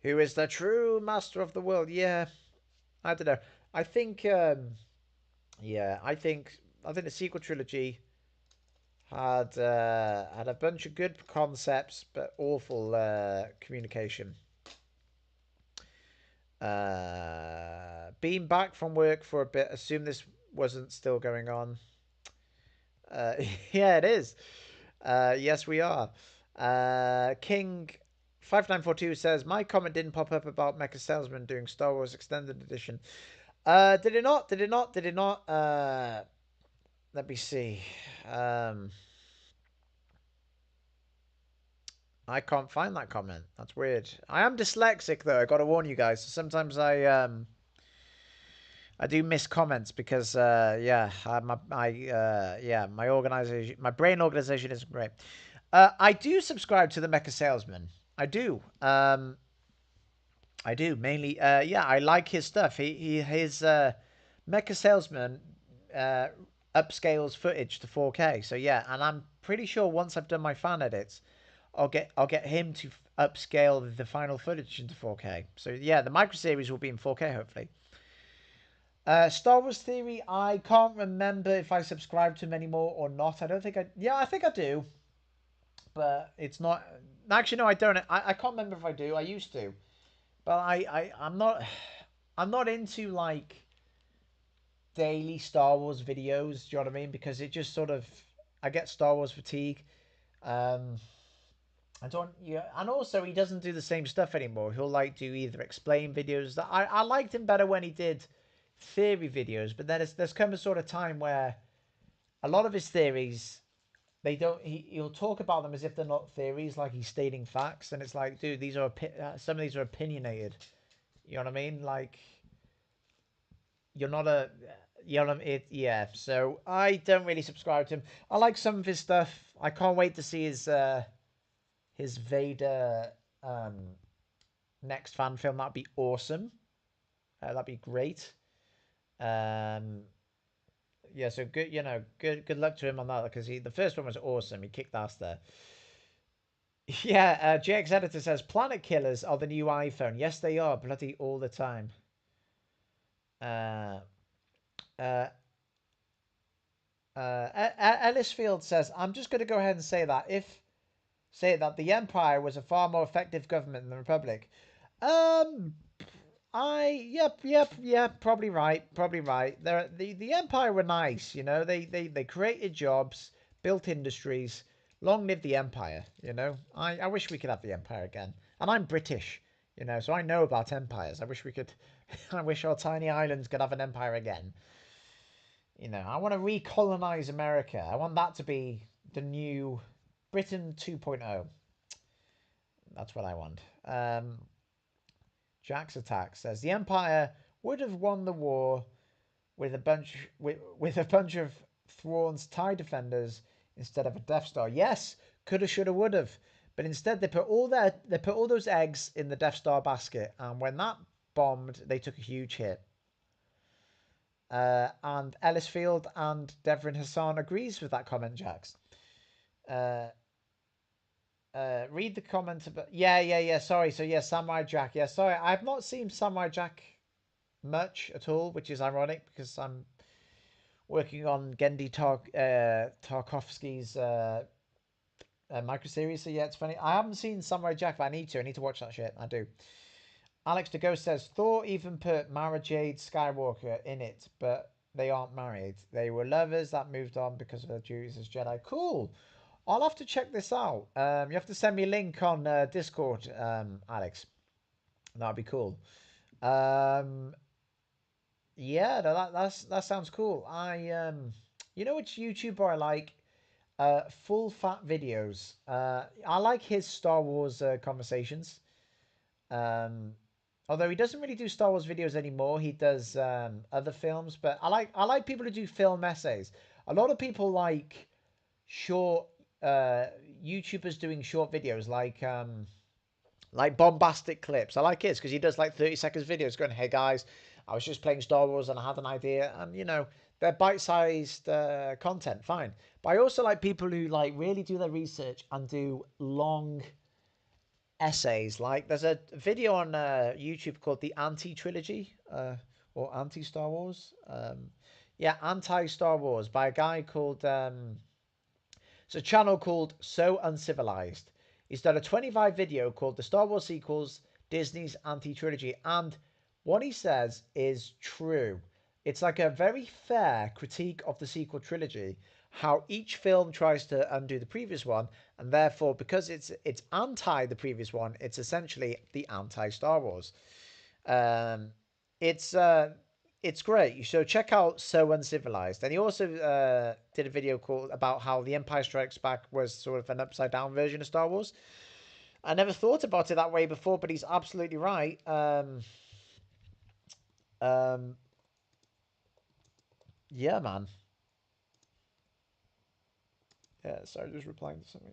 Who is the true master of the world? Yeah, I don't know. I think yeah, I think the sequel trilogy had a bunch of good concepts, but awful communication. Been back from work for a bit. Assume this wasn't still going on. Yeah, it is. Yes, we are. King 5942 says my comment didn't pop up about Mecha Salesman doing Star Wars Extended Edition. Did it not? Did it not? Did it not? Let me see. I can't find that comment. That's weird. I am dyslexic though. I got to warn you guys. So sometimes I do miss comments because yeah, my organization, my brain organization isn't great. I do subscribe to the Mecha Salesman. I do. I do mainly. Yeah, I like his stuff. His Mecha Salesman uh, upscales footage to 4K. So yeah, and I'm pretty sure once I've done my fan edits, I'll get him to upscale the final footage into 4K. So yeah, the micro series will be in 4K hopefully. Star Wars Theory, I can't remember if I subscribe to him anymore or not. I don't think I. Yeah, I think I do, but it's not. Actually, no, I don't. I can't remember if I do. I used to, but I'm not. I'm not into like daily Star Wars videos. Do you know what I mean? Because it just sort of I get Star Wars fatigue. Um, I don't. Yeah, and also he doesn't do the same stuff anymore. He'll like do either explain videos. That I liked him better when he did theory videos, but then there's come a sort of time where a lot of his theories they don't. He'll talk about them as if they're not theories, like he's stating facts, and it's like, dude, these are some of these are opinionated. You know what I mean? Like, you're not a yeah. So I don't really subscribe to him. I like some of his stuff. I can't wait to see his Vader next fan film. That'd be awesome. That'd be great. Um, yeah, so good, good luck to him on that because the first one was awesome. He kicked ass there. Yeah, JX Editor says Planet Killers are the new iPhone. Yes, they are, bloody all the time. Uh, uh, Ellisfield says, I'm just going to go ahead and say that the Empire was a far more effective government than the Republic. Um, yep, probably right, probably right. The Empire were nice, they created jobs, built industries. Long live the Empire, I wish we could have the Empire again. And I'm British, so I know about empires. I wish we could, I wish our tiny islands could have an empire again. I want to recolonize America. I want that to be the new Britain 2.0. That's what I want. Jack's Attack says the Empire would have won the war with a bunch of Thrawn's TIE defenders instead of a Death Star. Yes, coulda, shoulda, would have. But instead, they put all those eggs in the Death Star basket, and when that bombed, they took a huge hit. And Ellisfield and Devrin Hassan agrees with that comment, Jax. Uh, read the comment about yeah. Sorry, so yeah, Samurai Jack. Yeah, sorry, I've not seen Samurai Jack much at all, which is ironic because I'm working on Tarkovsky's micro series. So yeah, it's funny. I haven't seen Samurai Jack, but I need to. I need to watch that shit. I do. Alex De Ghost says Thor even put Mara Jade Skywalker in it, but they aren't married. They were lovers that moved on because of their duties as Jedi. Cool. I'll have to check this out. You have to send me a link on Discord, Alex. That'd be cool. Um, yeah, no, that sounds cool. You know which YouTuber I like? Full Fat Videos. I like his Star Wars conversations. Um, although he doesn't really do Star Wars videos anymore, he does other films. But I like people who do film essays. A lot of people short uh, YouTubers doing short videos like bombastic clips. I like his because he does like 30 seconds videos going, "Hey guys, I was just playing Star Wars and I had an idea," and they're bite-sized content, fine. But I also like people who like really do their research and do long essays. Like there's a video on YouTube called the Anti Trilogy or Anti Star Wars. Yeah, Anti Star Wars by a guy called it's a channel called So Uncivilized. He's done a 25 video called The Star Wars Sequels, Disney's Anti-Trilogy. And what he says is true. It's like a very fair critique of the sequel trilogy, how each film tries to undo the previous one, and therefore, because it's anti the previous one, it's essentially the anti-Star Wars. Um, it's it's great. So check out So Uncivilized. And he also did a video called about how The Empire Strikes Back was sort of an upside down version of Star Wars. I never thought about it that way before, but he's absolutely right. Um, yeah, man. Yeah, sorry, just replying to something.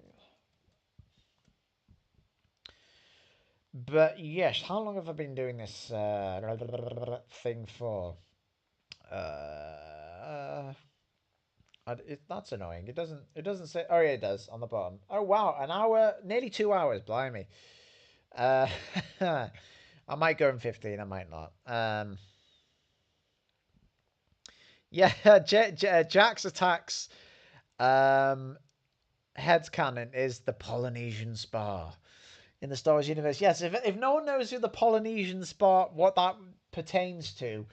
But yes, how long have I been doing this thing for? Uh, that's annoying. It doesn't. It doesn't say. Oh yeah, it does on the bottom. Oh wow, an hour, nearly 2 hours. Blimey. Uh, I might go in 15. I might not. Yeah, Jack's attacks. Um, headcanon is the Polynesian Spa in the Star Wars universe. Yes, if no one knows who the Polynesian Spa, what that pertains to,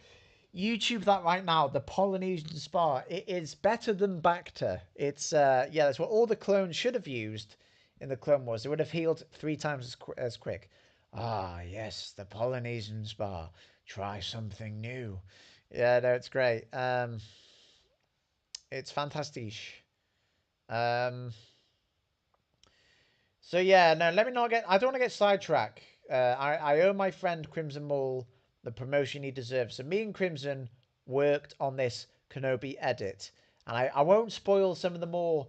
YouTube that right now. The Polynesian Spa. It is better than Bacta. It's yeah, that's what all the clones should have used in the Clone Wars. It would have healed 3 times as quick. Ah, yes, the Polynesian Spa. Try something new. Yeah, no, it's great. It's fantastic. Um, so yeah, no, let me not get. I don't want to get sidetracked. I owe my friend Crimson Mole the promotion he deserves. So me and Crimson worked on this Kenobi edit. And I won't spoil some of the more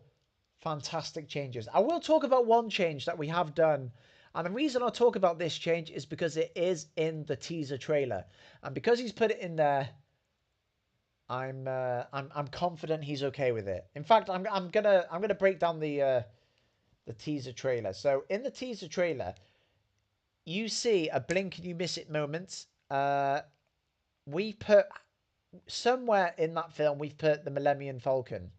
fantastic changes. I will talk about one change that we have done. And the reason I'll talk about this change is because it is in the teaser trailer. And because he's put it in there, I'm confident he's okay with it. In fact, I'm gonna break down the teaser trailer. So in the teaser trailer, you see a blink and you miss it moment. We put somewhere in that film, we've put the Millennium Falcon.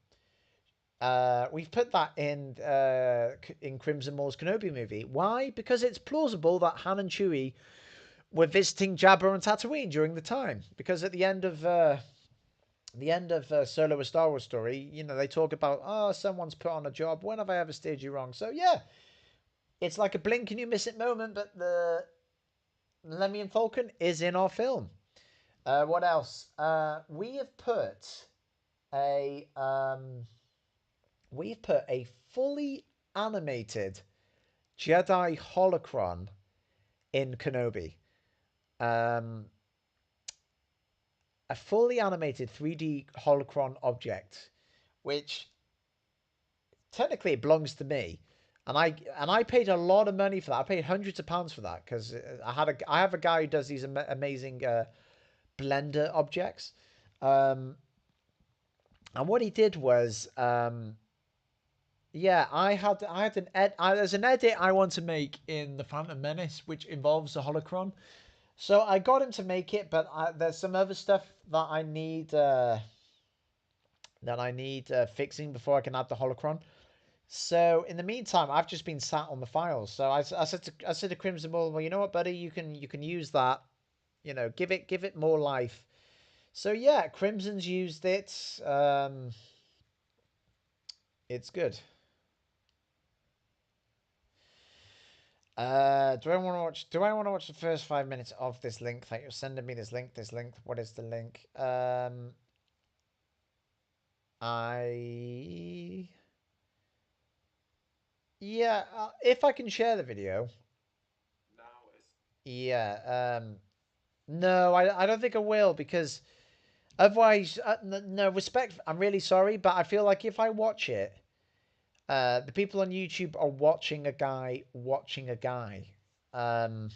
We've put that in Crimson Moore's Kenobi movie. Why? Because it's plausible that Han and Chewie were visiting Jabba and Tatooine during the time. Because at the end of Solo: A Star Wars Story, you know, they talk about, oh, someone's put on a job. When have I ever steered you wrong? So yeah, it's like a blink and you miss it moment. But the Millennium Falcon is in our film. What else? A we've put a fully animated Jedi holocron in Kenobi. Um, a fully animated 3D holocron object, which technically it belongs to me, and I paid a lot of money for that. I paid hundreds of pounds for that because I have a guy who does these amazing Blender objects, um, and what he did was yeah, I had there's an edit I want to make in the Phantom Menace which involves the holocron. So I got him to make it, but there's some other stuff that I need fixing before I can add the holocron. So in the meantime, I've just been sat on the files. So I said to Crimson Bull, well, you know what, buddy, you can use that. You know, give it more life. So yeah, Crimson's used it. It's good. Do I want to watch? Do I want to watch the first 5 minutes of this link? That you're sending me this link. This link. What is the link? I yeah. If I can share the video. Yeah. No, I don't think I will because otherwise, no respect. I'm really sorry, but I feel like if I watch it, the people on YouTube are watching a guy watching a guy. Um,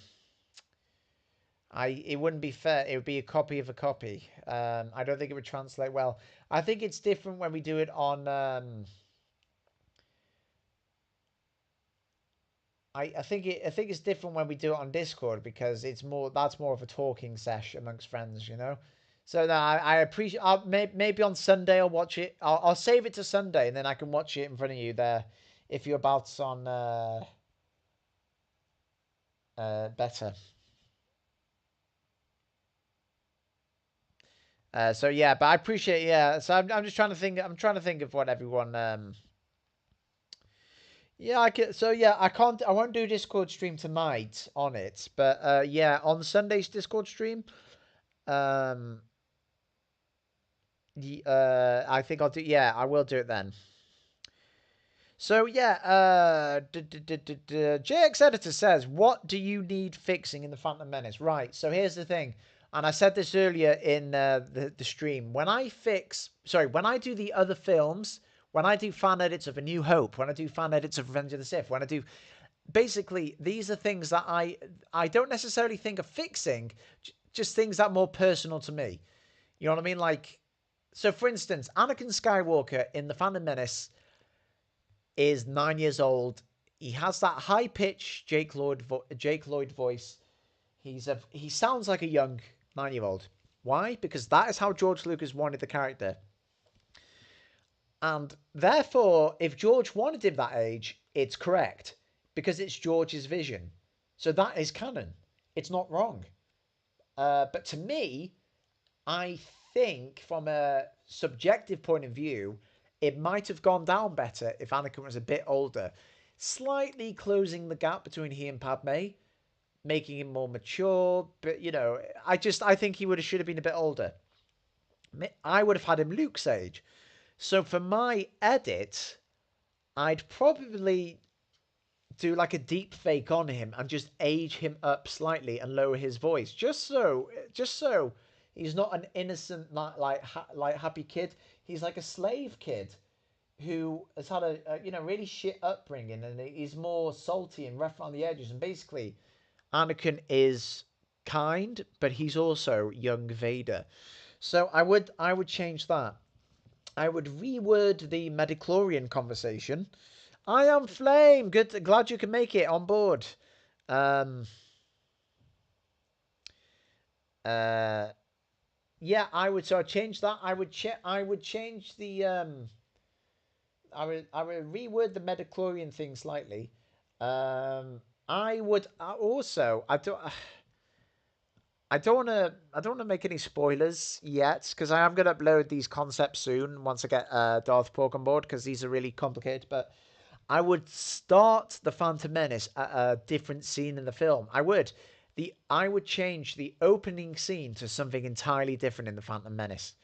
it wouldn't be fair. It would be a copy of a copy. I don't think it would translate well. I think it's different when we do it on. I think it's different when we do it on Discord because that's more of a talking sesh amongst friends, you know. So no, I appreciate. Maybe on Sunday I'll watch it. I'll save it to Sunday and then I can watch it in front of you there, if your bout's on better. So yeah, but I appreciate, yeah. So I'm just trying to think. I'm trying to think of what everyone. Yeah, I can. So yeah, I can't. I won't do Discord stream tonight on it, but yeah, on Sunday's Discord stream, um, I think I'll do. Yeah, I will do it then. So yeah, JX Editor says, "What do you need fixing in the Phantom Menace?" Right. So here's the thing, and I said this earlier in the stream. When I do the other films, when I do fan edits of A New Hope, when I do fan edits of Revenge of the Sith, when I do basically these are things that I don't necessarily think of fixing, just things that are more personal to me. You know what I mean? Like, so for instance, Anakin Skywalker in the Phantom Menace is 9 years old. He has that high pitched Jake Lloyd voice. He sounds like a young 9 year old. Why? Because that is how George Lucas wanted the character. And therefore, if George wanted him that age, it's correct because it's George's vision. So that is canon. It's not wrong. But to me, I think from a subjective point of view, it might have gone down better if Anakin was a bit older, slightly closing the gap between he and Padme, making him more mature. But you know, I think he should have been a bit older. I would have had him Luke's age. So for my edit, I'd probably do like a deep fake on him and just age him up slightly and lower his voice, just so He's not an innocent like happy kid. He's like a slave kid who has had a really shit upbringing, and he's more salty and rough on the edges. And basically, Anakin is kind, but he's also young Vader. So I would change that. I would reword the Medichlorian conversation. I am Flame. Good, glad you can make it on board. Um, uh, yeah, I would. So I change that. I would change the. I would reword the Medichlorian thing slightly. I would also. I don't want to make any spoilers yet because I am going to upload these concepts soon once I get Darth Pork on board because these are really complicated. But I would start the Phantom Menace at a different scene in the film. I would change the opening scene to something entirely different in the Phantom Menace.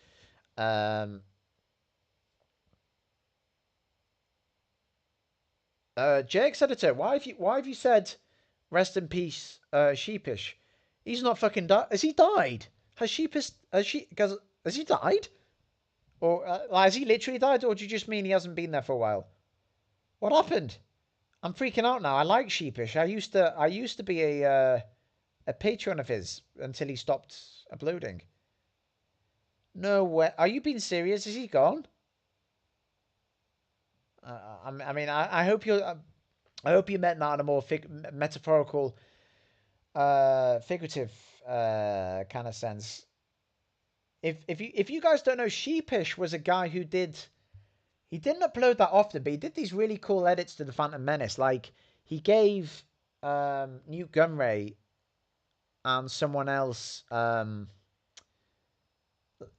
Um, Jake's editor, why have you said rest in peace, Sheepish? He's not fucking died. Has he died? Has he died? Or has he literally died? Or do you just mean he hasn't been there for a while? What happened? I'm freaking out now. I like Sheepish. I used to be a patron of his until he stopped uploading. No way. Are you being serious? Is he gone? I hope you meant that in a more metaphorical, figurative kind of sense. If you guys don't know, Sheepish was a guy who he didn't upload that often, but he did these really cool edits to the Phantom Menace. Like he gave Newt Gunray and someone else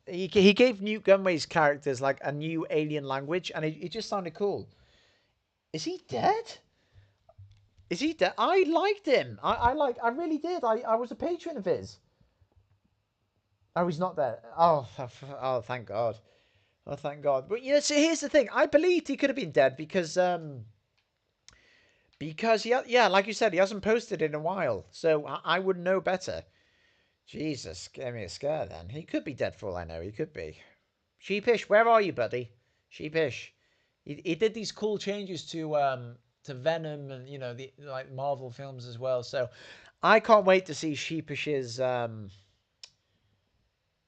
he gave Newt Gunray's characters like a new alien language, and it just sounded cool. Is he dead? Is he dead? I liked him. I really did. I was a patron of his. Oh, he's not there. Oh, thank God. Oh, thank God. But yeah, so here's the thing. I believed he could have been dead because yeah, like you said, he hasn't posted in a while, so I would know better. Jesus, gave me a scare. Then he could be dead for all I know. He could be. Sheepish, where are you, buddy? Sheepish. He did these cool changes to Venom and the like Marvel films as well. So I can't wait to see Sheepish's the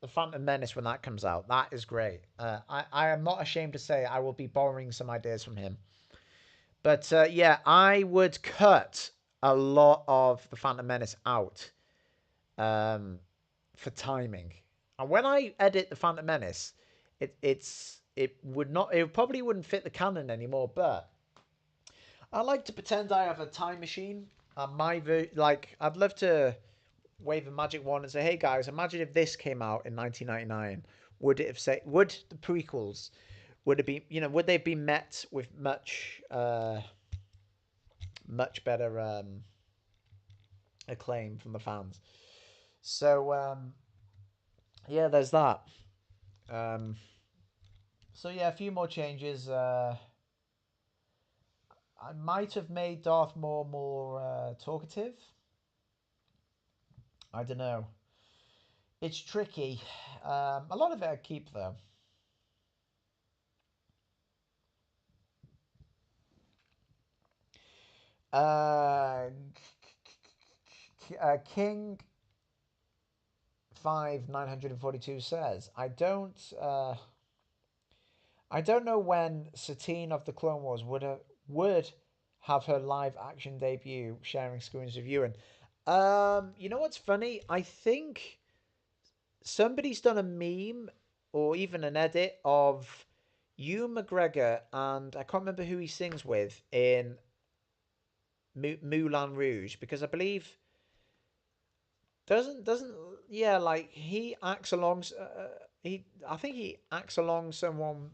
Phantom Menace when that comes out. That is great. I am not ashamed to say I will be borrowing some ideas from him. But yeah, I would cut a lot of the Phantom Menace out um, for timing. And when I edit the Phantom Menace, it probably wouldn't fit the canon anymore. But I like to pretend I have a time machine. And I'd love to wave a magic wand and say, "Hey guys, imagine if this came out in 1999. Would the prequels would they be met with much better acclaim from the fans?" So yeah, there's that. Um, so yeah, a few more changes. I might have made Darth Maul more talkative. I don't know. It's tricky. A lot of it I keep though. Uh, King 5942 says, I don't know when Satine of the Clone Wars would have her live action debut sharing screens with you. And you know what's funny? I think somebody's done a meme or even an edit of Ewan McGregor and I can't remember who he sings with in Moulin Rouge because I believe doesn't yeah, like he acts along he I think he acts along someone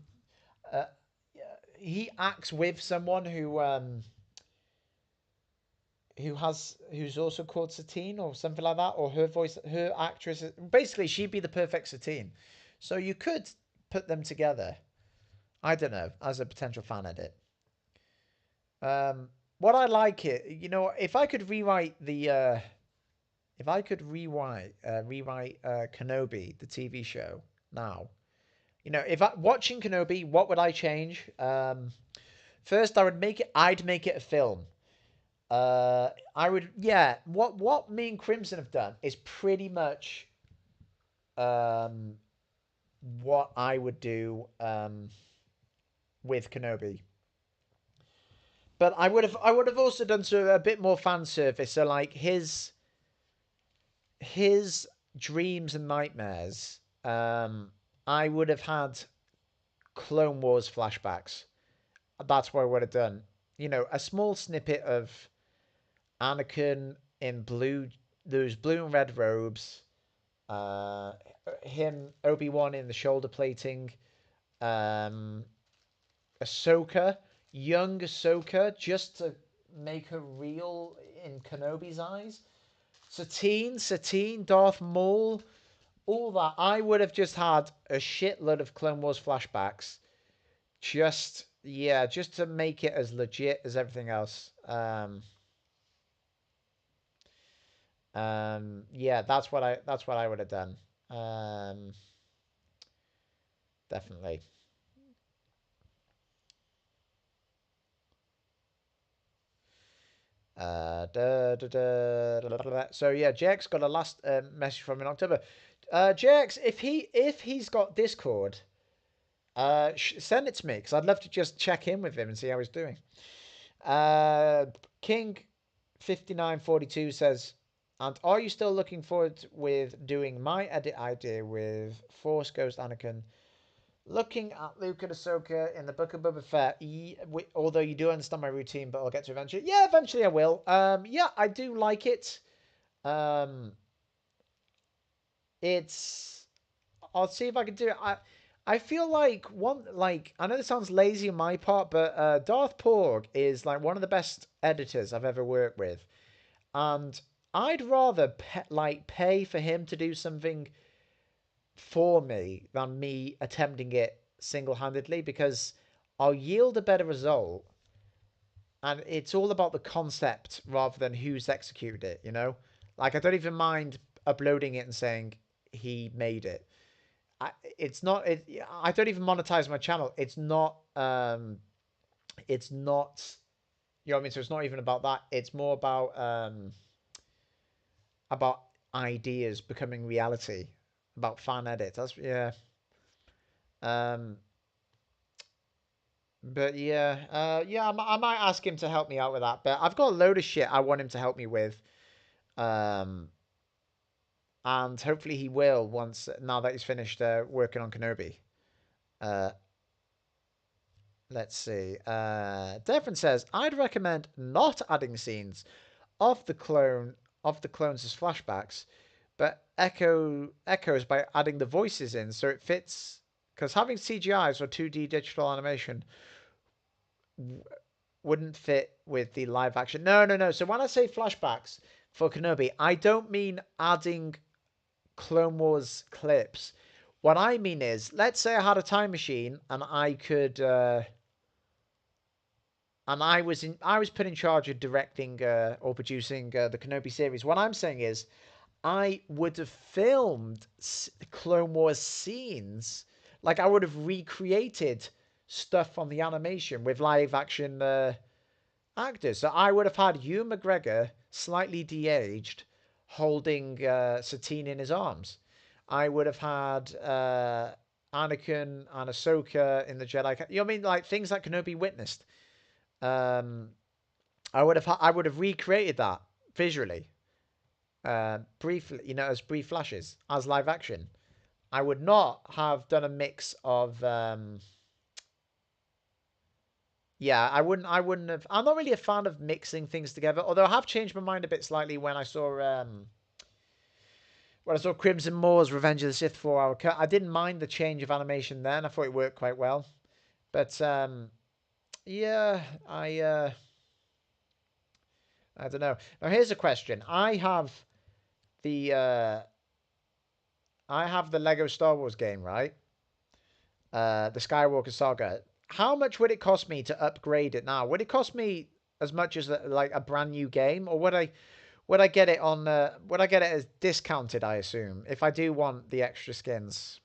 uh, he acts with someone who's also called Satine or something like that, or her actress. Basically, she'd be the perfect Satine. So you could put them together. I don't know, as a potential fan edit. What I like it, if I could rewrite the if I could rewrite Kenobi, the TV show now, if I watching Kenobi, what would I change? First, I'd make it a film. I would, yeah. What me and Crimson have done is pretty much um what I would do with Kenobi. But I would have also done a bit more fan service. So like his dreams and nightmares. I would have had Clone Wars flashbacks. That's what I would have done. A small snippet of Anakin in those blue and red robes. Uh, him, Obi-Wan in the shoulder plating. Um, Ahsoka, young Ahsoka, just to make her real in Kenobi's eyes. Satine, Darth Maul, all that. I would have just had a shitload of Clone Wars flashbacks. Just to make it as legit as everything else. Yeah, that's what I would have done. Um, Definitely. So yeah, Jake's got a last message from in October. Jake's, if he's got Discord, send it to me because I'd love to just check in with him and see how he's doing. King 5942 says, and are you still looking forward with doing my edit idea with Force Ghost Anakin? Looking at Luke and Ahsoka in the Book of Boba Fett, although you do understand my routine, but I'll get to eventually. Yeah, eventually I will. Yeah, I do like it. Um, it's. I'll see if I can do it. I feel like I know this sounds lazy on my part, but Darth Porg is like one of the best editors I've ever worked with, and I'd rather pay for him to do something for me than me attempting it single handedly because I'll yield a better result. And it's all about the concept rather than who's executed it. Like, I don't even mind uploading it and saying he made it. It's not, I don't even monetize my channel. It's not, you know what I mean? So it's not even about that. It's more about ideas becoming reality, about fan edits. Yeah. Um, But yeah, yeah, I might ask him to help me out with that. But I've got a load of shit I want him to help me with, um, and hopefully he will once now that he's finished working on Kenobi. Uh, let's see. Devon says I'd recommend not adding scenes of the clones as flashbacks, but echoes by adding the voices in so it fits. Because having CGIs or 2D digital animation wouldn't fit with the live action. No, no, no. So when I say flashbacks for Kenobi, I don't mean adding Clone Wars clips. What I mean is, let's say I had a time machine and I could, and I was put in charge of directing or producing the Kenobi series. What I'm saying is, I would have filmed Clone Wars scenes, like I would have recreated stuff from the animation with live action actors. So I would have had Hugh McGregor, slightly de-aged, holding Satine in his arms. I would have had Anakin and Ahsoka in the Jedi. You know what I mean? Like things that Kenobi witnessed. Um, I would have recreated that visually, briefly, as brief flashes, as live action. I would not have done a mix of yeah, I wouldn't have. I'm not really a fan of mixing things together, although I have changed my mind a bit slightly when I saw Crimson Moore's Revenge of the Sith 4 hour cut. I didn't mind the change of animation then. I thought it worked quite well. But yeah, I don't know. Now here's a question. The uh I have the Lego Star Wars game, right? The Skywalker Saga. How much would it cost me to upgrade it now? Would it cost me as much as like a brand new game, or would I get it on? Would I get it as discounted? I assume if I do want the extra skins,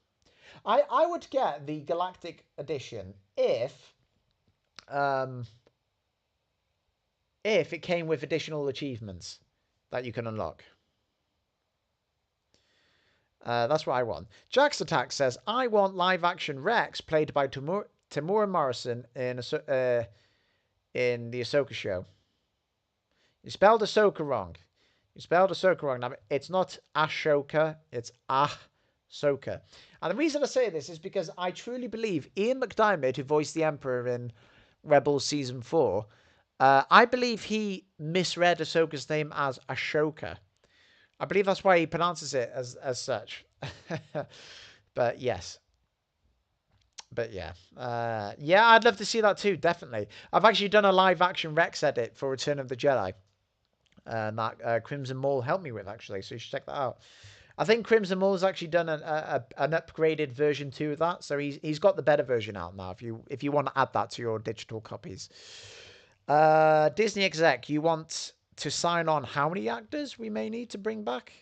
I would get the Galactic Edition um if it came with additional achievements that you can unlock. That's what I want. Jax Attack says, I want live action Rex played by Tamura Morrison in the Ahsoka show. You spelled Ahsoka wrong. You spelled Ahsoka wrong. Now, it's not Ashoka, it's Ahsoka. And the reason I say this is because I truly believe Ian McDiarmid, who voiced the Emperor in Rebels Season 4, I believe he misread Ahsoka's name as Ashoka. I believe that's why he pronounces it as such. But yes. But yeah. Yeah, I'd love to see that too, definitely. I've actually done a live action Rex edit for Return of the Jedi. That Crimson Mole helped me with, actually, so you should check that out. I think Crimson Mole has actually done an upgraded version 2 of that, so he's got the better version out now if you want to add that to your digital copies. Disney exec, you want to sign on how many actors we may need to bring back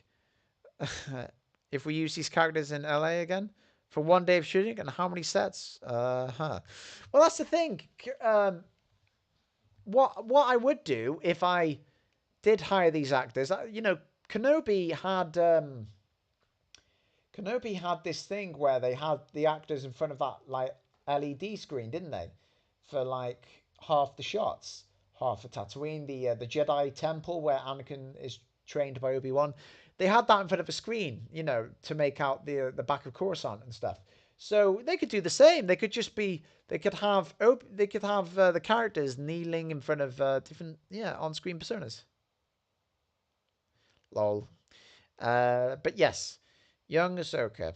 if we use these characters in LA again for one day of shooting, and how many sets? Well, that's the thing. What I would do if I did hire these actors, Kenobi had this thing where they had the actors in front of that like LED screen, didn't they? For like half the shots, half of Tatooine, the Jedi Temple where Anakin is trained by Obi-Wan. They had that in front of a screen, to make out the back of Coruscant and stuff. So they could do the same. They could just be. They could have. The characters kneeling in front of different on-screen personas. Lol. But yes, young Ahsoka.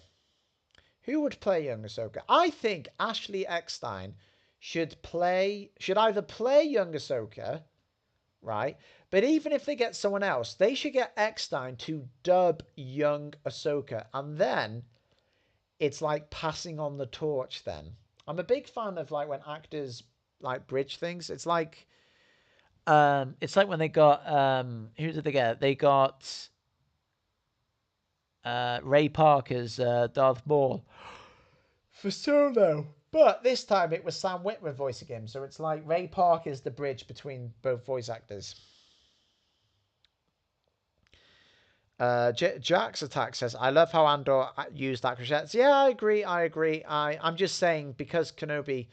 Who would play young Ahsoka? I think Ashley Eckstein should either play young Ahsoka, right? But even if they get someone else, they should get Eckstein to dub young Ahsoka, and then it's like passing on the torch. Then I'm a big fan of like when actors like bridge things. It's like when they got who did they get? They got Ray Parker's Darth Maul for Solo. But this time it was Sam Witwer voicing him, so it's like Ray Parker's the bridge between both voice actors. Jack's Attack says, I love how Andor used that crescents. Yeah, I agree. I'm just saying because Kenobi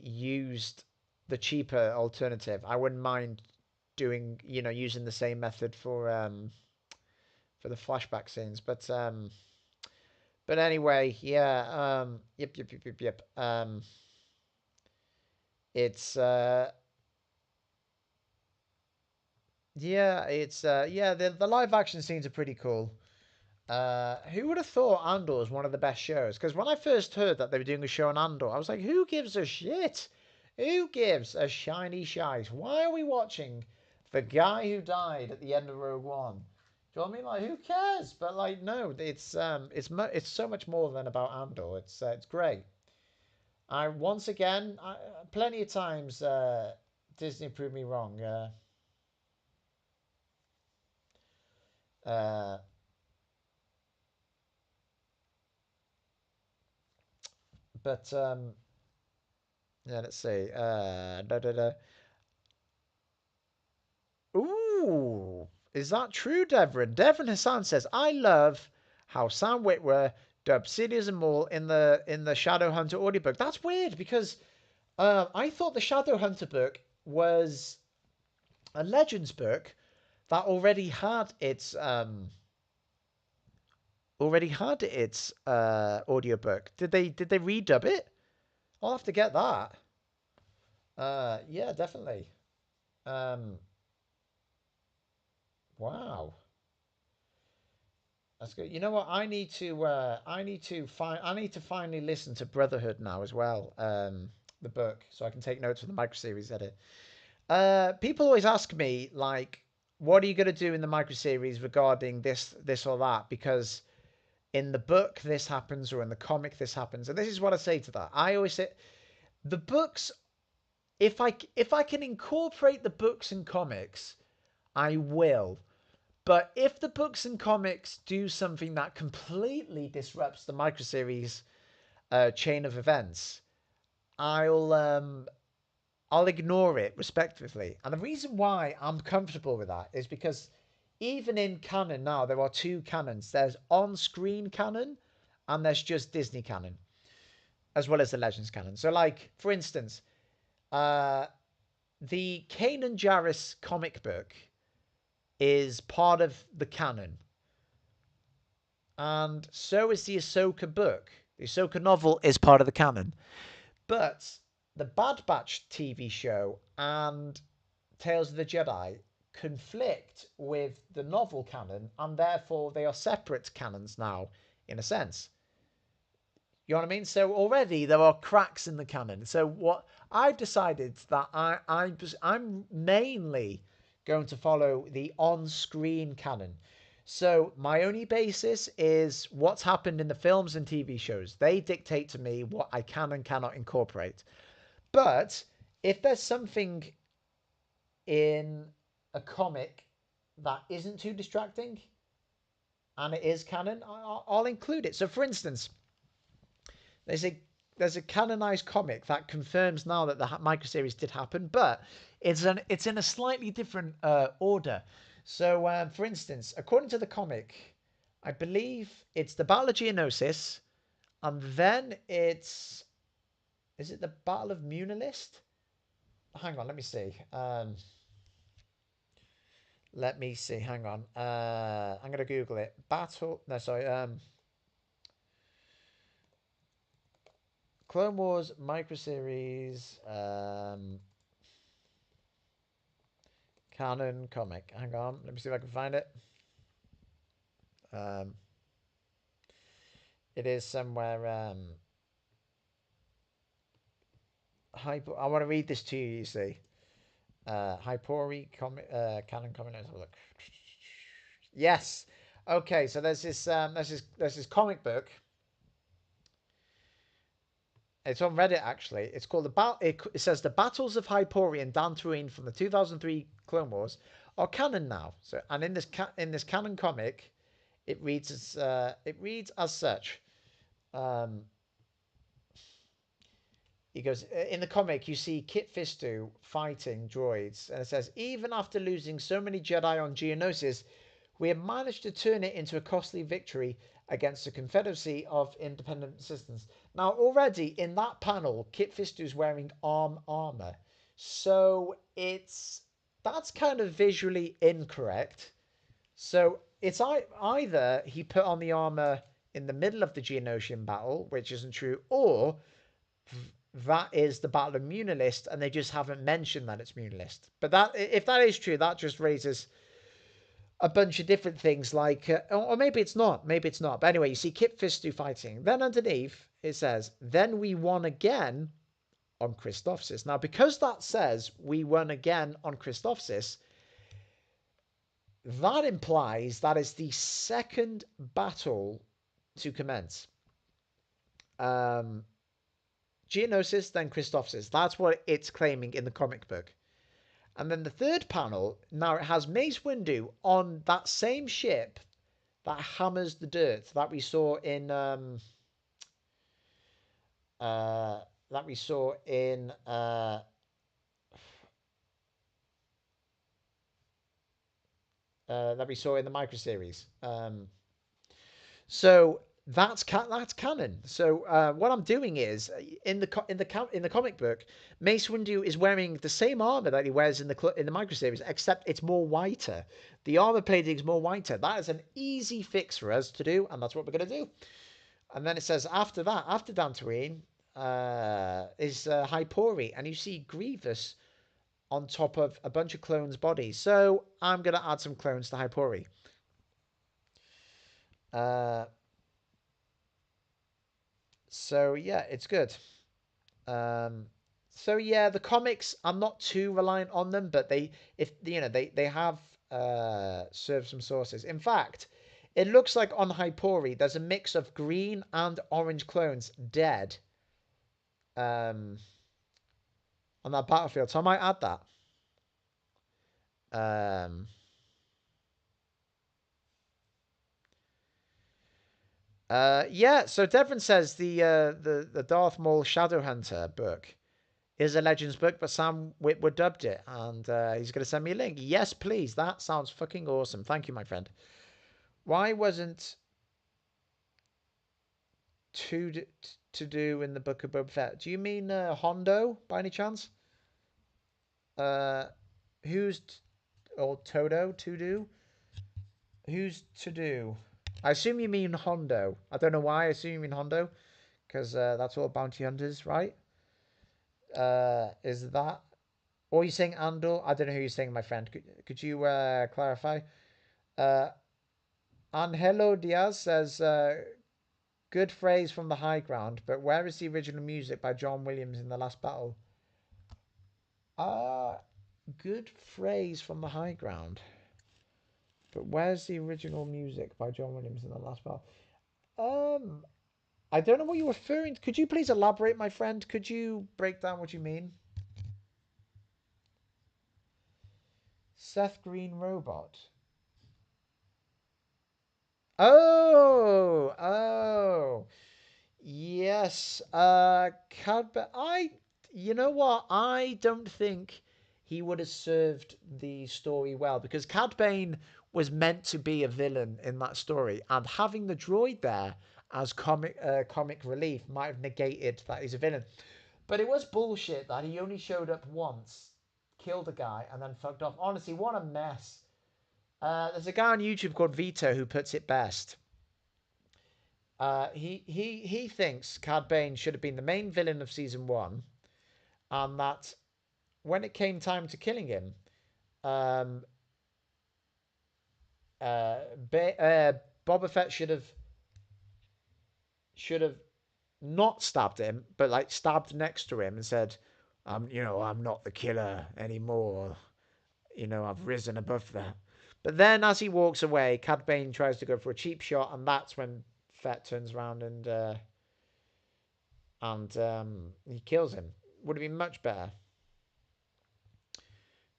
used the cheaper alternative, I wouldn't mind doing, using the same method for the flashback scenes. But anyway, yeah, yep. It's the live action scenes are pretty cool. Who would have thought Andor was one of the best shows? Because when I first heard that they were doing a show on Andor, I was like, who gives a shit? Who gives a shiny shite? Why are we watching the guy who died at the end of Rogue One? Do you know what I mean? Like, who cares? But like, no, it's so much more than about Andor. It's great. Once again, plenty of times Disney proved me wrong. Uh, but yeah, let's see. Ooh, is that true, Devon? Devon Hassan says, I love how Sam Witwer dubbed Sidious and Maul in the Shadowhunter audiobook. That's weird because I thought the Shadowhunter book was a Legends book that already had its audiobook. Did they redub it? I'll have to get that. Yeah, definitely. Um, wow. That's good. You know what? I need to finally listen to Brotherhood now as well. The book, so I can take notes for the micro series edit. People always ask me like, what are you gonna do in the micro series regarding this or that? Because in the book this happens, or in the comic this happens, and this is what I say to that. I always say the books if I can incorporate the books and comics, I will. But if the books and comics do something that completely disrupts the microseries chain of events, I'll ignore it respectively. And the reason why I'm comfortable with that is because even in canon now, there are two canons. There's on-screen canon and there's just Disney canon, as well as the Legends canon. So, like, for instance, uh, the Kanan Jarrus comic book is part of the canon, and so is the Ahsoka book. The Ahsoka novel is part of the canon. But the Bad Batch TV show and Tales of the Jedi conflict with the novel canon, and therefore they are separate canons now, in a sense. You know what I mean? So already there are cracks in the canon. So what I've decided that I'm mainly going to follow the on-screen canon. So my only basis is what's happened in the films and TV shows. They dictate to me what I can and cannot incorporate. But if there's something in a comic that isn't too distracting and it is canon, I'll include it. So for instance, there's a canonized comic that confirms now that the microseries did happen, but it's in a slightly different order. So, for instance, according to the comic, I believe it's the Battle of Geonosis, and then is it the Battle of Munilist? Hang on, let me see. Let me see. Hang on. I'm gonna Google it. Battle. No, sorry. Clone Wars microseries canon comic. Hang on, let me see if I can find it. Um, it is somewhere. I want to read this to you. You see, Hypori comic canon comic. Let's have a look. Yes. Okay, so there's this comic book. It's on Reddit actually. It's called it says the Battles of Hypori and Dantooine from the 2003 Clone Wars are canon now. So and in this canon comic, it reads as such. Um, he goes in the comic. You see Kit Fisto fighting droids, and it says even after losing so many Jedi on Geonosis, we have managed to turn it into a costly victory against the Confederacy of Independent Systems. Now, already in that panel, Kit Fisto's wearing armor, so that's kind of visually incorrect. So it's either he put on the armor in the middle of the Geonosian battle, which isn't true, or that is the Battle of Munilist, and they just haven't mentioned that it's Munilist. But that, if that is true, that just raises a bunch of different things, like, or maybe it's not, maybe it's not. But anyway, you see Kit Fisto fighting. Then underneath it says, "Then we won again on Christophsis." Now, because that says we won again on Christophsis, that implies that is the second battle to commence. Geonosis, then Christophsis. That's what it's claiming in the comic book. And then the third panel, now it has Mace Windu on that same ship that hammers the dirt that we saw in that we saw in that we saw in the micro series. So that's canon. So what I'm doing is in the comic book, Mace Windu is wearing the same armor that he wears in the micro series, except it's more whiter. The armor plating is more whiter. That is an easy fix for us to do, and that's what we're gonna do. And then it says after that, after Dantooine, is Hypori, and you see Grievous on top of a bunch of clones' bodies. So I'm gonna add some clones to Hypori. So yeah, it's good. So yeah, the comics, I'm not too reliant on them, but they have served some sources. In fact, it looks like on Hypori there's a mix of green and orange clones dead. Um, on that battlefield. So I might add that. Um, yeah. So Devon says the Darth Maul Shadowhunter book is a Legends book, but Sam Witwer dubbed it, and he's going to send me a link. Yes, please. That sounds fucking awesome. Thank you, my friend. Why wasn't to to do in the book of Boba Fett? Do you mean Hondo by any chance? Uh, who's or Todo to do? Who's to do? I assume you mean Hondo. I don't know why. I assume you mean Hondo because that's all bounty hunters, right? Is that? Or are you saying Andor? I don't know who you're saying, my friend. Could you clarify? Uh, Angelo Diaz says, good phrase from the high ground, but where is the original music by John Williams in the last battle? Ah, good phrase from the high ground. But where's the original music by John Williams in the last battle? Um, I don't know what you're referring to. Could you please elaborate, my friend? Could you break down what you mean? Seth Green Robot. Oh. Yes, Cadbury. You know what? I don't think he would have served the story well because Cad Bane was meant to be a villain in that story, and having the droid there as comic relief might have negated that he's a villain. But it was bullshit that he only showed up once, killed a guy, and then fucked off. Honestly, what a mess. There's a guy on YouTube called Vito who puts it best. He thinks Cad Bane should have been the main villain of season one, and that when it came time to killing him, um, uh, Boba Fett should have not stabbed him, but like stabbed next to him and said, I'm not the killer anymore. I've risen above that." But then, as he walks away, Cad Bane tries to go for a cheap shot, and that's when Fett turns around and he kills him. Would have been much better.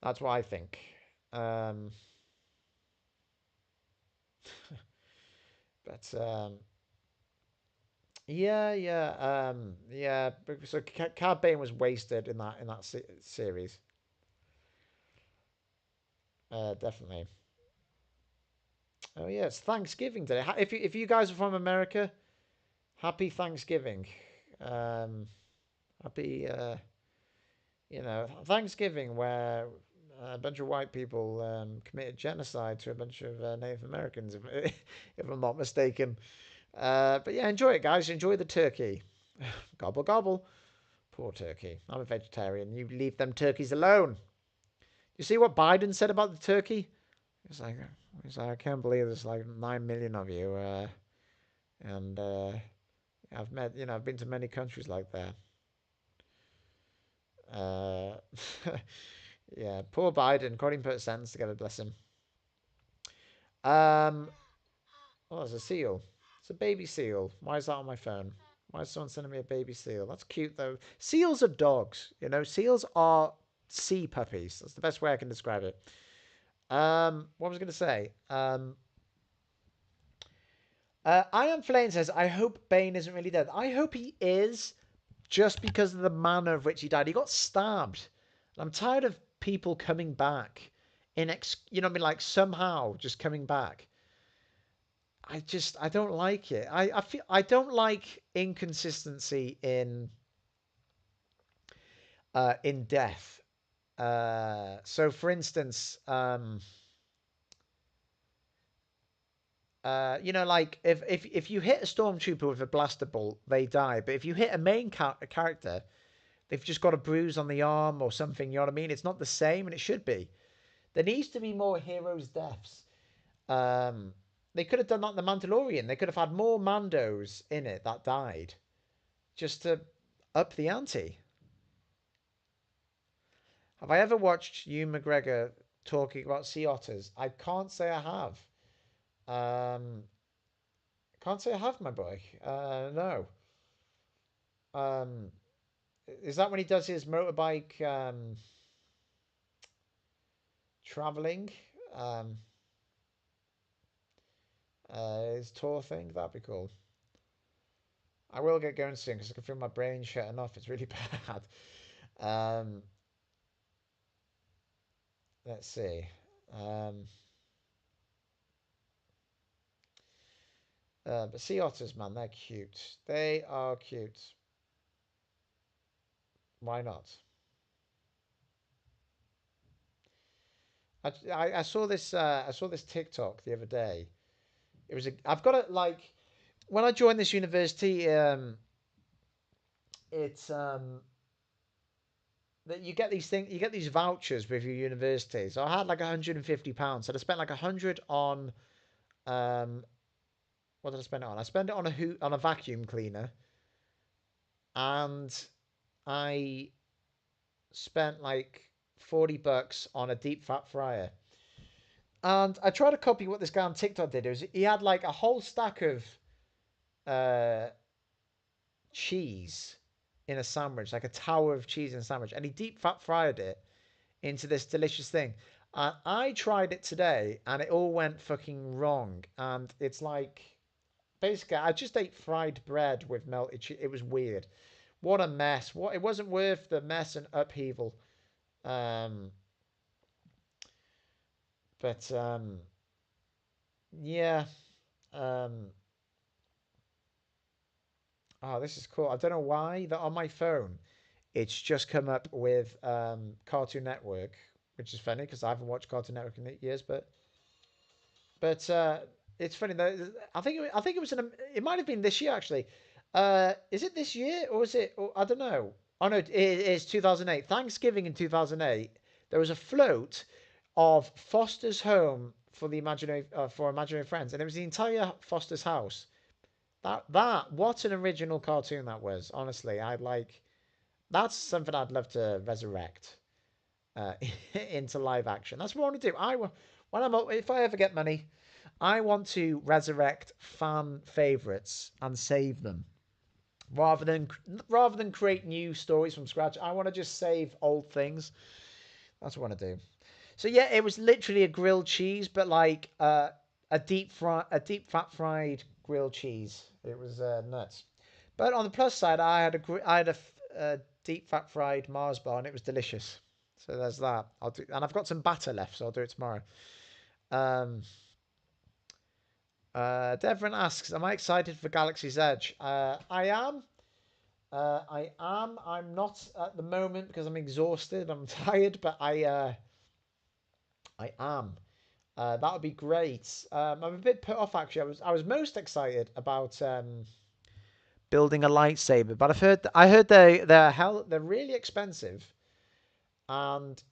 That's what I think. Um, but yeah, yeah. So Cad Bane was wasted in that series. Definitely. Oh yeah, it's Thanksgiving Day. If you guys are from America, happy Thanksgiving. Um, happy Thanksgiving where a bunch of white people committed genocide to a bunch of Native Americans, if I'm not mistaken. But yeah, enjoy it, guys. Enjoy the turkey. Gobble gobble. Poor turkey. I'm a vegetarian. You leave them turkeys alone. You see what Biden said about the turkey? He's like, I can't believe there's like 9 million of you, and I've been to many countries like that. Uh, yeah, poor Biden. Couldn't put a sentence together. Bless him. Um, oh, there's a seal. It's a baby seal. Why is that on my phone? Why is someone sending me a baby seal? That's cute though. Seals are dogs. Seals are sea puppies. That's the best way I can describe it. What was I going to say? I am Flame says, I hope Bane isn't really dead. I hope he is, just because of the manner of which he died. He got stabbed. I'm tired of people coming back like somehow just coming back. I don't like it. I feel I don't like inconsistency in death. So for instance, like if you hit a stormtrooper with a blaster bolt, they die. But if you hit a main character, they've just got a bruise on the arm or something. You know what I mean? It's not the same, and it should be. There needs to be more heroes' deaths. Um, they could have done that in the Mandalorian. They could have had more Mandos in it that died, just to up the ante. Have I ever watched Hugh McGregor talking about sea otters? I can't say I have. Um, can't say I have, my boy. No. Um, Is that when he does his motorbike traveling? Um, his tour thing? That'd be cool. I will get going soon because I can feel my brain shutting off. It's really bad. Um, let's see. Um, but sea otters, man, they're cute. They are cute. Why not? I saw this TikTok the other day. I've got it like when I joined this university. It's that you get these vouchers with your university. So I had like £150. So I spent like 100 on um what did I spend it on? I spent it on a vacuum cleaner, and I spent like $40 on a deep fat fryer. And I tried to copy what this guy on TikTok did. He had like a whole stack of uh, cheese in a sandwich, like a tower of cheese in a sandwich, and he deep fat fried it into this delicious thing. And I tried it today, and it all went fucking wrong. And it's like basically, I just ate fried bread with melted cheese. It was weird. What a mess! What it wasn't worth the mess and upheaval. Um, but yeah. Um, oh, this is cool. I don't know why that on my phone it's just come up with Cartoon Network, which is funny because I haven't watched Cartoon Network in years. But it's funny though. I think it was it might have been this year actually. Is it this year or is it? Or, I don't know. Oh no, it is 2008. Thanksgiving in 2008. There was a float of Foster's Home for the imaginary friends, and it was the entire Foster's house. That what an original cartoon that was. Honestly, I'd like that's something I'd love to resurrect uh, into live action. That's what I want to do. If I ever get money, I want to resurrect fan favorites and save them rather than create new stories from scratch. I want to just save old things. That's what I want to do. So yeah, it was literally a grilled cheese, but like a deep fat fried grilled cheese. It was nuts. But on the plus side, I had a deep fat fried Mars bar, and it was delicious. So there's that. And I've got some batter left, so I'll do it tomorrow. Um, Devon asks, "Am I excited for Galaxy's Edge?" I am. I am. I'm not at the moment because I'm exhausted. I'm tired, but I am. That would be great. I'm a bit put off actually. I was most excited about building a lightsaber, but I heard they're really expensive, and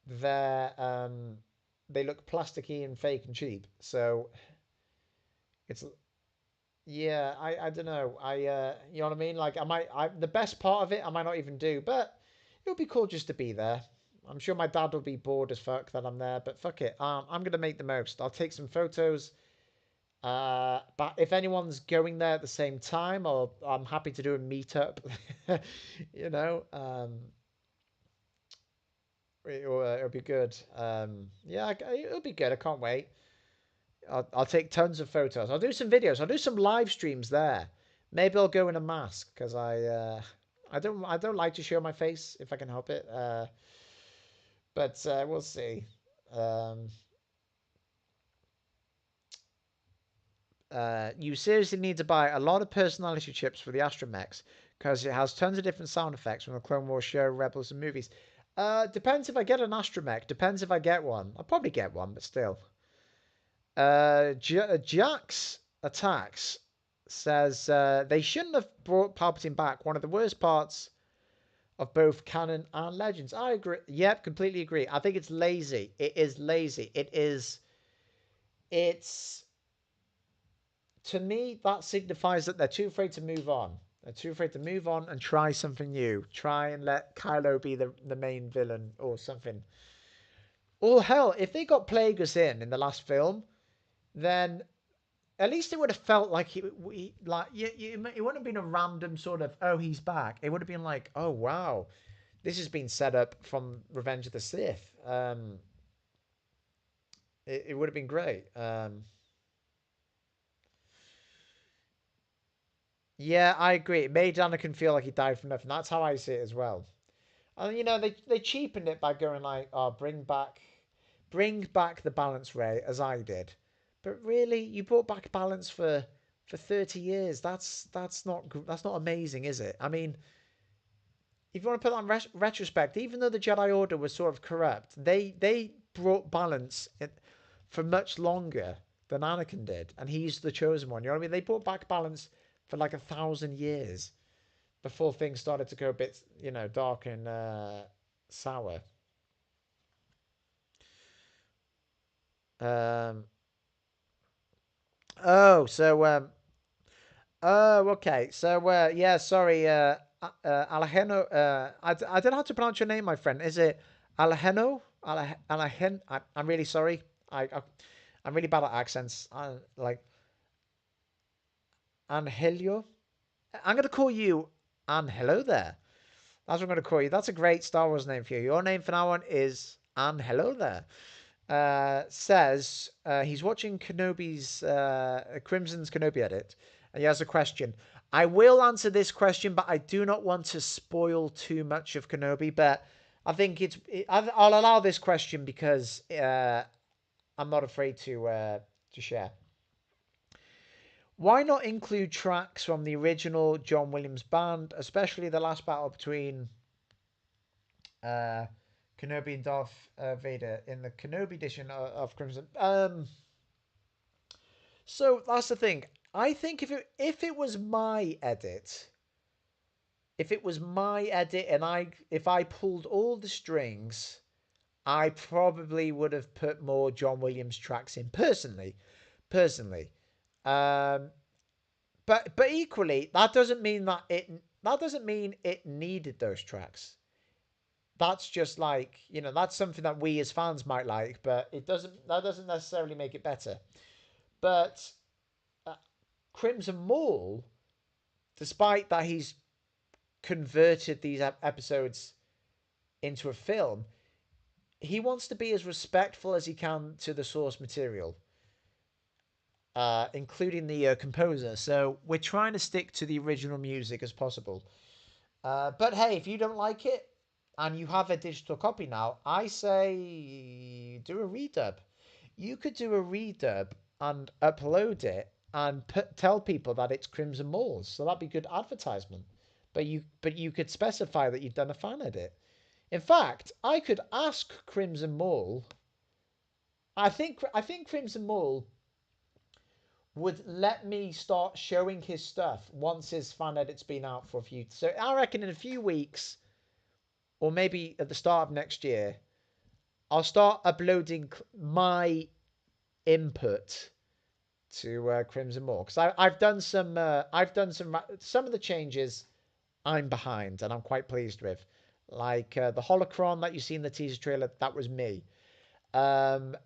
they're they look plasticky and fake and cheap. So it's yeah, I don't know. You know what I mean? Like I the best part of it I might not even do, but it would be cool just to be there. I'm sure my dad will be bored as fuck that I'm there, but fuck it. I'm gonna make the most. I'll take some photos. But if anyone's going there at the same time, or I'm happy to do a meetup, you know, it'll be good. Yeah, it'll be good. I can't wait. I'll take tons of photos. I'll do some videos. I'll do some live streams there. Maybe I'll go in a mask because I don't like to show my face if I can help it. But we'll see. Um, you seriously need to buy a lot of personality chips for the Astromechs because it has tons of different sound effects from the Clone Wars show, Rebels, and movies. Depends if I get an Astromech. Depends if I get one. I'll probably get one, but still. Jax Attacks says they shouldn't have brought Palpatine back. One of the worst parts of both canon and Legends. I agree. Yep, completely agree. I think it's lazy. It is lazy. It is. It's to me that signifies that they're too afraid to move on. They're too afraid to move on and try something new. Try and let Kylo be the main villain or something. Or hell, if they got Plagueis in the last film, then at least it would have felt like it wouldn't have been a random sort of, oh, he's back. It would have been like, oh wow, this has been set up from Revenge of the Sith. It would have been great. Yeah, I agree. It made Anakin feel like he died for nothing. That's how I see it as well. And they cheapened it by going like, oh, bring back the balance, Ray, as I did. But really, you brought back balance for 30 years. That's not amazing, is it? I mean, if you want to put that in retrospect, even though the Jedi Order was sort of corrupt, they brought balance for much longer than Anakin did, and he's the chosen one. You know what I mean? They brought back balance for like 1,000 years before things started to go a bit, dark and sour. Um, oh, so oh, okay. So yeah, sorry, Alejeno. I don't know how to pronounce your name, my friend. Is it Alejeno? I'm really sorry. I'm really bad at accents. Like Angelio. I'm gonna call you Angelo there. That's what I'm gonna call you. That's a great Star Wars name for you. Your name for now on is Angelo there. Says he's watching Kenobi's Crimson's Kenobi edit, and he has a question. I will answer this question, but I do not want to spoil too much of Kenobi. But I think I'll allow this question because I'm not afraid to share. Why not include tracks from the original John Williams band, especially the last battle between uh, Kenobi and Darth Vader in the Kenobi edition of Crimson? So that's the thing. I think if it was my edit, and if I pulled all the strings, I probably would have put more John Williams tracks in personally. Um, but equally, that doesn't mean it needed those tracks. That's just like, that's something that we as fans might like, but that doesn't necessarily make it better. But uh, Crimson Mall, despite that he's converted these episodes into a film, he wants to be as respectful as he can to the source material, including the composer. So we're trying to stick to the original music as possible. But hey, if you don't like it and you have a digital copy now, I say do a redub. You could do a redub and upload it and tell people that it's Crimson Malls. So that'd be good advertisement. But you could specify that you've done a fan edit. In fact, I could ask Crimson Mall. I think Crimson Mall would let me start showing his stuff once his fan edit's been out for a few. So I reckon in a few weeks, or maybe at the start of next year, I'll start uploading my input to Crimson Mall because I've done some of the changes I'm behind and I'm quite pleased with, like the holocron that you see in the teaser trailer. That was me. Um,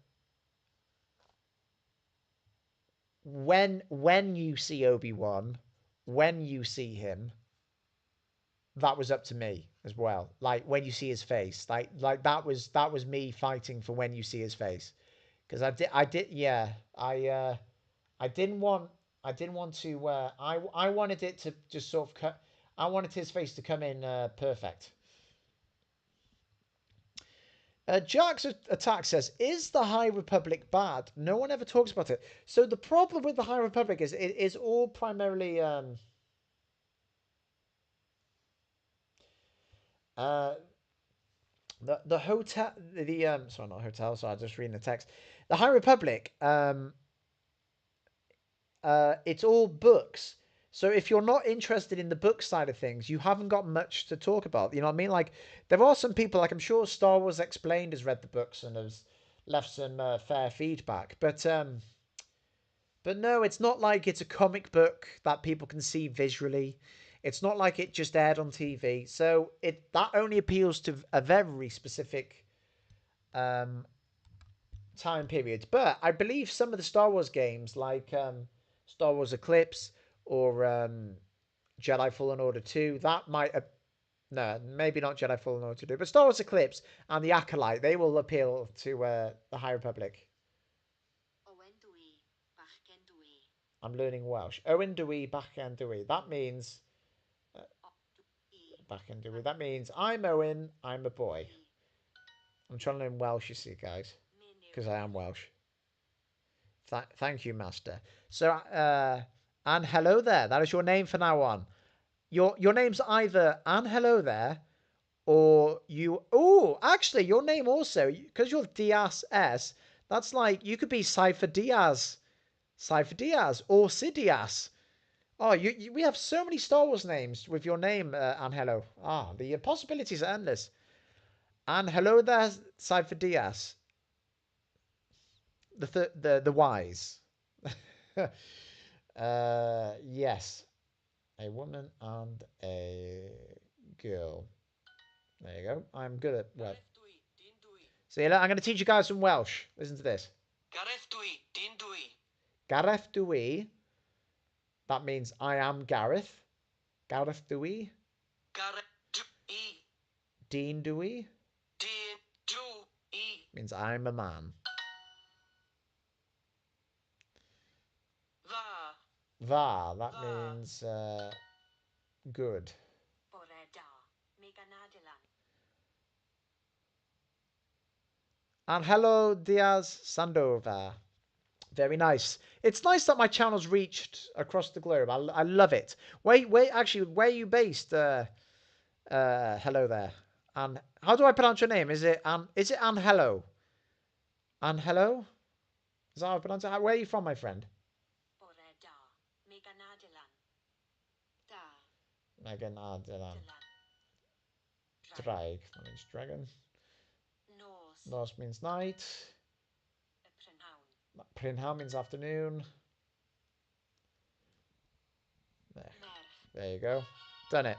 when you see Obi-Wan, when you see him, that was up to me as well. Like when you see his face, like that was me fighting for when you see his face, because I did yeah I didn't want to I wanted it to just sort of cut. I wanted his face to come in perfect. Jack's attack says, "Is the High Republic bad? No one ever talks about it." So the problem with the High Republic is it is all primarily uh, the hotel, the sorry, not hotel, sorry, I'm just reading the text. The High Republic, it's all books. So if you're not interested in the book side of things, you haven't got much to talk about. You know what I mean? Like there are some people, like I'm sure Star Wars Explained has read the books and has left some fair feedback, but no, it's not like it's a comic book that people can see visually. It's not like it just aired on TV. So that only appeals to a very specific um, time period. But I believe some of the Star Wars games, like Star Wars Eclipse or Jedi Fallen Order 2. That might no, maybe not Jedi Fallen Order 2, but Star Wars Eclipse and the Acolyte, they will appeal to the High Republic. I'm learning Welsh. Owen Dwi Bachan Dwi. That means Bachan Dwi. That means I'm Owen. I'm a boy. I'm trying to learn Welsh, you see, guys, because I am Welsh. Thank you, Master. So, and hello there. That is your name for now on. Your name's either and hello there, or you. Oh, actually, your name also, because you're Diaz S. That's like you could be Cypher Diaz, or Sidias. Oh, we have so many Star Wars names with your name, Angelo. Ah, the possibilities are endless. And hello there, Cypher Diaz. The wise. Yes, a woman and a girl. There you go. I'm good at well. See, I'm going to teach you guys some Welsh. Listen to this. Gareth Dwi. That means I am Gareth. Gareth Dwi. Dean Dwi. Means I'm a man. Va. That means good. And hello, Diaz Sandoval. Very nice. It's nice that my channel's reached across the globe. I love it. Actually, where are you based? Hello there. And how do I pronounce your name? Is it Angelo? Angelo? Is that how I pronounce it? Where are you from, my friend? Megan Adelan. Draig. That means dragon. Norse means night. Prynhawn means afternoon. There you go. Done it.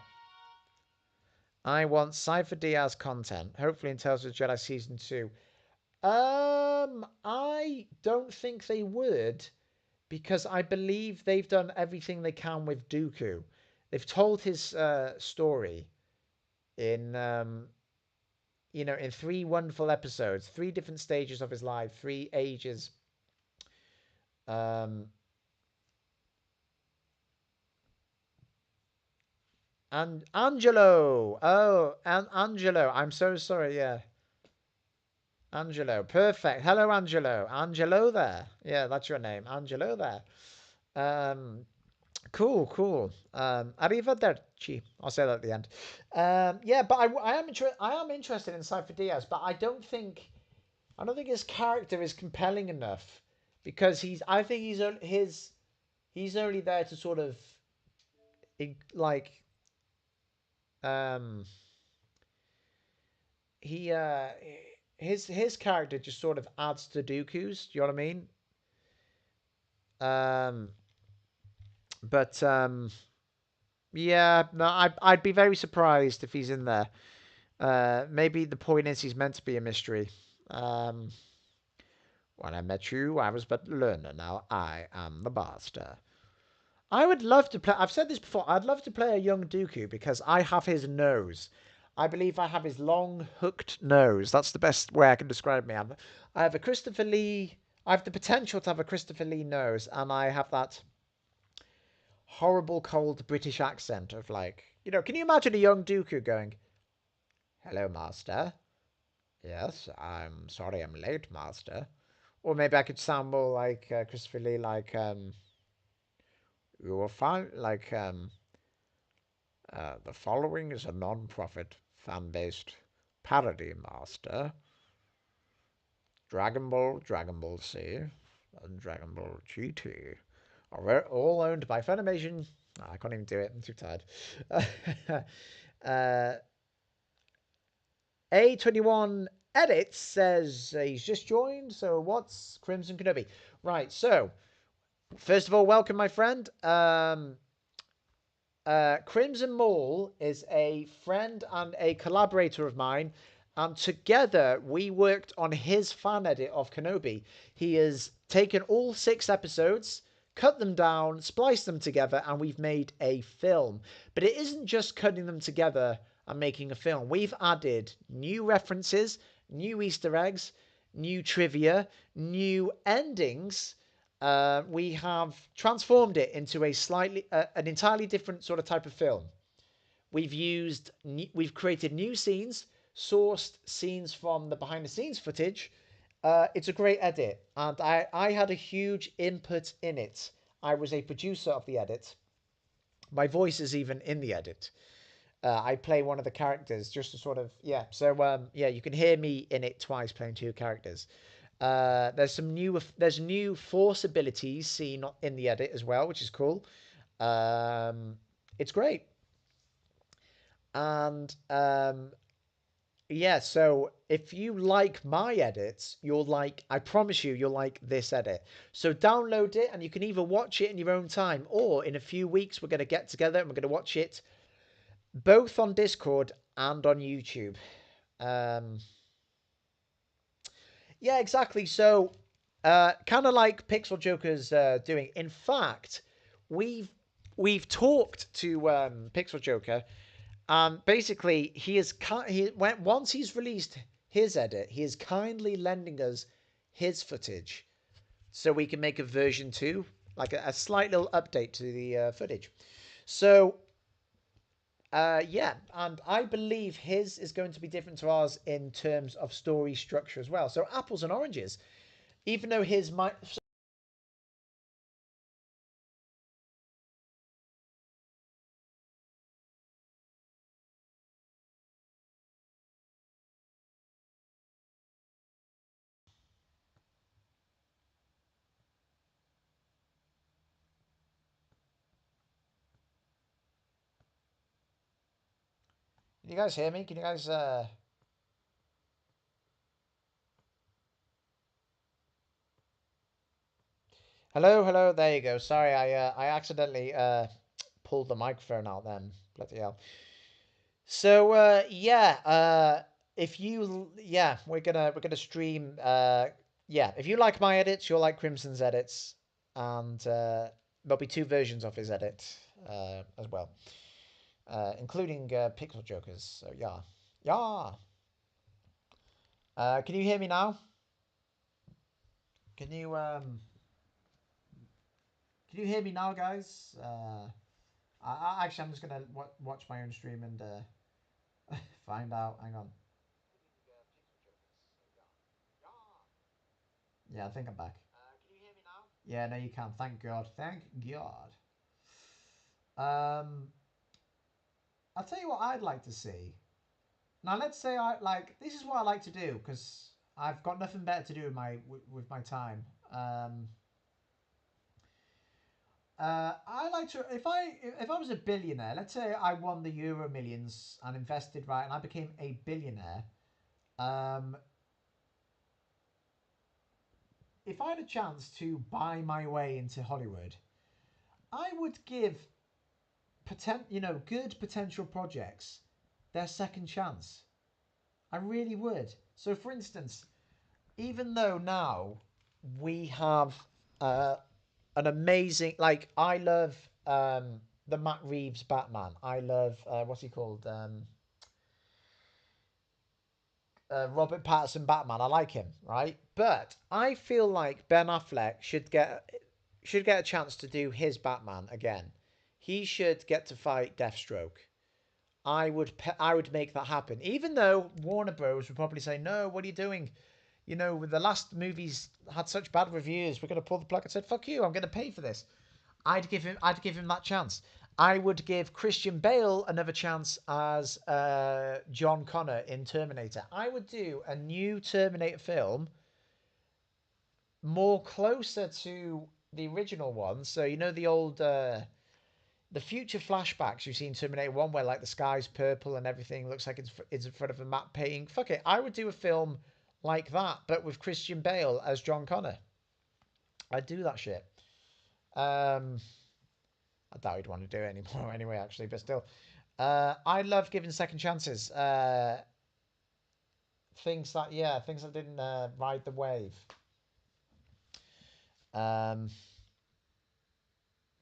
I want Cypher Diaz content. Hopefully in Tales of the Jedi Season 2. I don't think they would, because I believe they've done everything they can with Dooku. They've told his story in in 3 wonderful episodes, 3 different stages of his life, 3 ages. And Angelo. Oh, and Angelo. I'm so sorry. Yeah. Angelo. Perfect. Hello, Angelo. Angelo there. Yeah, that's your name. Angelo there. Cool. Arrivederci. I'll say that at the end. Yeah, but I am interested in Cypher Diaz, but I don't think his character is compelling enough, because I think he's only there to sort of like he his character just sort of adds to Dooku's. Do you know what I mean? But yeah, no, I'd be very surprised if he's in there. Maybe the point is he's meant to be a mystery. When I met you, I was but a learner. Now I am the master. I would love to play. I've said this before. I'd love to play a young Dooku because I have his nose. I believe I have his long, hooked nose. That's the best way I can describe me. I have a Christopher Lee. I have the potential to have a Christopher Lee nose, and I have that horrible, cold British accent of like, can you imagine a young Dooku going, "Hello, Master. Yes, I'm sorry I'm late, Master." Or maybe I could sound more like Christopher Lee, like, you will find, like, the following is a non-profit, fan-based parody, Master. Dragon Ball Z, and Dragon Ball GT are all owned by Funimation. I can't even do it. I'm too tired. A21 Edits says he's just joined. So what's Crimson Kenobi? Right. So first of all, welcome, my friend. Crimson Mall is a friend and a collaborator of mine, and together we worked on his fan edit of Kenobi. He has taken all 6 episodes, cut them down, splice them together, and we've made a film. But it isn't just cutting them together and making a film. We've added new references, new Easter eggs, new trivia, new endings. We have transformed it into an entirely different sort of type of film. We've created new scenes, sourced scenes from the behind the scenes footage. It's a great edit, and I had a huge input in it. I was a producer of the edit. My voice is even in the edit. I play one of the characters just to sort of yeah. You can hear me in it twice playing two characters. There's new force abilities seen in the edit as well, which is cool. It's great. And yeah, so if you like my edits, I promise you'll like this edit. So download it and you can either watch it in your own time or in a few weeks, we're going to get together and we're going to watch it both on Discord and on YouTube. Um, yeah, exactly. So, kind of like Pixel Joker's doing. In fact, we've we've talked to Pixel Joker. Basically, once he's released his edit, he is kindly lending us his footage so we can make a version 2, like a slight little update to the footage. So, yeah, and I believe his is going to be different to ours in terms of story structure as well. So, apples and oranges. Even though his might. Can you guys hear me? Can you guys? Hello, hello. There you go. Sorry, I accidentally pulled the microphone out. Then bloody hell. So yeah, we're gonna stream. Yeah, if you like my edits, you'll like Crimson's edits, and there'll be two versions of his edit as well, including Pixel Jokers. So yeah, yeah. Can you hear me now? Can you um can you hear me now, guys? Actually, I'm just gonna watch my own stream and find out. Hang on. Yeah, I think I'm back. Can you hear me now? Yeah, no, you can. Thank God. Thank God. Um, I'll tell you what I'd like to see. Now, let's say this is what I like to do because I've got nothing better to do with my time. I like to if I was a billionaire, let's say I won the Euro Millions and invested right, and I became a billionaire. Um, if I had a chance to buy my way into Hollywood, I would give good potential projects their second chance. I really would. So, for instance, even though now we have uh, an amazing, I love the Matt Reeves Batman. I love what's he called? Robert Pattinson Batman. I like him, right? But I feel like Ben Affleck should get a chance to do his Batman again. He should get to fight Deathstroke. I would make that happen. Even though Warner Bros would probably say, "No, what are you doing? With the last movies had such bad reviews, we're going to pull the plug." I said, "Fuck you! I'm going to pay for this." I'd give him that chance. I would give Christian Bale another chance as John Connor in Terminator. I would do a new Terminator film more closer to the original one. So the old the future flashbacks you see in Terminator 1 where the sky's purple and everything looks like it's in front of a matte painting. Fuck it. I would do a film like that, but with Christian Bale as John Connor. I'd do that shit. Um, I doubt he'd want to do it anymore anyway, actually, but still. I love giving second chances. Things that didn't, ride the wave. Um,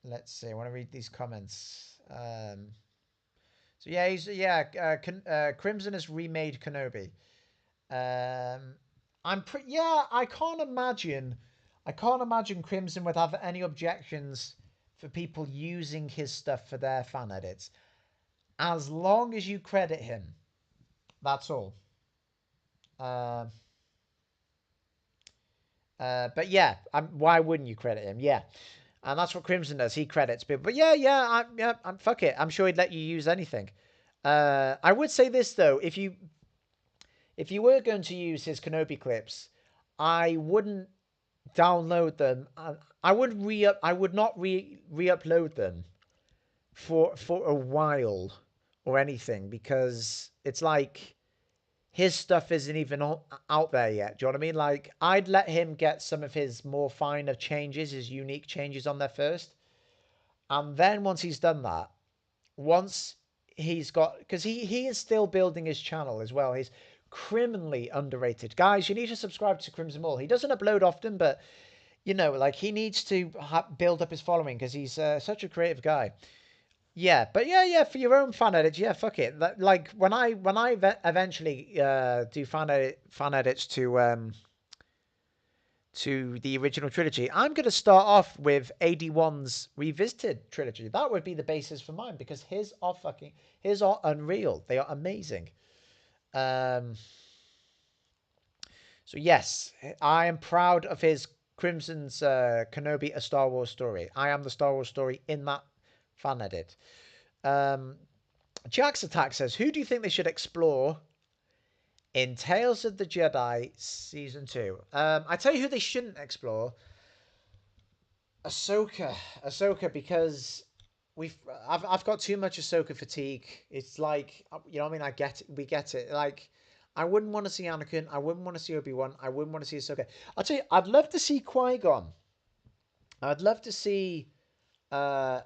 Let's see. I want to read these comments. So yeah, Crimson has remade Kenobi. Um, yeah. I can't imagine Crimson would have any objections for people using his stuff for their fan edits, as long as you credit him. That's all. Uh, but yeah, why wouldn't you credit him? Yeah, and that's what Crimson does. He credits people. But fuck it. I'm sure he'd let you use anything. I would say this though: if you were going to use his Kenobi clips, I wouldn't download them. I would not re-upload them for a while or anything, because it's like his stuff isn't even out there yet. Do you know what I mean? Like, I'd let him get some of his more finer changes, his unique changes on there first. And then once he's done that, once he's got, because he is still building his channel as well. He's criminally underrated. Guys, you need to subscribe to Crimson Mall. He doesn't upload often, but like he needs to build up his following because he's such a creative guy. Yeah, but yeah, for your own fan edits, yeah, fuck it. Like when I eventually do fan edits to the original trilogy, I'm gonna start off with AD1's revisited trilogy. That would be the basis for mine because his are unreal. They are amazing. Um, so yes, I am proud of his Crimson's Kenobi: A Star Wars Story. I am the Star Wars story in that fan edit. Um, Jack's Attack says, who do you think they should explore in Tales of the Jedi Season 2? I tell you who they shouldn't explore. Ahsoka. Ahsoka, because I've got too much Ahsoka fatigue. It's like, what I mean? We get it. Like, I wouldn't want to see Anakin. I wouldn't want to see Obi-Wan. I wouldn't want to see Ahsoka. I'll tell you, I'd love to see Qui-Gon. I'd love to see an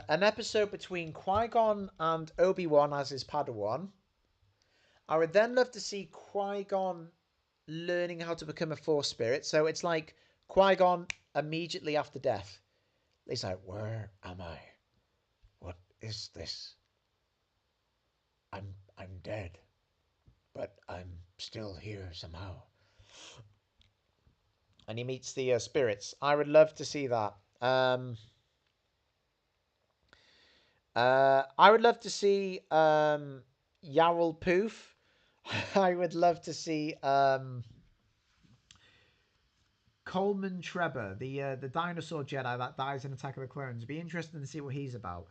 episode between Qui-Gon and Obi-Wan as his Padawan. I would then love to see Qui-Gon learning how to become a Force spirit. So it's like Qui-Gon immediately after death. He's like, where am I? What is this? I'm dead, but I'm still here somehow. And he meets the spirits. I would love to see that. I would love to see Yarl Poof. I would love to see Coleman Trebor, the dinosaur Jedi that dies in Attack of the Clones. It'd be interesting to see what he's about.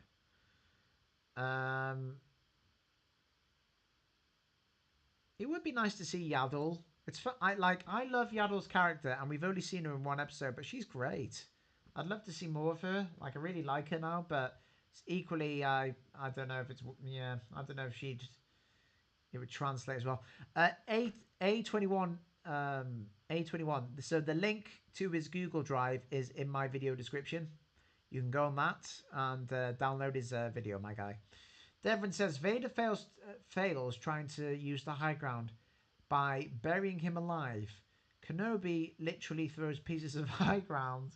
Um, it would be nice to see Yaddle. I love Yaddle's character, and we've only seen her in one episode, but she's great. I'd love to see more of her. Like, I really like her now, but equally, I don't know if it's I don't know if it would translate as well. A21 A21. So the link to his Google Drive is in my video description. You can go on that and download his video, my guy. Devon says Vader fails trying to use the high ground by burying him alive. Kenobi literally throws pieces of high ground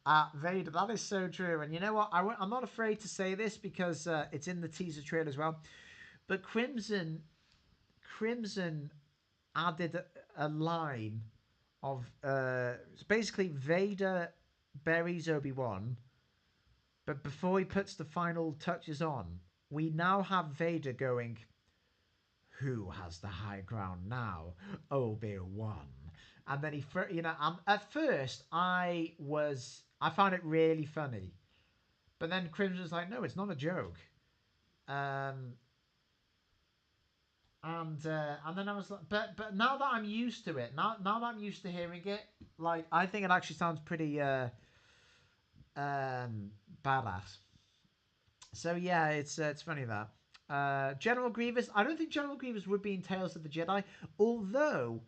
at Vader. That is so true. And you know what? I'm not afraid to say this because it's in the teaser trailer as well. But Crimson added a line of basically Vader buries Obi-Wan, but before he puts the final touches on, we now have Vader going, who has the high ground now? Obi-Wan. And then at first I found it really funny. But then Crimson's like, no, it's not a joke. Um, and then I was like, but now that I'm used to it, now that I'm used to hearing it, like I think it actually sounds pretty badass. So yeah, it's funny that General Grievous. I don't think General Grievous would be in Tales of the Jedi, although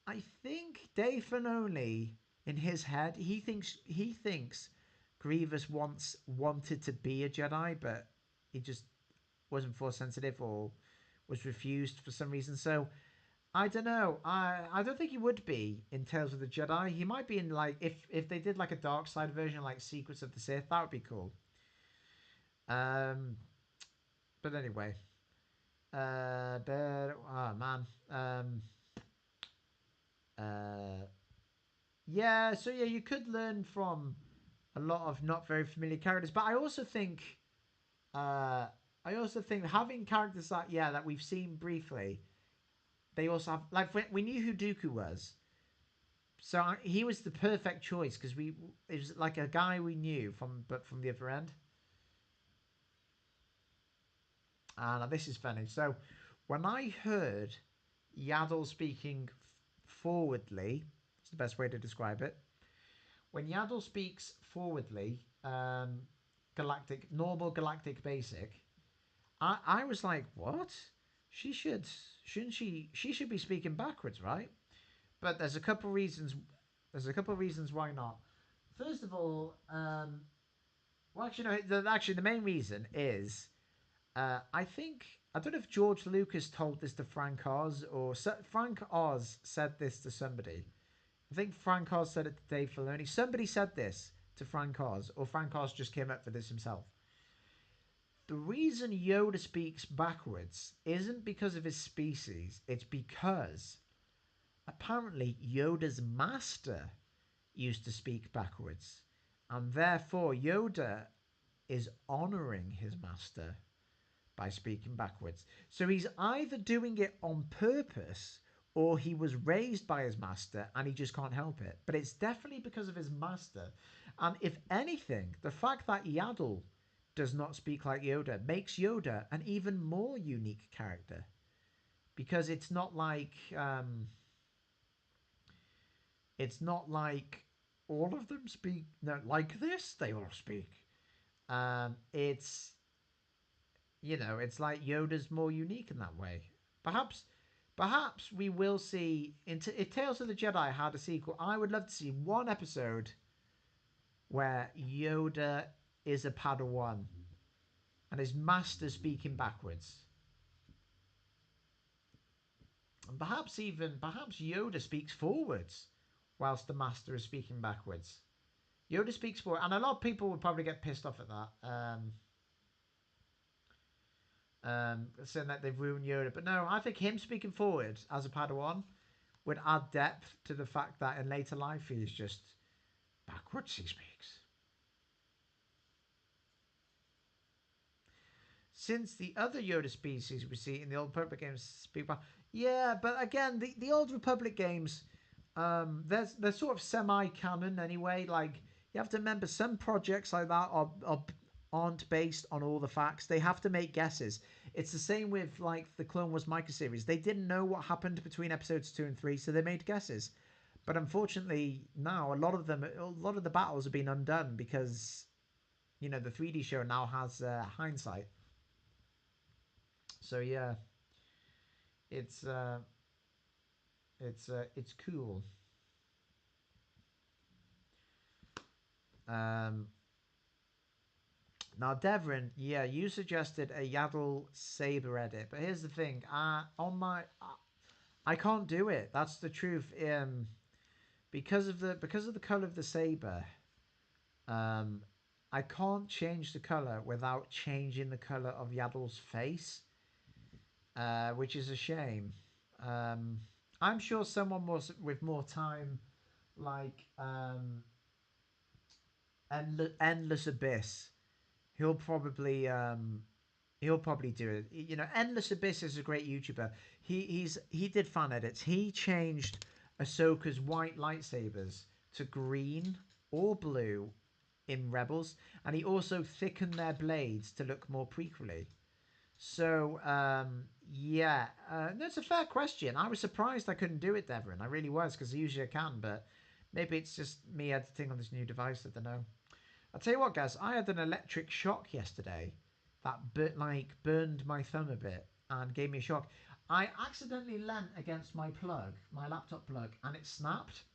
I think Dave Filoni in his head he thinks Grievous once wanted to be a Jedi, but he just wasn't force sensitive or was refused for some reason. So I don't know. I don't think he would be in Tales of the Jedi. He might be in like if they did like a dark side version like Secrets of the Sith. That would be cool. Um, but anyway, oh man, uh, yeah. So yeah, you could learn from a lot of not very familiar characters, but uh, I also think having characters that we've seen briefly, they also have like we knew who Dooku was, so he was the perfect choice because it was like a guy we knew from the other end. And this is funny. So when I heard Yaddle speaking forwardly, it's the best way to describe it. When Yaddle speaks forwardly, galactic, normal galactic basic, I was like, what? She should, shouldn't she? She should be speaking backwards, right? But there's a couple reasons. There's a couple reasons why not. First of all, well, actually, no. Actually, the main reason is I think I don't know if George Lucas told this to Frank Oz or Frank Oz said this to somebody. I think Frank Oz said it to Dave Filoni. Somebody said this to Frank Oz, or Frank Oz just came up with this himself. The reason Yoda speaks backwards isn't because of his species. It's because apparently Yoda's master used to speak backwards, and therefore Yoda is honoring his master by speaking backwards. So he's either doing it on purpose or he was raised by his master and he just can't help it. But it's definitely because of his master. And if anything, the fact that Yaddle does not speak like Yoda makes Yoda an even more unique character. Because it's not like all of them speak no, like this, they all speak. It's it's like Yoda's more unique in that way. Perhaps, perhaps we will see if Tales of the Jedi had a sequel. I would love to see one episode where Yoda is a Padawan and his master speaking backwards, and perhaps Yoda speaks forwards whilst the master is speaking backwards. Yoda speaks forward, and a lot of people would probably get pissed off at that. Saying that they've ruined Yoda. But no, I think him speaking forward as a Padawan would add depth to the fact that in later life he is just backwards he speaks. Since the other Yoda species we see in the Old Republic games speak back. Yeah, but again, the Old Republic games, they're sort of semi-canon anyway. Like, you have to remember some projects like that aren't based on all the facts. They have to make guesses. It's the same with like the Clone Wars micro series. They didn't know what happened between episodes 2 and 3, so they made guesses. But unfortunately, now a lot of the battles have been undone because the 3D show now has hindsight. So yeah, it's uh, it's cool. Um, Now, Devon, yeah, you suggested a Yaddle Saber edit, but here's the thing: I can't do it. That's the truth. Because of the color of the saber, um, I can't change the color without changing the color of Yaddle's face, which is a shame. Um, I'm sure someone with more time, like Endless Abyss, he'll probably he'll probably do it. Endless Abyss is a great YouTuber. He did fan edits. He changed Ahsoka's white lightsabers to green or blue in Rebels, and he also thickened their blades to look more prequely. So yeah, that's a fair question. I was surprised I couldn't do it, Devon. I really was because usually I can, but maybe it's just me editing on this new device. I don't know. I'll tell you what, guys. I had an electric shock yesterday that burned my thumb a bit and gave me a shock. I accidentally leant against my laptop plug, and it snapped.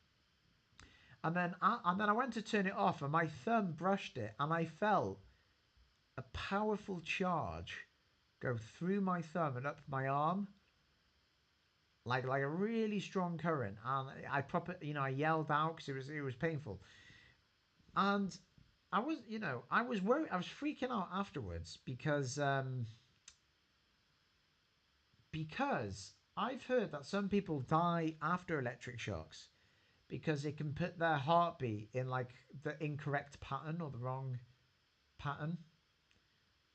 And then I went to turn it off, and my thumb brushed it, and I felt a powerful charge go through my thumb and up my arm, like a really strong current. And I yelled out because it was painful. And I was, I was worried. I was freaking out afterwards because I've heard that some people die after electric shocks because it can put their heartbeat in like the incorrect pattern or the wrong pattern.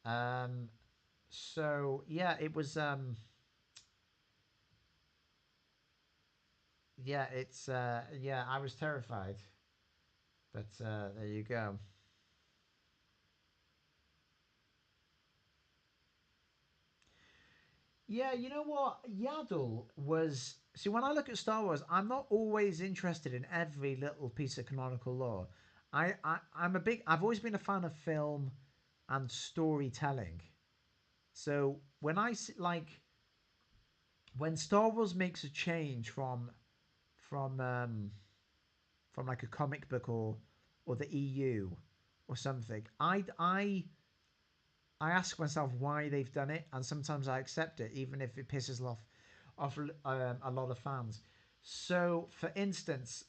Um, so yeah, it was. Yeah, it's. Yeah, I was terrified. But there you go. Yeah, you know what? Yaddle was. See, when I look at Star Wars, I'm not always interested in every little piece of canonical lore. I'm a big. I've always been a fan of film and storytelling. So when like when Star Wars makes a change from from like a comic book or the EU or something, I ask myself why they've done it, and sometimes I accept it, even if it pisses off a lot of fans. So, for instance,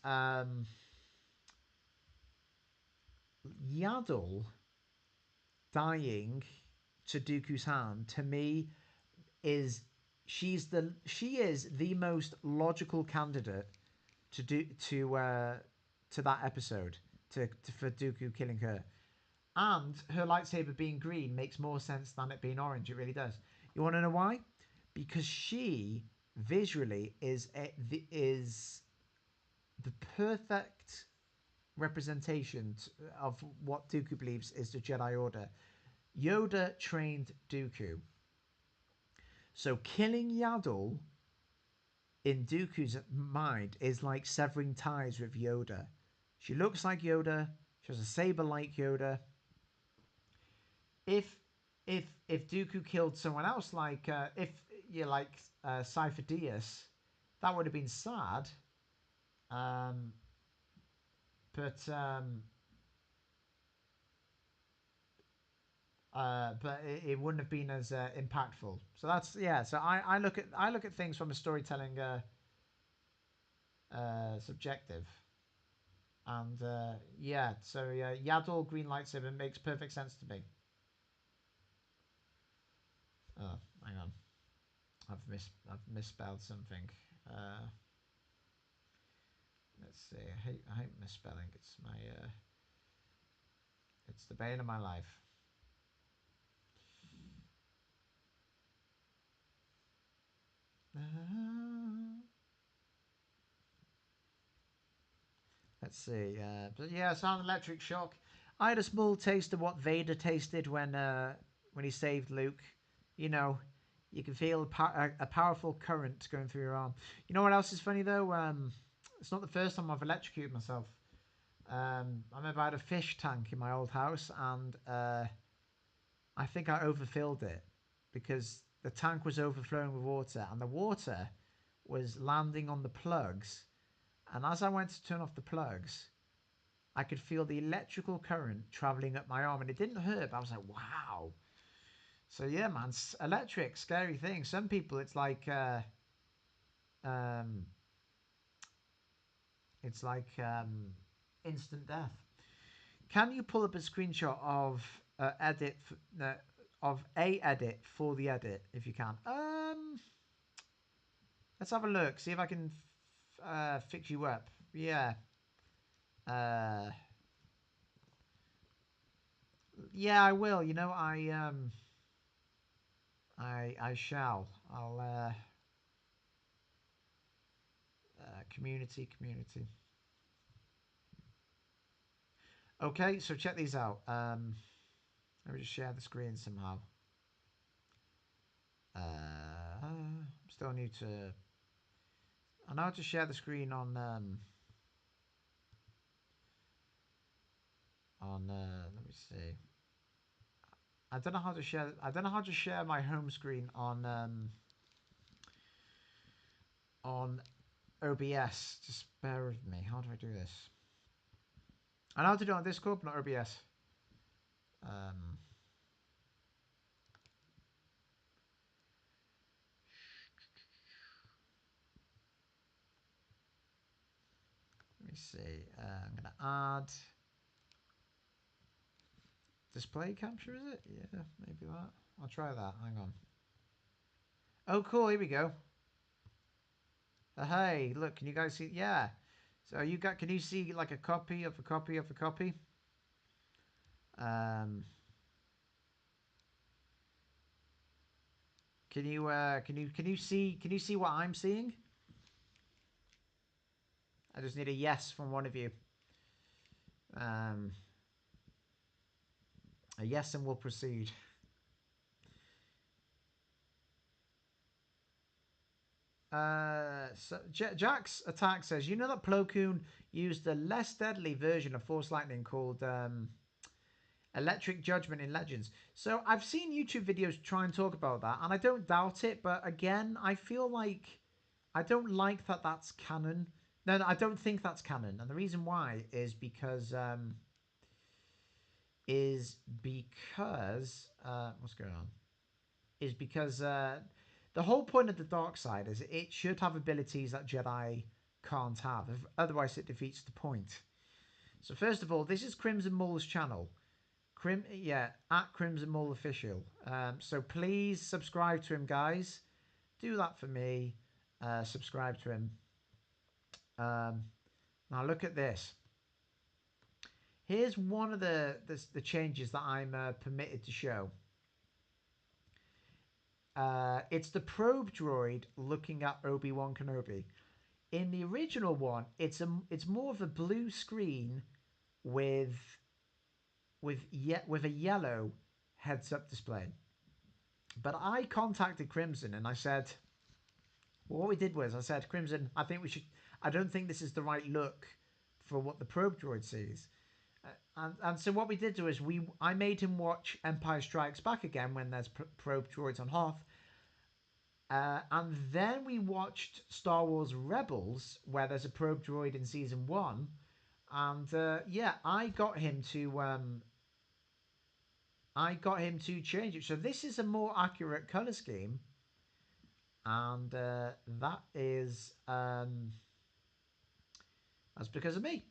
Yaddle dying to Dooku's hand to me is she is the most logical candidate to that episode for Dooku killing her. And her lightsaber being green makes more sense than it being orange. It really does. You want to know why? Because she visually is the perfect representation of what Dooku believes is the Jedi Order. Yoda trained Dooku, so killing Yaddle in Dooku's mind is like severing ties with Yoda. She looks like Yoda. She has a saber like Yoda. if if Dooku killed someone else, like if you like Cypher Diaz, that would have been sad. Um, but it wouldn't have been as impactful. So that's yeah. So I look at things from a storytelling subjective, and yeah. So yeah, Yaddle green lightsaber makes perfect sense to me. Oh, hang on, I've misspelled something. Uh, let's see. I hate misspelling. It's the bane of my life. Let's see. But yeah, sound electric shock. I had a small taste of what Vader tasted when he saved Luke. You know, you can feel a powerful current going through your arm. You know what else is funny though? It's not the first time I've electrocuted myself. I remember I had a fish tank in my old house, and I think I overfilled it because the tank was overflowing with water, and the water was landing on the plugs. And as I went to turn off the plugs, I could feel the electrical current traveling up my arm, and it didn't hurt. But I was like, "Wow!" So yeah, man, electric, scary thing. Some people, um, it's like instant death. Can you pull up a screenshot of a edit for the edit if you can? Let's have a look. See if I can fix you up. Yeah. Uh, yeah, I will. You know, I shall. I'll community. Okay, so check these out. Let me just share the screen somehow. Still need to. I know how to share the screen on. Let me see. I don't know how to share. I don't know how to share my home screen on OBS. Just bear with me. How do I do this? I know how to do it on Discord, but not OBS. Um, Let me see. I'm gonna add. display capture, is it? Yeah, maybe that. I'll try that. Hang on. Oh, cool. Here we go. Hey, look. Can you guys see? Yeah. So you got? Can you see like a copy of a copy of a copy? Um. Can you see what I'm seeing? I just need a yes from one of you. Um. A yes, and we'll proceed. So Jack's attack says, you know that Plo Koon used the less deadly version of Force Lightning called Electric Judgment in Legends. So I've seen YouTube videos try and talk about that, and I don't doubt it. But again, I feel like I don't like that that's canon. No, I don't think that's canon, and the reason why is because what's going on? Is because the whole point of the dark side is it should have abilities that Jedi can't have. Otherwise, it defeats the point. So first of all, this is Crimson Mull's channel. At Crimson Mull Official. So please subscribe to him, guys. Do that for me. Subscribe to him. Now look at this. Here's one of the changes that I'm permitted to show. It's the probe droid looking at Obi-Wan Kenobi. In the original one, it's more of a blue screen with a yellow heads-up display. But I contacted Crimson and I said, well, what we did was I said, Crimson, I don't think this is the right look for what the probe droid sees. And so what we did do is I made him watch Empire Strikes Back again when there's probe droids on Hoth. And then we watched Star Wars Rebels, where there's a probe droid in season 1. And I got him to change it. So this is a more accurate color scheme, and that's because of me.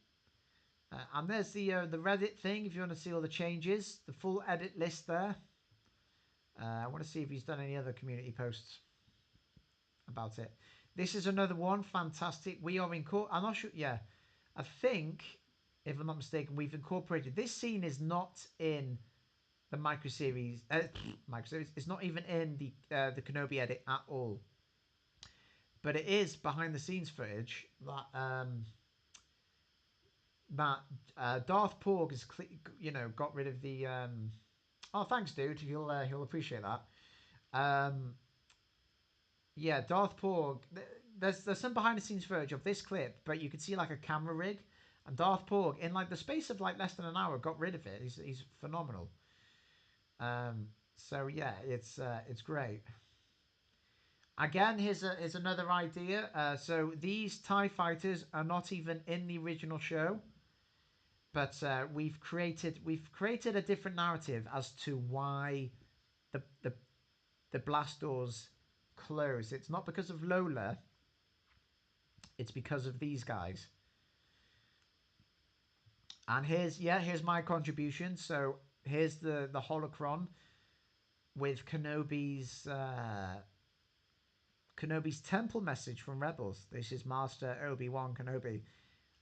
And there's the Reddit thing if you want to see all the changes, the full edit list there. I want to see if he's done any other community posts about it. This is another one, fantastic. We are I'm not sure. Yeah, I think if I'm not mistaken, we've incorporated this scene is not in the micro series. It's not even in the Kenobi edit at all. But it is behind the scenes footage that Darth Porg has got rid of the. Oh, thanks, dude. He'll appreciate that. Yeah, Darth Porg. There's some behind the scenes footage of this clip, but you can see like a camera rig, and Darth Porg in like the space of like less than an hour got rid of it. He's phenomenal. So yeah, it's great. Again, here's another idea. So these TIE fighters are not even in the original show, but we've created a different narrative as to why the blast doors close. It's not because of Lola. It's because of these guys. And here's my contribution. So here's the holocron with Kenobi's temple message from Rebels. This is Master Obi-Wan Kenobi.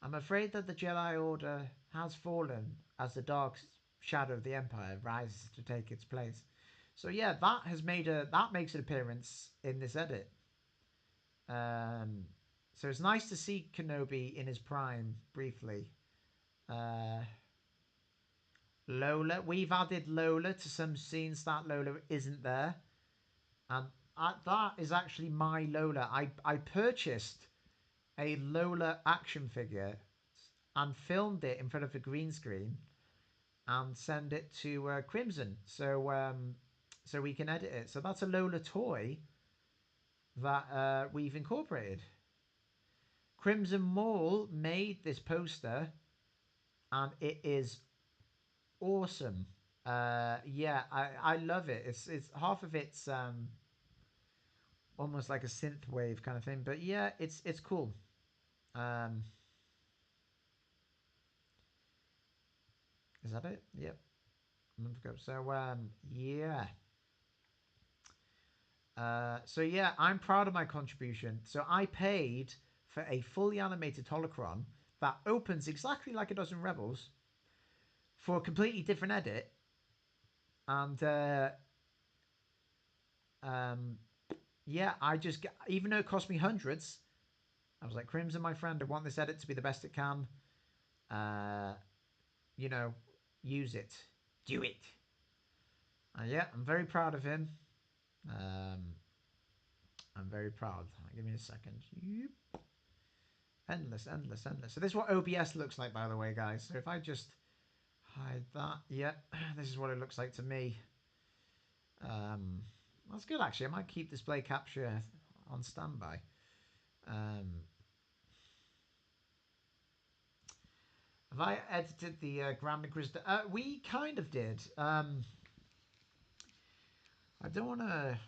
I'm afraid that the Jedi Order has fallen as the dark shadow of the Empire rises to take its place. So yeah, that makes an appearance in this edit. So it's nice to see Kenobi in his prime briefly. Lola, we've added Lola to some scenes that Lola isn't there, and that is actually my Lola. I purchased a Lola action figure and filmed it in front of a green screen and send it to Crimson so we can edit it. So that's a Lola toy that we've incorporated. Crimson Mall made this poster and it is awesome. I love it. It's half of it's almost like a synth wave kind of thing, but yeah, it's cool. Is that it? Yep. month ago. So yeah. So yeah, I'm proud of my contribution. So I paid for a fully animated holocron that opens exactly like it does in Rebels for a completely different edit, and um, yeah, I just even though it cost me hundreds, I was like, Crimson, my friend, I want this edit to be the best it can. Uh, you know, use it, do it. Yeah, I'm very proud of him. Um, I'm very proud. Give me a second. Yep. Endless, endless, endless. So this is what OBS looks like, by the way, guys. So if I just hide that, yeah, this is what it looks like to me. That's good, actually. I might keep display capture on standby. Have I edited the Grand Grizz? We kind of did. I don't want to.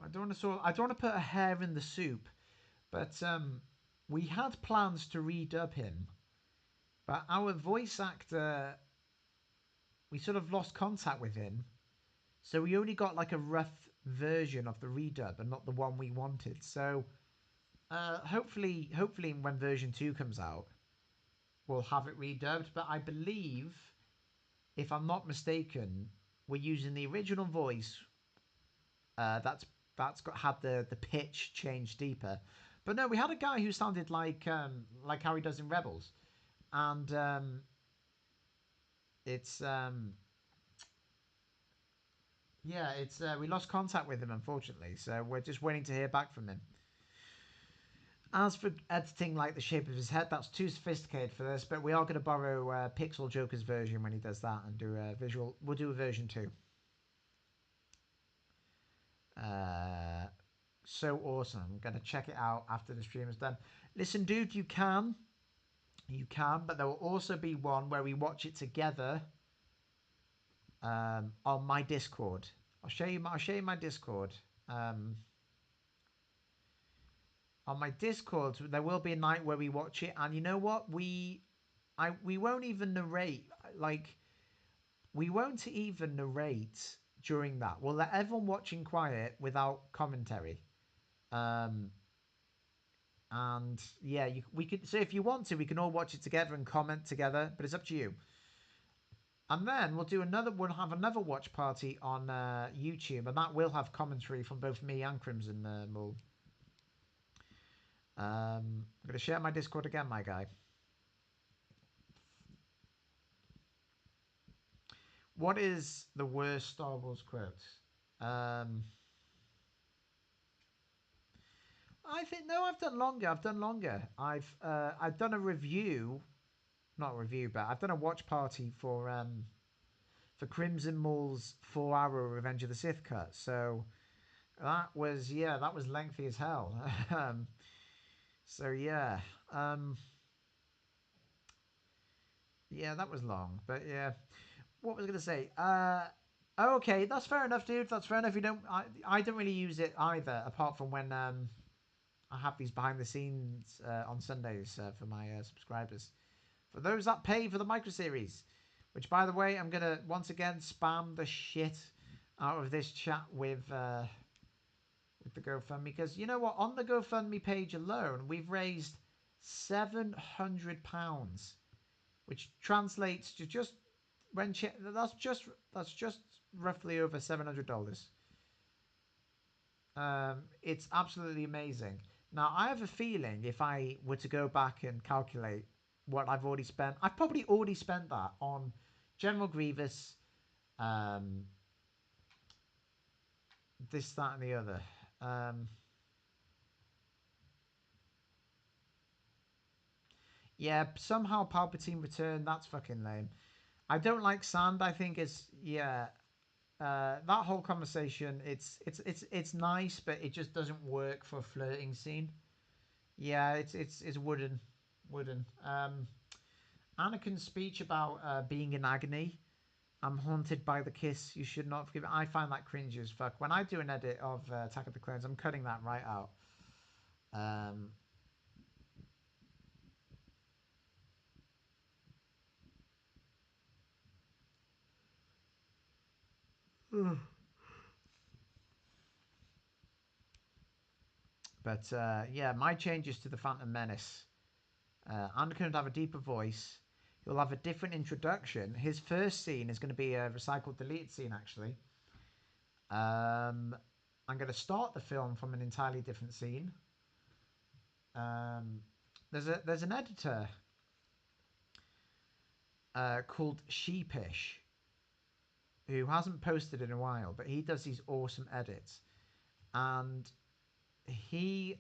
I don't want to sort. I don't want to put a hair in the soup, but we had plans to redub him, but our voice actor, we sort of lost contact with him, so we only got like a rough version of the redub and not the one we wanted. So hopefully when version 2 comes out, we'll have it redubbed. But I believe, if I'm not mistaken, we're using the original voice. That's got had the pitch changed deeper. But no, we had a guy who sounded like how he does in Rebels, and it's yeah, it's we lost contact with him, unfortunately, so we're just waiting to hear back from him. As for editing like the shape of his head, that's too sophisticated for this, but we are going to borrow Pixel Joker's version when he does that and do a visual. We'll do a version 2. So awesome. I'm going to check it out after the stream is done. Listen, dude, you can, but there will also be one where we watch it together on my Discord. I'll show you my Discord. On my Discord, there will be a night where we watch it, and you know what? We won't even narrate. Like, we won't even narrate during that. We'll let everyone watch in quiet without commentary. And yeah, we could. So if you want to, we can all watch it together and comment together. But it's up to you. And then we'll do another. We'll have another watch party on YouTube, and that will have commentary from both me and Crimson Mull. I'm gonna share my Discord again, my guy. What is the worst Star Wars quote? I think no. I've done longer. I've done a review, not a review, but I've done a watch party for Crimson Mull's 4-hour Revenge of the Sith cut. So that was lengthy as hell. So yeah, yeah, that was long. But yeah, what was I gonna say? Okay, that's fair enough, dude. That's fair enough. You don't. I don't really use it either, apart from when I have these behind the scenes on Sundays for my subscribers. For those that pay for the micro series, which by the way, I'm gonna once again spam the shit out of this chat with the GoFundMe, because you know what? On the GoFundMe page alone, we've raised £700, which translates to just that's just roughly over $700. It's absolutely amazing. Now, I have a feeling if I were to go back and calculate what I've already spent, I've probably already spent that on General Grievous, um, this, that, and the other. Yeah, somehow Palpatine returned. That's fucking lame. I don't like Sand. I think is yeah. That whole conversation, it's nice, but it just doesn't work for a flirting scene. Yeah, it's wooden. Anakin's speech about being in agony. I'm haunted by the kiss. You should not forgive. I find that cringy as fuck. When I do an edit of Attack of the Clones, I'm cutting that right out. Um, But yeah, my changes to the Phantom Menace. Anakin would have a deeper voice. He'll have a different introduction. His first scene is going to be a recycled, deleted scene, actually. I'm going to start the film from an entirely different scene. There's an editor called Sheepish who hasn't posted in a while, but he does these awesome edits, and he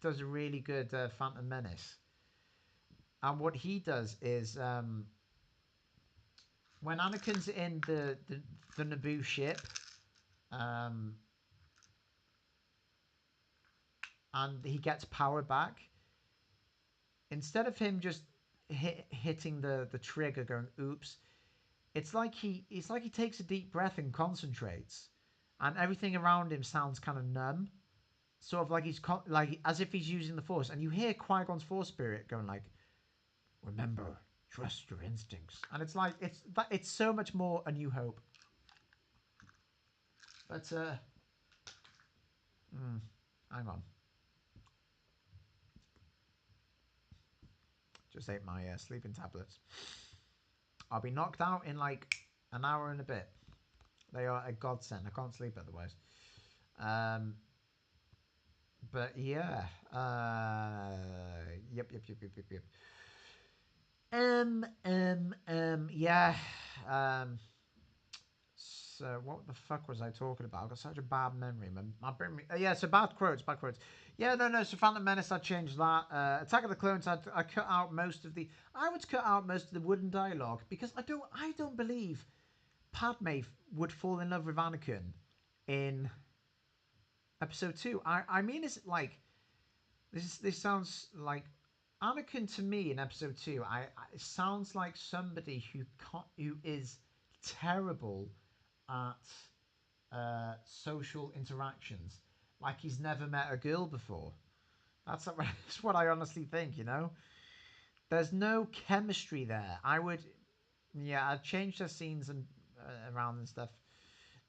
does a really good Phantom Menace. And what he does is when Anakin's in the Naboo ship, and he gets power back, instead of him just hitting the trigger, going oops, it's like he takes a deep breath and concentrates, and everything around him sounds kind of numb, sort of like he's like as if he's using the Force, and you hear Qui-Gon's Force spirit going like, "Remember, trust your instincts," and it's like it's so much more A New Hope. But hang on, just ate my sleeping tablets. I'll be knocked out in like an hour and a bit. They are a godsend. I can't sleep otherwise. But yeah. Yep. Yeah. So what the fuck was I talking about? I've got such a bad memory. My brain. Yeah. So bad quotes. Yeah. No. So Phantom Menace, I changed that. Attack of the Clones, I cut out most of the. I would cut out most of the wooden dialogue because I don't believe Padme would fall in love with Anakin in episode 2. I mean, is it like this sounds like Anakin to me in episode 2. It sounds like somebody who is terrible at social interactions. Like he's never met a girl before. That's what I honestly think. There's no chemistry there. I'd change the scenes and around and stuff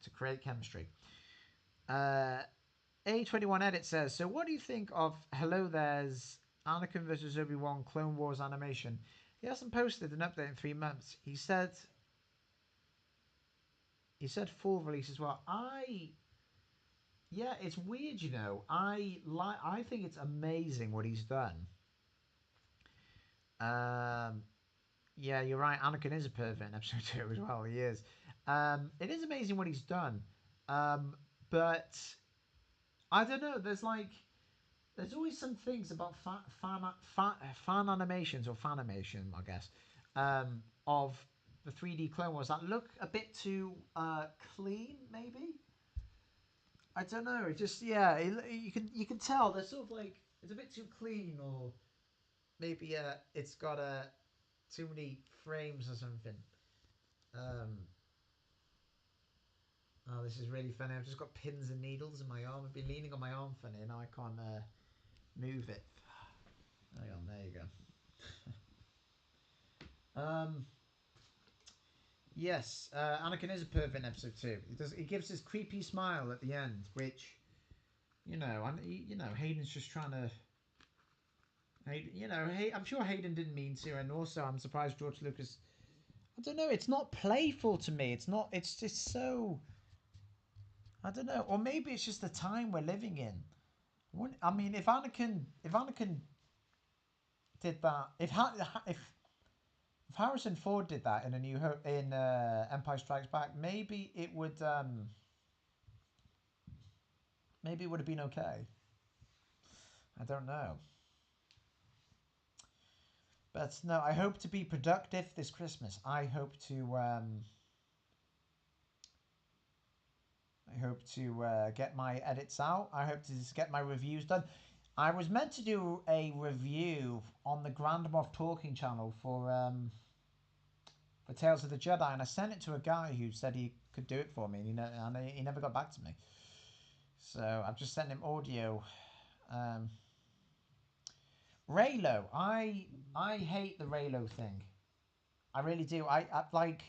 to create chemistry. A21 Edit says, so what do you think of Hello There's Anakin vs. Obi-Wan Clone Wars animation? He hasn't posted an update in 3 months. He said full release as well. Yeah, it's weird, I think it's amazing what he's done. Yeah, you're right. Anakin is a pervert in episode 2 as well. He is. It is amazing what he's done. But I don't know. There's always some things about fan animations or fanimation, I guess, of the 3D Clone Wars that look a bit too clean, maybe. I don't know. It just you can tell they're sort of like it's a bit too clean, or maybe it's got too many frames or something. Oh, this is really funny. I've just got pins and needles in my arm. I've been leaning on my arm funny, and now I can't move it. Hang on, there you go. Yes, Anakin is a pervert in episode 2. He gives this creepy smile at the end, which, Hayden's just trying to. I'm sure Hayden didn't mean to, and also I'm surprised George Lucas. I don't know. It's not playful to me. It's not. It's just so. I don't know, or maybe it's just the time we're living in. I mean, if Anakin did that, if Harrison Ford did that in Empire Strikes Back, maybe it would have been okay. I don't know. But no, I hope to be productive this Christmas. I hope to get my edits out. I hope to just get my reviews done. I was meant to do a review on the Grand Moff Talking channel for Tales of the Jedi, and I sent it to a guy who said he could do it for me, and he never got back to me. So I've just sent him audio. Raylo, I hate the Raylo thing. I really do. I like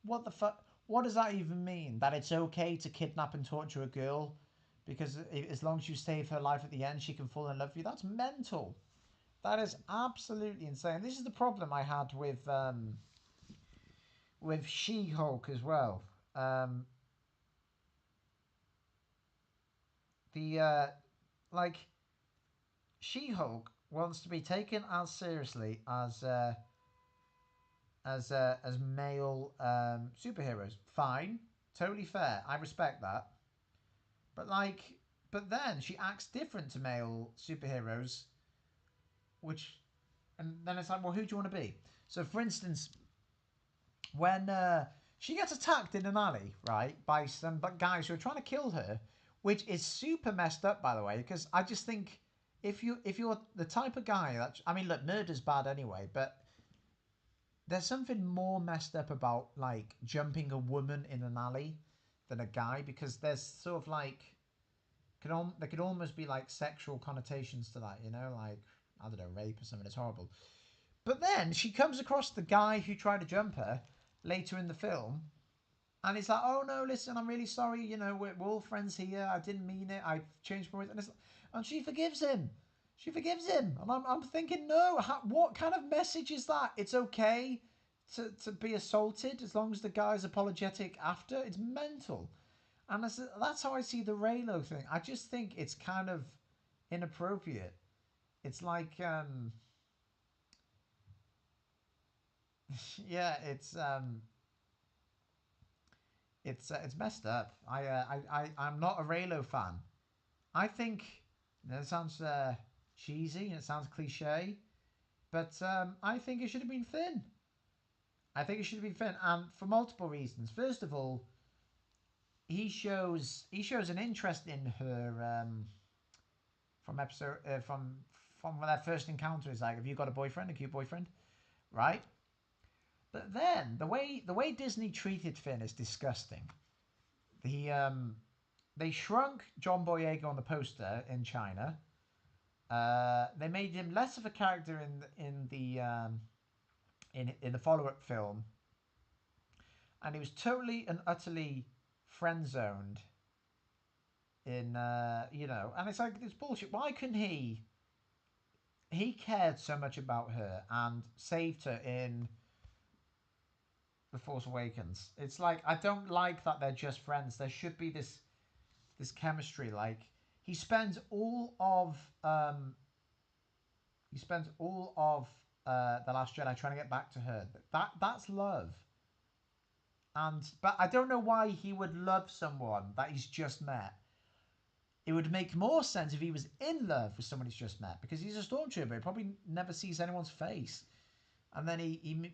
what the fuck. what does that even mean? That it's okay to kidnap and torture a girl because as long as you save her life at the end, she can fall in love with you? That's mental. That is absolutely insane. This is the problem I had with She-Hulk as well. Like She-Hulk wants to be taken as seriously as male superheroes. Fine, totally fair. I respect that. But but then she acts different to male superheroes, and then it's like, well, who do you want to be? So, for instance, when she gets attacked in an alley, right, by some guys who are trying to kill her, which is super messed up, by the way, because I just think if you're the type of guy that, I mean, look, murder's bad anyway, but there's something more messed up about like jumping a woman in an alley than a guy, because there's sort of like there could almost be like sexual connotations to that, you know, like I don't know, rape or something. It's horrible. But then she comes across the guy who tried to jump her later in the film, and it's like, oh no, listen, I'm really sorry. You know, we're all friends here. I didn't mean it. I changed my ways, and she forgives him. She forgives him, and I'm thinking, no, what kind of message is that? It's okay to be assaulted as long as the guy's apologetic after. It's mental, and that's how I see the Raylo thing. I just think it's kind of inappropriate. It's like, yeah, it's messed up. I'm not a Raylo fan. I think that sounds cheesy and it sounds cliche, but I think it should have been Finn. I think it should have been Finn, and for multiple reasons. First of all, he shows an interest in her from episode from when their first encounter is like, have you got a boyfriend, a cute boyfriend, right? But then the way Disney treated Finn is disgusting. They shrunk John Boyega on the poster in China. They made him less of a character in the follow up film, and he was totally and utterly friend zoned in and it's like it's bullshit. Why couldn't he cared so much about her and saved her in The Force Awakens? It's like, I don't like that they're just friends. There should be this chemistry. Like, he spends all of the Last Jedi trying to get back to her. That's love. But I don't know why he would love someone that he's just met. It would make more sense if he was in love with someone he's just met, because he's a stormtrooper. He probably never sees anyone's face, and then he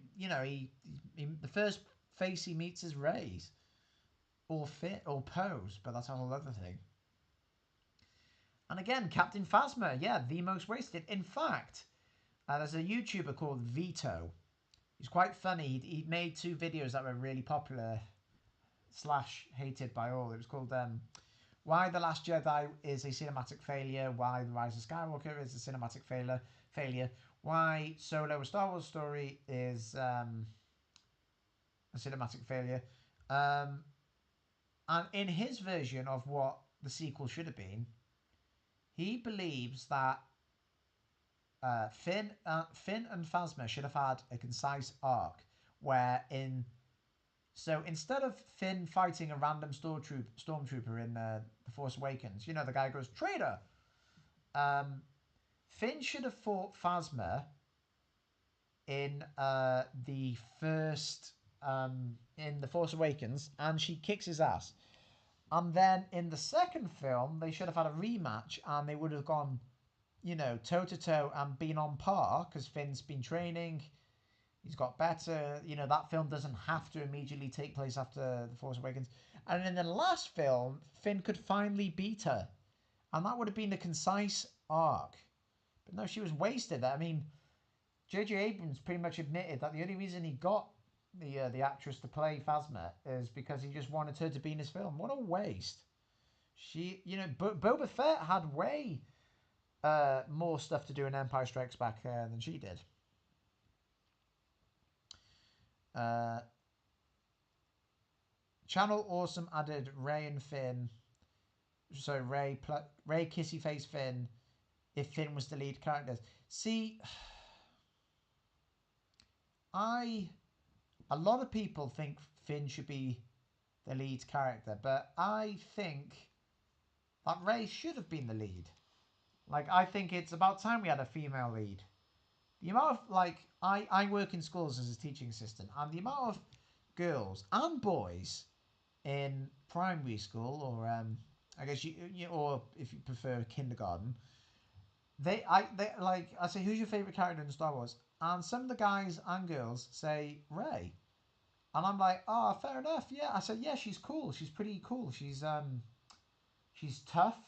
the first face he meets is Rey's, or Fit or Pose, but that's a whole other thing. And again, Captain Phasma, yeah, the most wasted. In fact, there's a YouTuber called Vito. He's quite funny. He made 2 videos that were really popular / hated by all. It was called Why The Last Jedi is a Cinematic Failure, Why The Rise of Skywalker is a Cinematic Failure, Why Solo, a Star Wars Story, is a cinematic failure. And in his version of what the sequel should have been, he believes that Finn and Phasma should have had a concise arc so instead of Finn fighting a random stormtrooper in The Force Awakens, the guy goes, traitor. Finn should have fought Phasma in the first in The Force Awakens, and she kicks his ass. And then in the second film, they should have had a rematch, and they would have gone, toe to toe and been on par, because Finn's been training. He's got better. That film doesn't have to immediately take place after The Force Awakens. And in the last film, Finn could finally beat her. And that would have been a concise arc. But no, she was wasted. I mean, J.J. Abrams pretty much admitted that the only reason he got the actress to play Phasma is because he just wanted her to be in his film. What a waste. Boba Fett had way more stuff to do in Empire Strikes Back than she did. Channel Awesome added Ray and Finn. So Ray Kissy Face Finn if Finn was the lead character. See, a lot of people think Finn should be the lead character, but I think that Ray should have been the lead. Like, I think it's about time we had a female lead. The amount of, like, I work in schools as a teaching assistant, and the amount of girls and boys in primary school, or I guess or if you prefer kindergarten, they like, I say, who's your favorite character in Star Wars? And some of the guys and girls say Rey, and I'm like, oh, fair enough. Yeah, I said, yeah, she's cool. She's pretty cool. She's tough.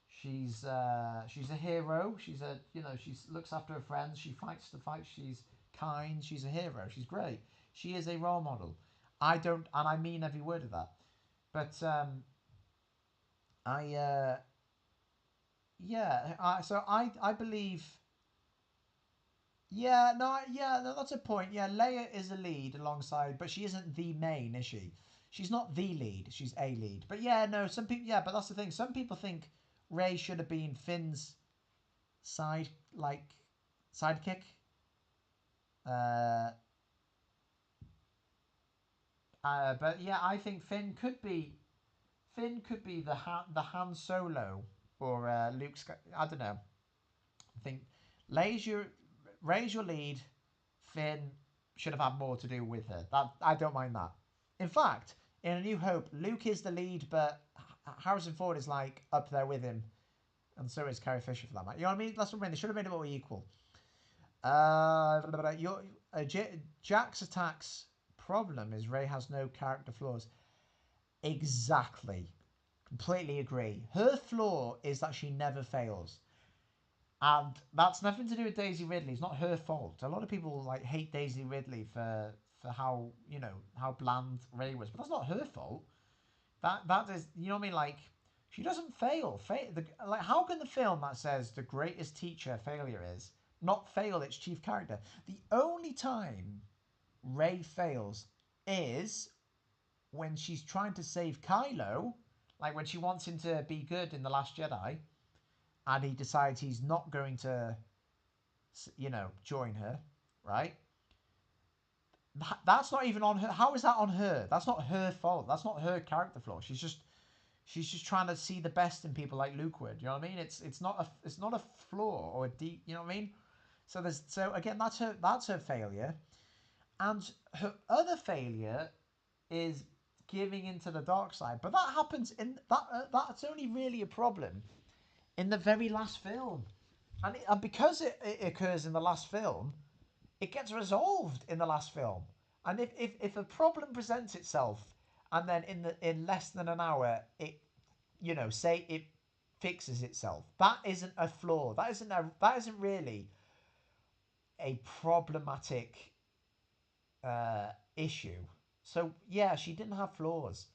She's a hero. She's a she looks after her friends. She fights the fight. She's kind. She's a hero. She's great. She is a role model. I don't, and I mean every word of that. But I believe. Yeah, no, that's a point. Yeah, Leia is a lead alongside, but she isn't the main, is she? She's not the lead. She's a lead. But yeah, no, some people. Yeah, but that's the thing. Some people think Rey should have been Finn's side, like sidekick. Uh, but yeah, I think Finn could be the Han Solo or Luke. I don't know. I think Leia's your Rey's your lead. Finn should have had more to do with her. That I don't mind that. In fact, in A New Hope, Luke is the lead, but Harrison Ford is like up there with him, and so is Carrie Fisher for that matter. You know what I mean? That's what I mean. They should have made it more equal. Jack's Attack's problem is Rey has no character flaws. Exactly. Completely agree. Her flaw is that she never fails. And that's nothing to do with Daisy Ridley. It's not her fault. A lot of people like hate Daisy Ridley for how how bland Rey was, but that's not her fault. That is what I mean. Like she doesn't fail. Like how can the film that says the greatest teacher failure is not fail its chief character? The only time Rey fails is when she's trying to save Kylo, like when she wants him to be good in The Last Jedi, and he decides he's not going to, join her, right? That's not even on her. How is that on her? That's not her fault. That's not her character flaw. She's just trying to see the best in people like Luke would. You know what I mean? It's not a flaw or a deep. You know what I mean? So again, that's her failure, and her other failure is giving into the dark side. But that happens in that's only really a problem in the very last film, and because it occurs in the last film, it gets resolved in the last film. And if a problem presents itself, and then in less than an hour, it say it fixes itself, that isn't a flaw. That isn't really a problematic issue. So yeah, she didn't have flaws.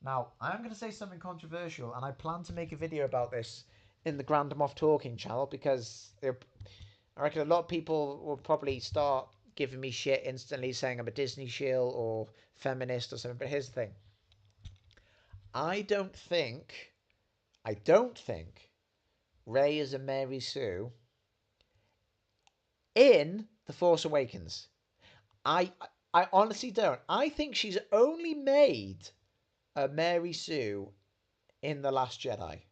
Now I'm going to say something controversial, and I plan to make a video about this in the Grand Moff Talking channel because I reckon a lot of people will probably start giving me shit instantly, saying I'm a Disney shill or feminist or something. But here's the thing: I don't think, I don't think Rey is a Mary Sue in The Force Awakens. I I honestly don't. I think she's only made a Mary Sue in The Last Jedi.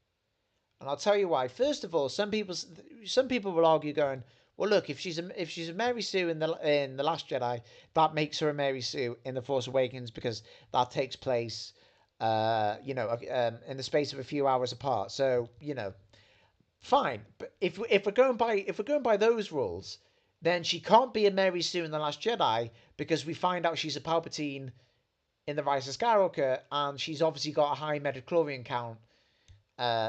And I'll tell you why. First of all, some people will argue, going, "Well, look, if she's a Mary Sue in the Last Jedi, that makes her a Mary Sue in the Force Awakens because that takes place, in the space of a few hours apart. So fine. But if we're going by those rules, then she can't be a Mary Sue in the Last Jedi because we find out she's a Palpatine in the Rise of Skywalker, and she's obviously got a high metachlorian count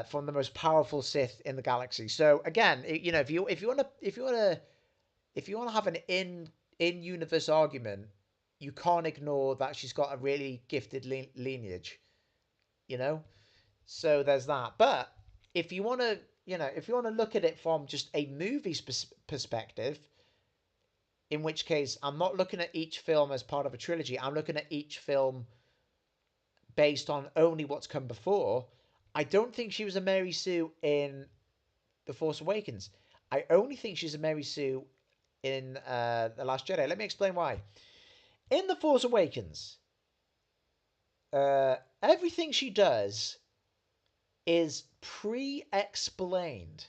from the most powerful Sith in the galaxy. So again, if you want to have an in universe argument, you can't ignore that she's got a really gifted lineage. You know, so there's that. But if you want to, look at it from just a movie's perspective, in which case I'm not looking at each film as part of a trilogy. I'm looking at each film based on only what's come before, I don't think she was a Mary Sue in The Force Awakens. I only think she's a Mary Sue in The Last Jedi. Let me explain why. In The Force Awakens, everything she does is pre-explained.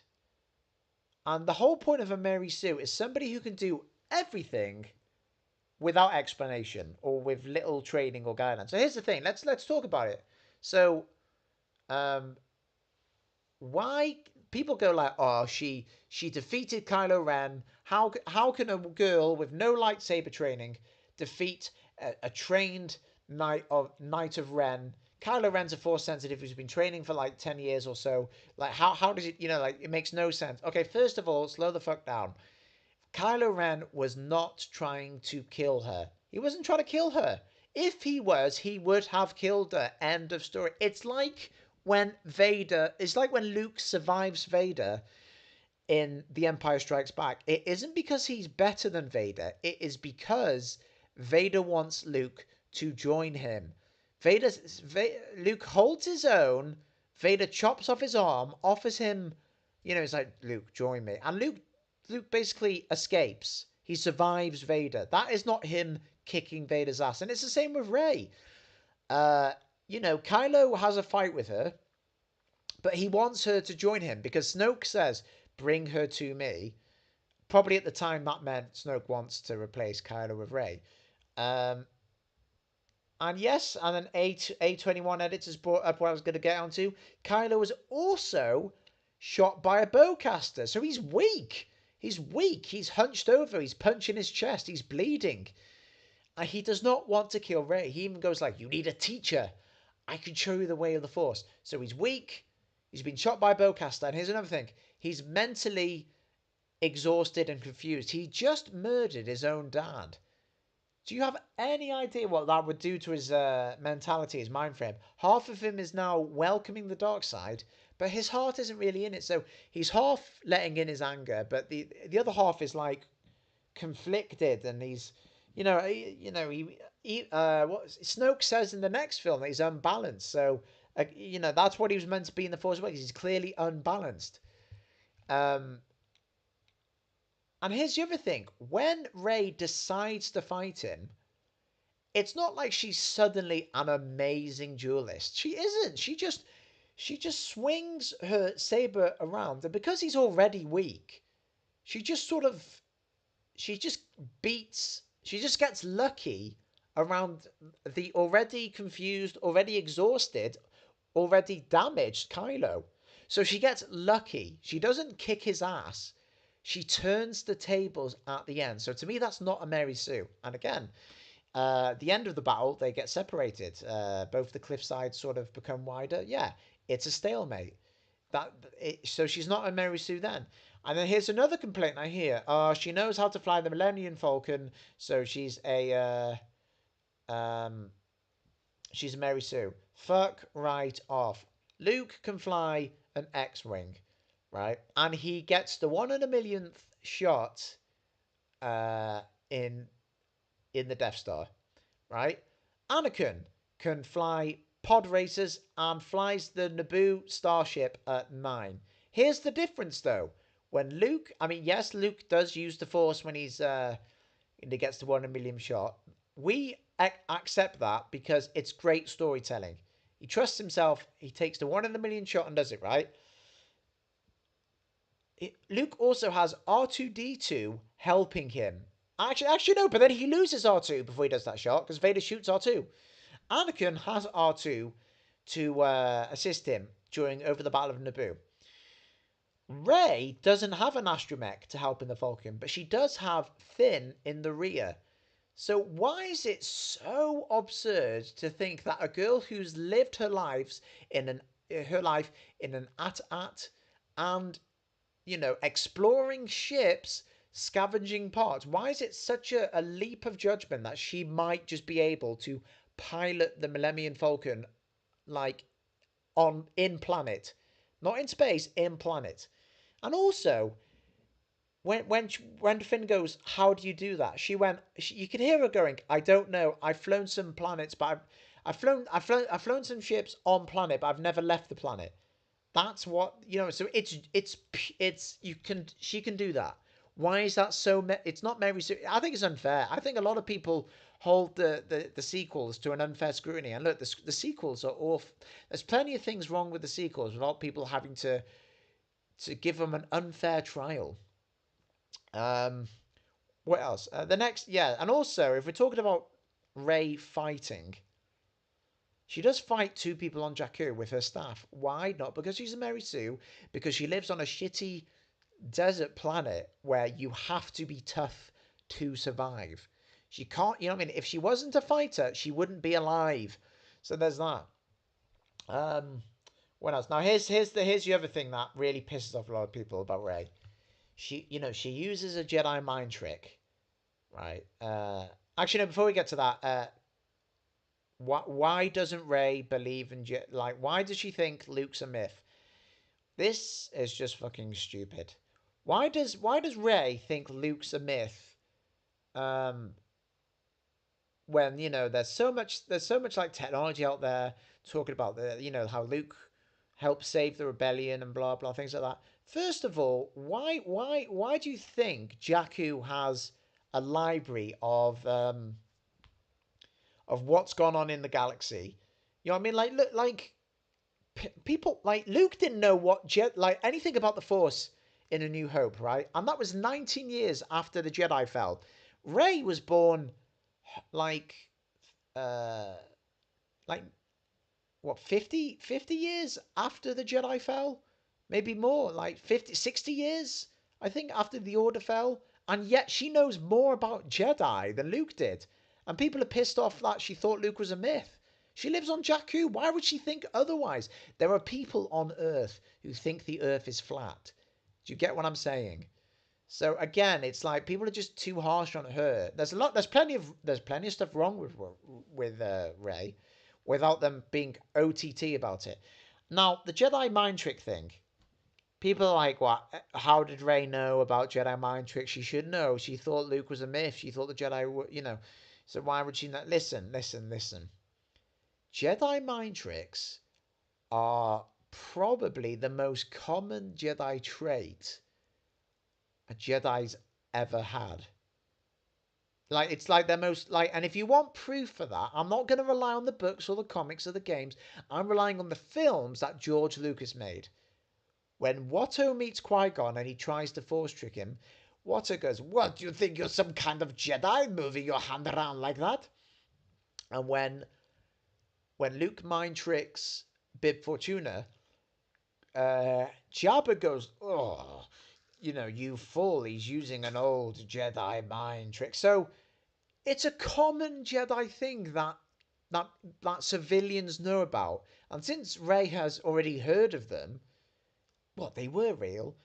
And the whole point of a Mary Sue is somebody who can do everything without explanation or with little training or guidance. So here's the thing. Let's talk about it. So, um, why people go like, oh, she defeated Kylo Ren. How can a girl with no lightsaber training defeat a trained Knight of Ren? Kylo Ren's a Force sensitive who's been training for like 10 years or so. Like how does it like it makes no sense. Okay, first of all, slow the fuck down. Kylo Ren was not trying to kill her. He wasn't trying to kill her. If he was, he would have killed her. End of story. It's like when Luke survives Vader in The Empire Strikes Back. It isn't because he's better than Vader. It is because Vader wants Luke to join him. Luke holds his own. Vader chops off his arm, offers him, he's like, Luke, join me. And Luke basically escapes. He survives Vader. That is not him kicking Vader's ass. And it's the same with Rey. Uh, Kylo has a fight with her, but he wants her to join him because Snoke says, bring her to me. Probably at the time that meant Snoke wants to replace Kylo with Rey. Um, and yes, and then A21 editors brought up what I was going to get onto. Kylo was also shot by a bowcaster, so he's weak. He's weak. He's hunched over. He's punching his chest. He's bleeding. And he does not want to kill Rey. He even goes like, you need a teacher. I can show you the way of the Force. So he's weak. He's been shot by a bowcaster. And here's another thing. He's mentally exhausted and confused. He just murdered his own dad. Do you have any idea what that would do to his mentality, his mind frame? Half of him is now welcoming the dark side, but his heart isn't really in it. So he's half letting in his anger, but the other half is like conflicted, and he's, what Snoke says in the next film that he's unbalanced. So, that's what he was meant to be in the Force Awakens. He's clearly unbalanced. Um, and here's the other thing: when Rey decides to fight him, it's not like she's suddenly an amazing duelist. She isn't. She just swings her saber around, and because he's already weak, she just sort of she just she just gets lucky around the already confused, already exhausted, already damaged Kylo. So she gets lucky. She doesn't kick his ass. She turns the tables at the end. So to me, that's not a Mary Sue. And again, the end of the battle, they get separated. Both the cliff sides sort of become wider. Yeah, it's a stalemate. So she's not a Mary Sue then. And then here's another complaint I hear. She knows how to fly the Millennium Falcon, so she's a Mary Sue. Fuck right off. Luke can fly an X-wing, right? And he gets the 1 in a millionth shot uh, in the Death Star, right? Anakin can fly pod racers and flies the Naboo starship at 9. Here's the difference though. When Luke, I mean, yes, Luke does use the Force when he gets the 1 in a million shot. We accept that because it's great storytelling. He trusts himself. He takes the 1 in a million shot and does it right. Luke also has R2D2 helping him. Actually, no, but then he loses R2 before he does that shot because Vader shoots R2. Anakin has R2 to assist him over the Battle of Naboo. Rey doesn't have an astromech to help in the Falcon, but she does have Finn in the rear. So why is it so absurd to think that a girl who's lived her life in an AT-AT and exploring ships, scavenging parts, why is it such a leap of judgment that she might just be able to pilot the Millennium Falcon like in planet, not in space, in planet? And also, when Finn goes, how do you do that? You can hear her going, I don't know. I've flown some planets, but I've flown some ships on planet, but I've never left the planet. That's what So it's you can she can do that. Why is that so? It's not Mary Sue. I think it's unfair. I think a lot of people hold the sequels to an unfair scrutiny. And look, the sequels are awful. There's plenty of things wrong with the sequels without people having to give them an unfair trial. Um, what else? The next, yeah, and also if we're talking about Rey fighting, she does fight two people on Jakku with her staff. Why? Not because she's a Mary Sue, because she lives on a shitty desert planet where you have to be tough to survive. She can't, you know what I mean? If she wasn't a fighter, she wouldn't be alive. So there's that. Um, what else? Now here's the other thing that really pisses off a lot of people about Rey. She uses a Jedi mind trick, right? Actually, no. Before we get to that, why doesn't Rey believe in like? Why does she think Luke's a myth? This is just fucking stupid. Why does Rey think Luke's a myth? Um, when there's so much like technology out there talking about how Luke helped save the rebellion and blah blah things like that. First of all, why do you think Jakku has a library of what's gone on in the galaxy? You know what I mean? Like look, like people like Luke didn't know like anything about the Force in A New Hope, right? And that was 19 years after the Jedi fell. Rey was born like uh like what 50 years after the Jedi fell, maybe more, like 50, 60 years I think after the Order fell, and yet she knows more about Jedi than Luke did, and people are pissed off that she thought Luke was a myth. She lives on Jakku. Why would she think otherwise? There are people on Earth who think the Earth is flat. Do you get what I'm saying? So again, it's like people are just too harsh on her. There's plenty of stuff wrong with Rey, without them being OTT about it. Now the Jedi mind trick thing. People are like, what? How did Rey know about Jedi mind tricks? She should know. She thought Luke was a myth. She thought the Jedi were. So why would she not? Listen, listen, listen. Jedi mind tricks are probably the most common Jedi trait a Jedi's ever had. Like it's like their most like, and if you want proof for that, I'm not going to rely on the books or the comics or the games. I'm relying on the films that George Lucas made. When Watto meets Qui-Gon and he tries to force trick him, Watto goes, "What, do you think you're some kind of Jedi moving your hand around like that?" And when Luke mind tricks Bib Fortuna, Jabba goes, "Oh, you fool! He's using an old Jedi mind trick." So it's a common Jedi thing that that civilians know about, and since Rey has already heard of them, what they were real.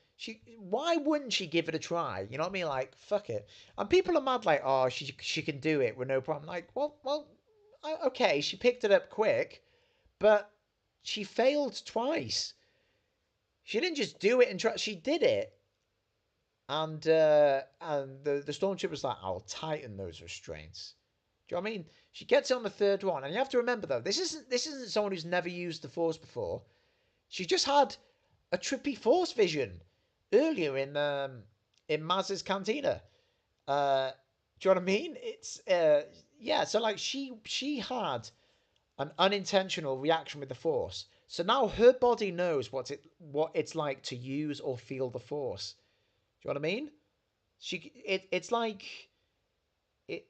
Why wouldn't she give it a try? You know what I mean? Like fuck it. And people are mad, like, oh, she can do it with no problem. Like, okay, she picked it up quick, but she failed twice. She didn't just do it and try. She did it, and the stormtrooper's like, I'll tighten those restraints. Do you know what I mean? She gets it on the third one, and you have to remember though, this isn't someone who's never used the Force before. She just had a trippy Force vision earlier in Maz's cantina. Do you know what I mean? It's yeah. So like she had an unintentional reaction with the Force. So now her body knows what it's like to use or feel the Force. Do you know what I mean? It's like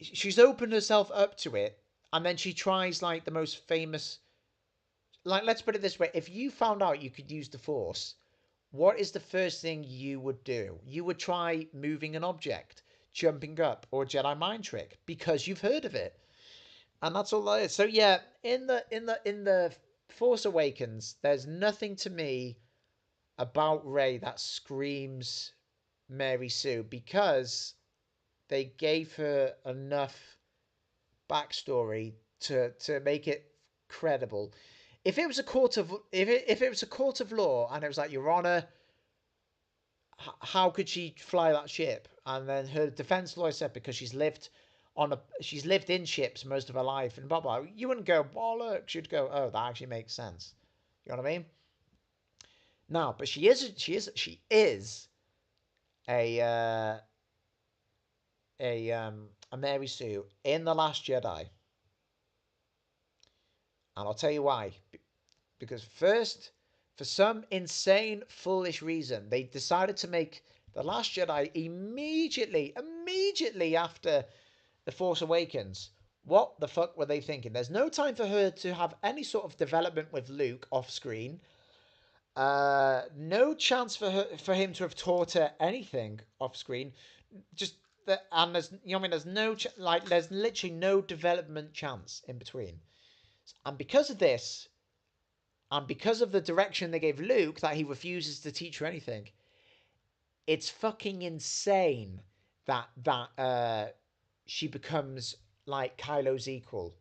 she's opened herself up to it, and then she tries like the most famous. Like, let's put it this way: if you found out you could use the Force, what is the first thing you would do? You would try moving an object, jumping up, or a Jedi mind trick because you've heard of it, and that's all that is. So yeah, in the Force Awakens, there's nothing to me about Rey that screams Mary Sue, because they gave her enough backstory to make it credible. If it was a court of law and it was like, Your Honor, how could she fly that ship? And then her defense lawyer said because she's lived she's lived in ships most of her life and blah blah. You wouldn't go bollocks. You'd go, oh, that actually makes sense. You know what I mean? No, but she is a Mary Sue in The Last Jedi, and I'll tell you why. Because first, for some insane, foolish reason, they decided to make The Last Jedi immediately after The Force Awakens. What the fuck were they thinking? There's no time for her to have any sort of development with Luke off screen. No chance for him to have taught her anything off screen. Just that, and there's there's there's literally no development chance in between. And because of this, and because of the direction they gave Luke that he refuses to teach her anything, it's fucking insane that she becomes like Kylo's equal.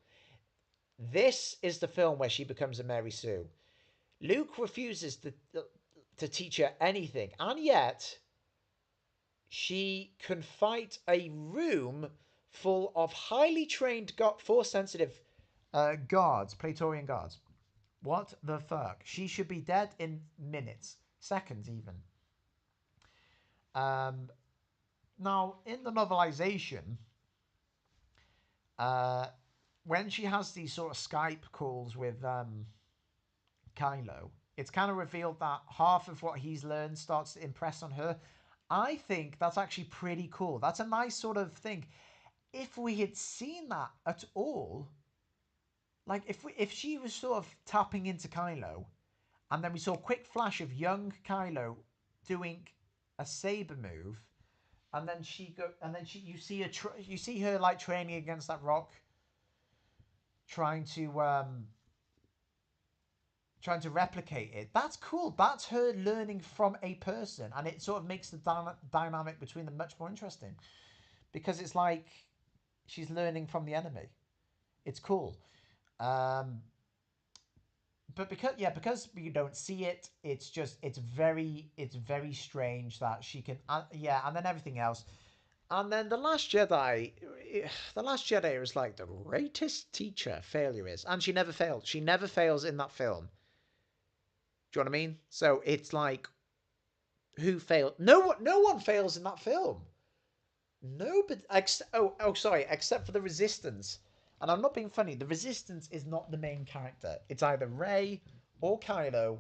This is the film where she becomes a Mary Sue. Luke refuses to teach her anything, and yet she can fight a room full of highly trained, force-sensitive guards, Praetorian guards. What the fuck? She should be dead in minutes, seconds even. Now, in the novelization, when she has these sort of Skype calls with Kylo, it's kind of revealed that half of what he's learned starts to impress on her. I think that's actually pretty cool. That's a nice sort of thing. If we had seen that at all, like if she was sort of tapping into Kylo, and then we saw a quick flash of young Kylo doing a saber move, and then you see her like training against that rock, trying to replicate it. That's cool. That's her learning from a person, and it sort of makes the dynamic between them much more interesting, because it's like she's learning from the enemy. It's cool. But because we don't see it, it's very strange that she can, and then everything else. And then the Last Jedi is like the greatest teacher failure is, and she never failed. She never fails in that film. Do you know what I mean? So it's like, who failed? No one fails in that film. No, but except for the Resistance. And I'm not being funny. The Resistance is not the main character. It's either Rey or Kylo,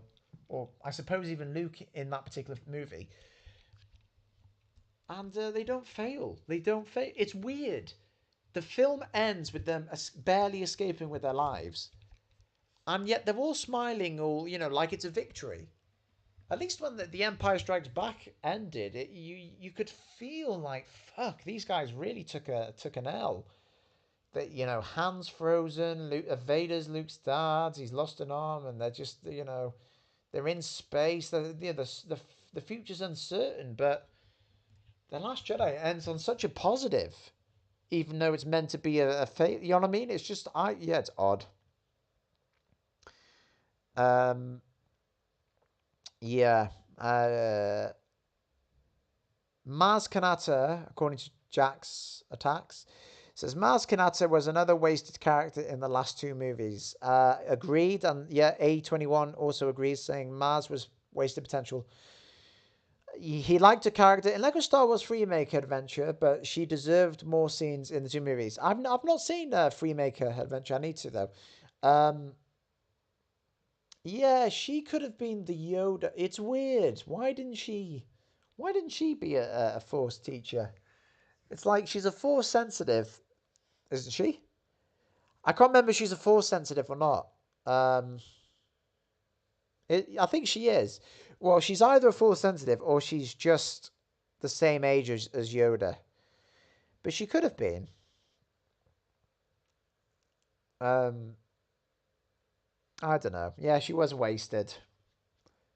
or I suppose even Luke in that particular movie. And they don't fail. They don't fail. It's weird. The film ends with them barely escaping with their lives, and yet they're all smiling, all like it's a victory. At least when the Empire Strikes Back ended, you could feel like, fuck, these guys really took an L. That Han's frozen, Vader's Luke's dad, he's lost an arm, and they're just they're in space. The future's uncertain, but The Last Jedi ends on such a positive, even though it's meant to be a fail. You know what I mean? It's just it's odd. Yeah. Maz Kanata, according to Jack's Attacks, says Maz Kanata was another wasted character in the last two movies. Agreed, and A21 also agrees, saying Maz was wasted potential. He liked a character in Lego Star Wars Freemaker Adventure, but she deserved more scenes in the two movies. I've not seen Freemaker Adventure. I need to though. Yeah, she could have been the Yoda. It's weird. Why didn't she be a Force teacher? It's like she's a Force sensitive, isn't she? I can't remember if she's a Force sensitive or not. I think she is. Well, she's either a Force sensitive or she's just the same age as Yoda. But she could have been. I don't know. Yeah, she was wasted.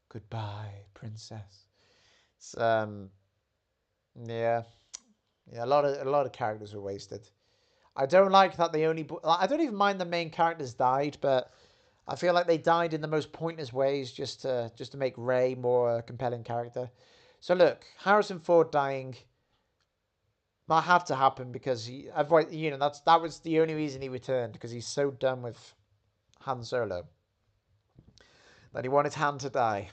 Goodbye, princess. It's, yeah, a lot of characters were wasted. I don't like that they only. I don't even mind the main characters died, but I feel like they died in the most pointless ways just to make Rey more a compelling character. So look, Harrison Ford dying that had to happen because that was the only reason he returned, because he's so done with Han Solo that he wanted Han to die.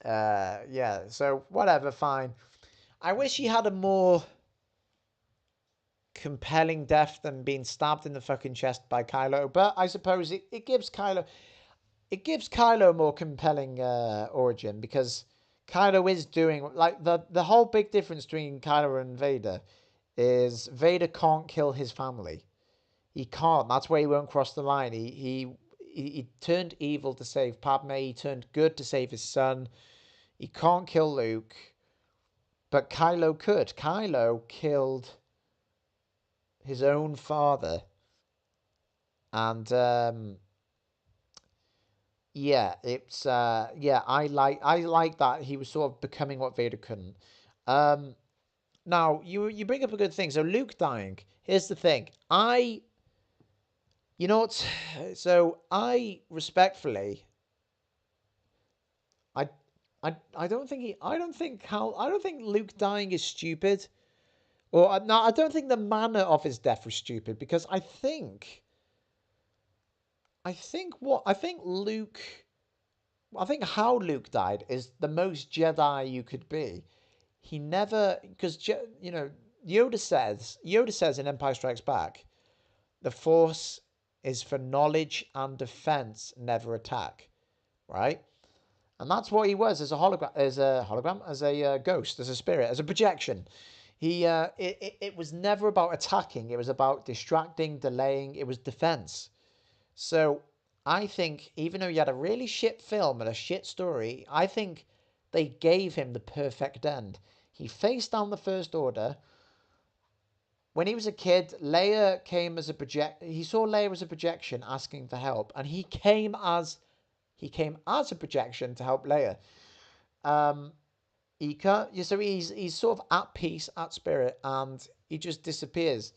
Yeah, so whatever, fine. I wish he had a more compelling death than being stabbed in the fucking chest by Kylo, but I suppose it gives Kylo a more compelling origin, because Kylo is doing, like, the whole big difference between Kylo and Vader is Vader can't kill his family. He can't. That's why he won't cross the line. He turned evil to save Padme. He turned good to save his son. He can't kill Luke, but Kylo could. Kylo killed his own father, and yeah, it's yeah. I like that he was sort of becoming what Vader couldn't. Um, Now you bring up a good thing. So Luke dying. Here's the thing. You know what? So I respectfully, I, I don't think I don't think Luke dying is stupid. Or no, I don't think the manner of his death was stupid, because I think Luke, I think how Luke died is the most Jedi you could be. He never, because Yoda says in Empire Strikes Back, the Force is for knowledge and defense, never attack, right? And that's what he was, as a ghost, as a spirit, as a projection. It was never about attacking. It was about distracting, delaying. It was defense. So I think, even though he had a really shit film and a shit story, I think they gave him the perfect end. He faced down the First Order. When he was a kid, Leia came as a He saw Leia as a projection, asking for help, and he came as a projection to help Leia. Um, so he's sort of at peace, at spirit, and he just disappears.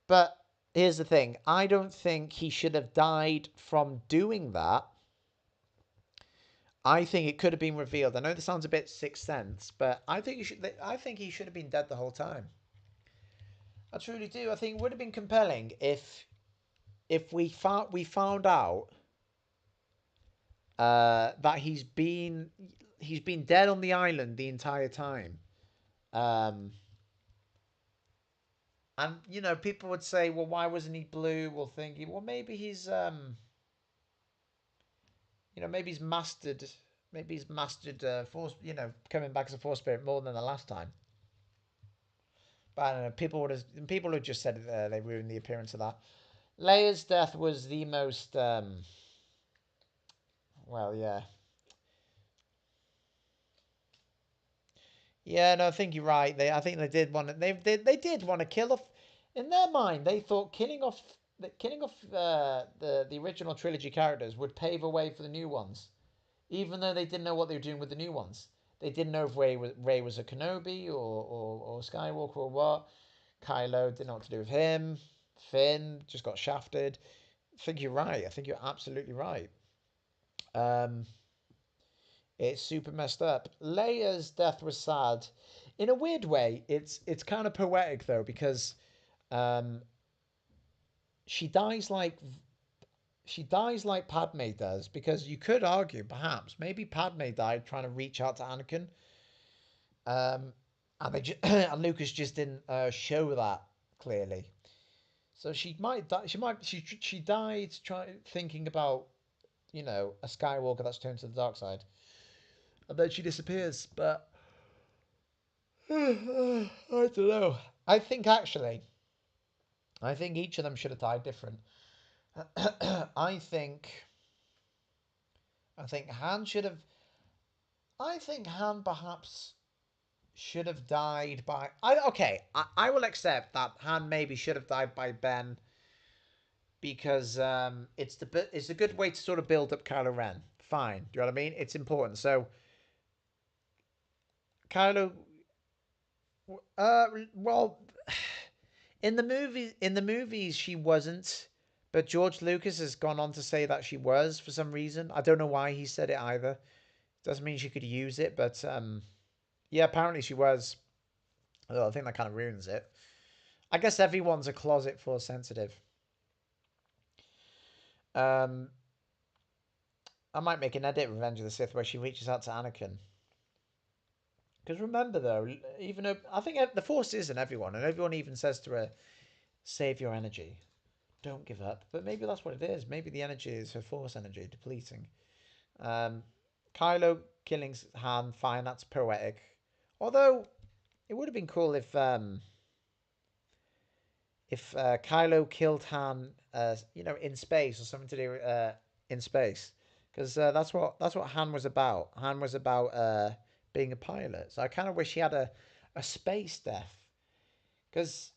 But here's the thing: I don't think he should have died from doing that. I think it could have been revealed. I know this sounds a bit Sixth Sense, but I think he should have been dead the whole time. I truly do. I think it would have been compelling if we found out that he's been dead on the island the entire time. Um, and people would say, well, why wasn't he blue? Well, thinking, well, maybe he's mastered force, coming back as a force spirit more than the last time. But I don't know. People would just said they ruined the appearance of that. Leia's death was the most. Well, yeah. Yeah, no, I think you're right. I think they did want to. They did want to kill off. In their mind, they thought killing off the original trilogy characters would pave a way for the new ones, even though they didn't know what they were doing with the new ones. They didn't know if Rey was a Kenobi or Skywalker or what. Kylo didn't know what to do with him. Finn just got shafted. I think you're right. I think you're absolutely right. Um, it's super messed up. Leia's death was sad. In a weird way, it's kind of poetic though, because um, she dies like Padme does. Because you could argue, perhaps, maybe Padme died trying to reach out to Anakin, and and Lucas just didn't show that clearly. So she might die. She died thinking about a Skywalker that's turned to the dark side, and then she disappears. But I don't know. I think actually, I think each of them should have died different. I think I think Han should have. I think Han perhaps should have died by. I will accept that Han maybe should have died by Ben, because it's a good way to sort of build up Kylo Ren. Fine, do you know what I mean? It's important. So Kylo, uh, well, in the movies she wasn't, but George Lucas has gone on to say that she was for some reason. I don't know why he said it either. Doesn't mean she could use it, but yeah, apparently she was. Although I think that kind of ruins it. I guess everyone's a closet force sensitive. Um, I might make an edit Revenge of the Sith where she reaches out to Anakin. Because remember though, even though I think the Force is in everyone, and everyone even says to her, "Save your energy, don't give up." But maybe that's what it is. Maybe the energy is her Force energy depleting. Um, Kylo killing Han, fine, that's poetic. Although it would have been cool if Kylo killed Han, in space or something to do in space, because that's what Han was about. Han was about being a pilot. So I kind of wish he had a space death, because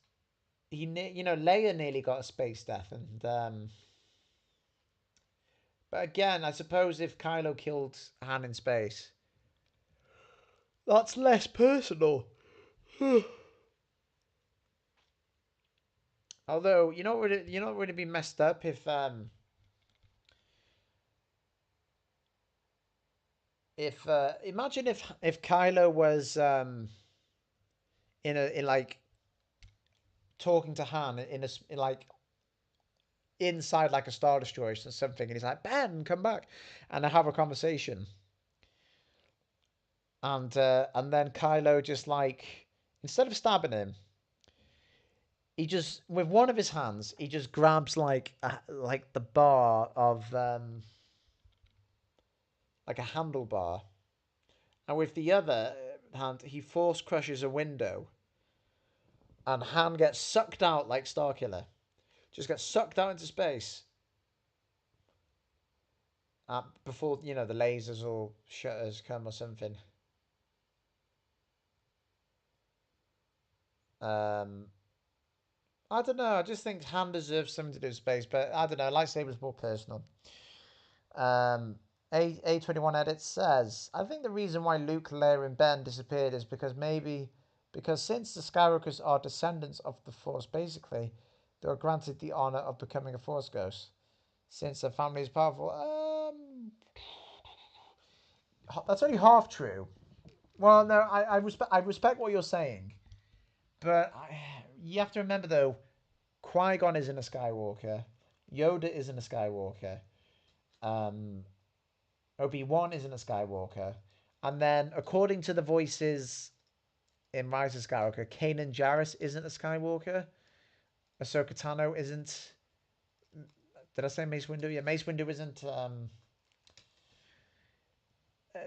Leia nearly got a space death, and but again, I suppose if Kylo killed Han in space, that's less personal. Although would it be messed up if imagine if Kylo was in like talking to Han in like inside like a Star Destroyer or something, and he's like, "Ben, come back," and they have a conversation, and then Kylo just like, instead of stabbing him, he just, with one of his hands, he just grabs like the bar of like a handlebar, and with the other hand he force crushes a window, and Han gets sucked out like Starkiller, just gets sucked out into space before the lasers or shutters come or something. Um, I don't know. I just think Han deserves something to do with space, but I don't know. Lightsaber's more personal. Um, A21 edit says, I think the reason why Luke, Leia, and Ben disappeared is because since the Skywalkers are descendants of the Force, basically, they were granted the honor of becoming a Force ghost. Since their family is powerful, that's only half true. Well, no, I respect what you're saying, but you have to remember though, Qui Gon isn't a Skywalker, Yoda isn't a Skywalker, um, Obi-Wan isn't a Skywalker, and then according to the voices in Rise of Skywalker, Kanan Jarrus isn't a Skywalker. Ahsoka Tano isn't. Did I say Mace Windu? Yeah, Mace Windu isn't.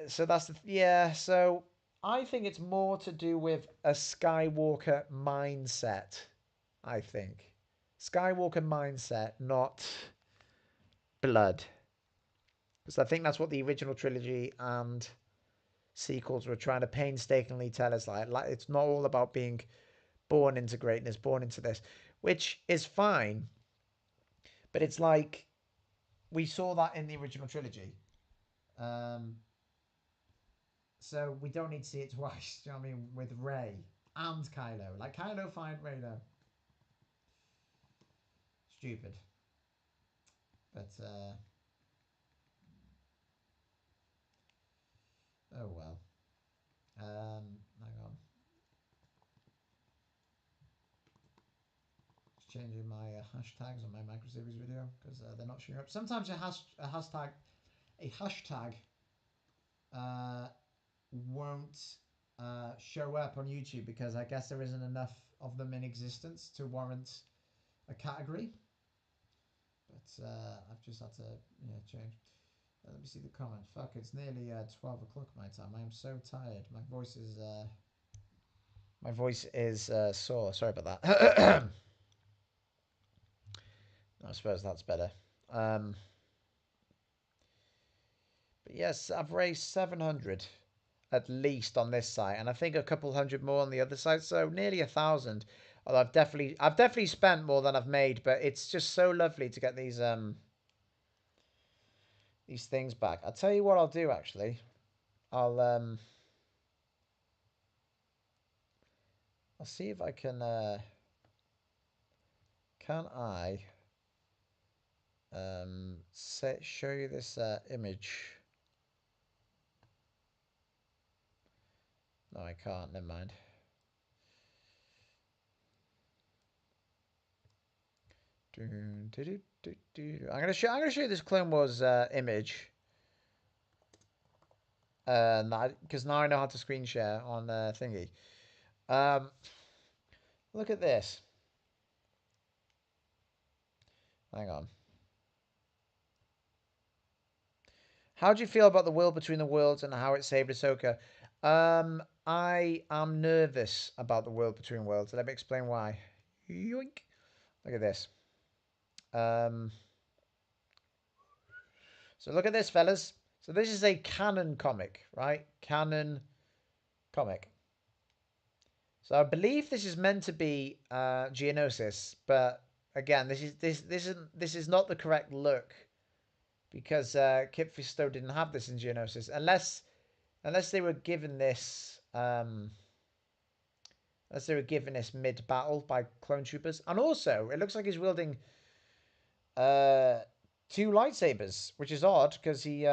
So that's yeah. So I think it's more to do with a Skywalker mindset. I think Skywalker mindset, not blood, because I think that's what the original trilogy and sequels were trying to painstakingly tell us. Like it's not all about being born into greatness, born into this, which is fine, but it's like we saw that in the original trilogy. Um, so we don't need to see it twice. Do you know what I mean? With Rey and Kylo, like Kylo, fine, Rey though, stupid. But oh well. Hang on. Just changing my hashtags on my micro series video because they're not showing up. Sometimes a hashtag uh, won't show up on YouTube because I guess there isn't enough of them in existence to warrant a category. But I've just had to change. Let me see the comment. Fuck, it's nearly 12 o'clock my time. I am so tired. My voice is sore. Sorry about that. I suppose that's better. Um, but yes, I've raised 700 at least on this site, and I think a couple hundred more on the other side, so nearly 1,000. Although I've definitely spent more than I've made, but it's just so lovely to get these things back. I'll tell you what I'll do actually. I'll um I'll see if I can I show you this image. No, I can't. Never mind. I'm gonna show you this Clone Wars image. Because now I know how to screen share on thingy. Um, look at this. Hang on. How do you feel about the world between the worlds and how it saved Ahsoka? I am nervous about the world between worlds. Let me explain why. Yoink. Look at this. Um, so look at this, fellas. So this is a canon comic, right? Canon comic. So I believe this is meant to be Geonosis, but again, this is not the correct look because Kit Fisto didn't have this in Geonosis unless they were given this mid battle by clone troopers, and also it looks like he's wielding uh, two lightsabers, which is odd because he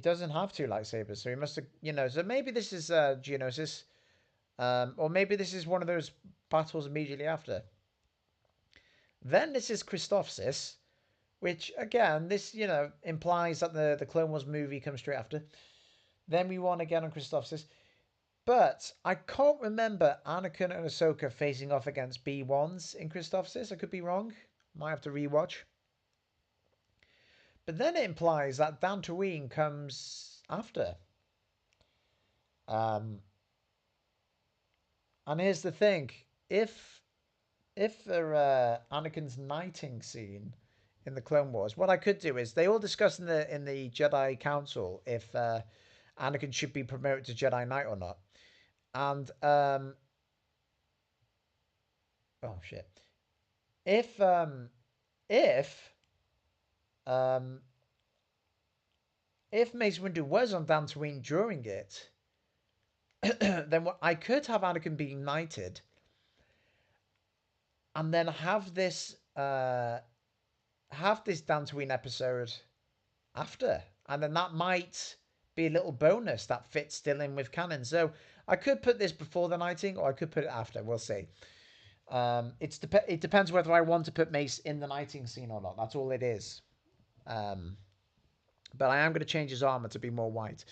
doesn't have two lightsabers, so he must have So maybe this is Geonosis, or maybe this is one of those battles immediately after. Then this is Christophsis, which again this implies that the Clone Wars movie comes straight after. Then we won again on Christophsis. But I can't remember Anakin and Ahsoka facing off against B1s in Christophsis. I could be wrong. Might have to rewatch. But then it implies that Dantooine comes after. Um, and here's the thing: if Anakin's knighting scene in the Clone Wars, what I could do is they all discuss in the Jedi Council if Anakin should be promoted to Jedi Knight or not. And oh shit. If if um if Mace Windu was on Dantooine during it, then what I could have Anakin being knighted, and then have this Dantooine episode after, and then that might be a little bonus that fits still in with canon. So I could put this before the knighting, or I could put it after. We'll see. It depends whether I want to put Mace in the knighting scene or not. That's all it is. But I am going to change his armor to be more white,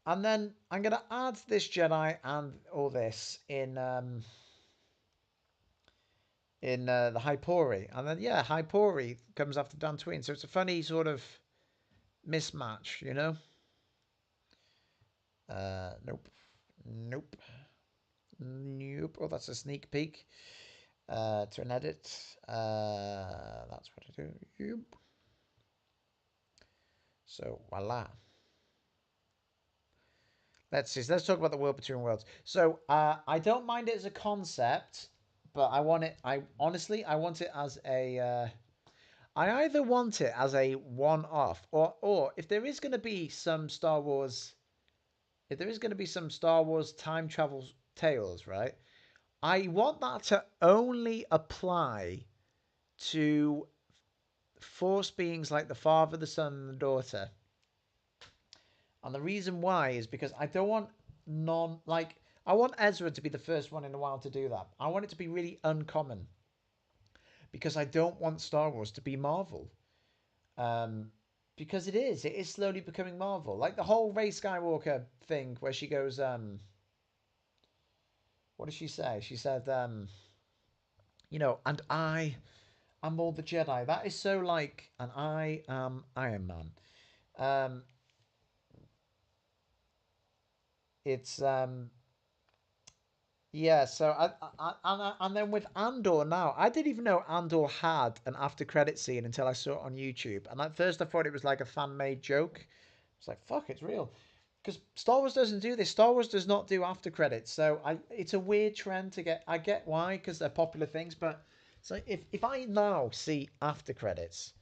and then I'm going to add this Jedi and all this in the Hypori, and then Hypori comes after Dantooine. So it's a funny sort of mismatch, Nope, nope, nope. Oh, that's a sneak peek. To an edit. That's what I do. Yep. So voila. Let's see. So let's talk about the world between worlds. So I don't mind it as a concept, but I want it. I honestly, I want it as a. I either want it as a one-off, or if there is going to be some Star Wars, time travel tales, right? I want that to only apply to force beings like the father, the son, and the daughter. And the reason why is because I don't want I want Ezra to be the first one in a while to do that. I want it to be really uncommon. Because I don't want Star Wars to be Marvel. Because it is slowly becoming Marvel. Like the whole Rey Skywalker thing where she goes, what did she say? She said, and I am all the Jedi. That is so like, and I am Iron Man. It's yeah. So and then with Andor now, I didn't even know Andor had an after credit scene until I saw it on YouTube. And at first I thought it was like a fan made joke. It's like fuck, it's real. Because Star Wars doesn't do this. Star Wars does not do after credits. So it's a weird trend to get. I get why, because they're popular things. But so if I now see after credits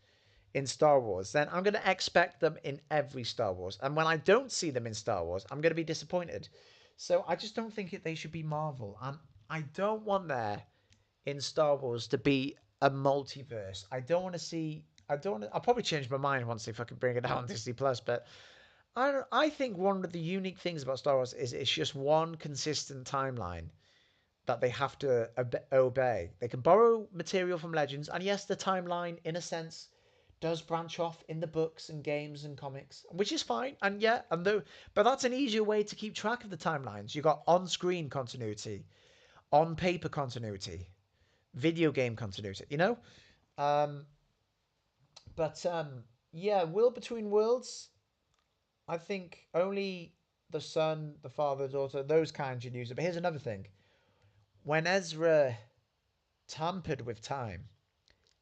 in Star Wars, then I'm going to expect them in every Star Wars. And when I don't see them in Star Wars, I'm going to be disappointed. So I just don't think they should be Marvel. And I don't want there in Star Wars to be a multiverse. I don't want to see. I'll probably change my mind once if I can bring it out on Disney Plus. But I think one of the unique things about Star Wars is it's just one consistent timeline that they have to obey. They can borrow material from legends, and yes, the timeline, in a sense, does branch off in the books and games and comics, which is fine. And yeah, but that's an easier way to keep track of the timelines. You got on-screen continuity, on-paper continuity, video game continuity. Um, but yeah, World Between Worlds. I think only the son, the father, daughter, those kinds you'd use it. But here's another thing: when Ezra tampered with time,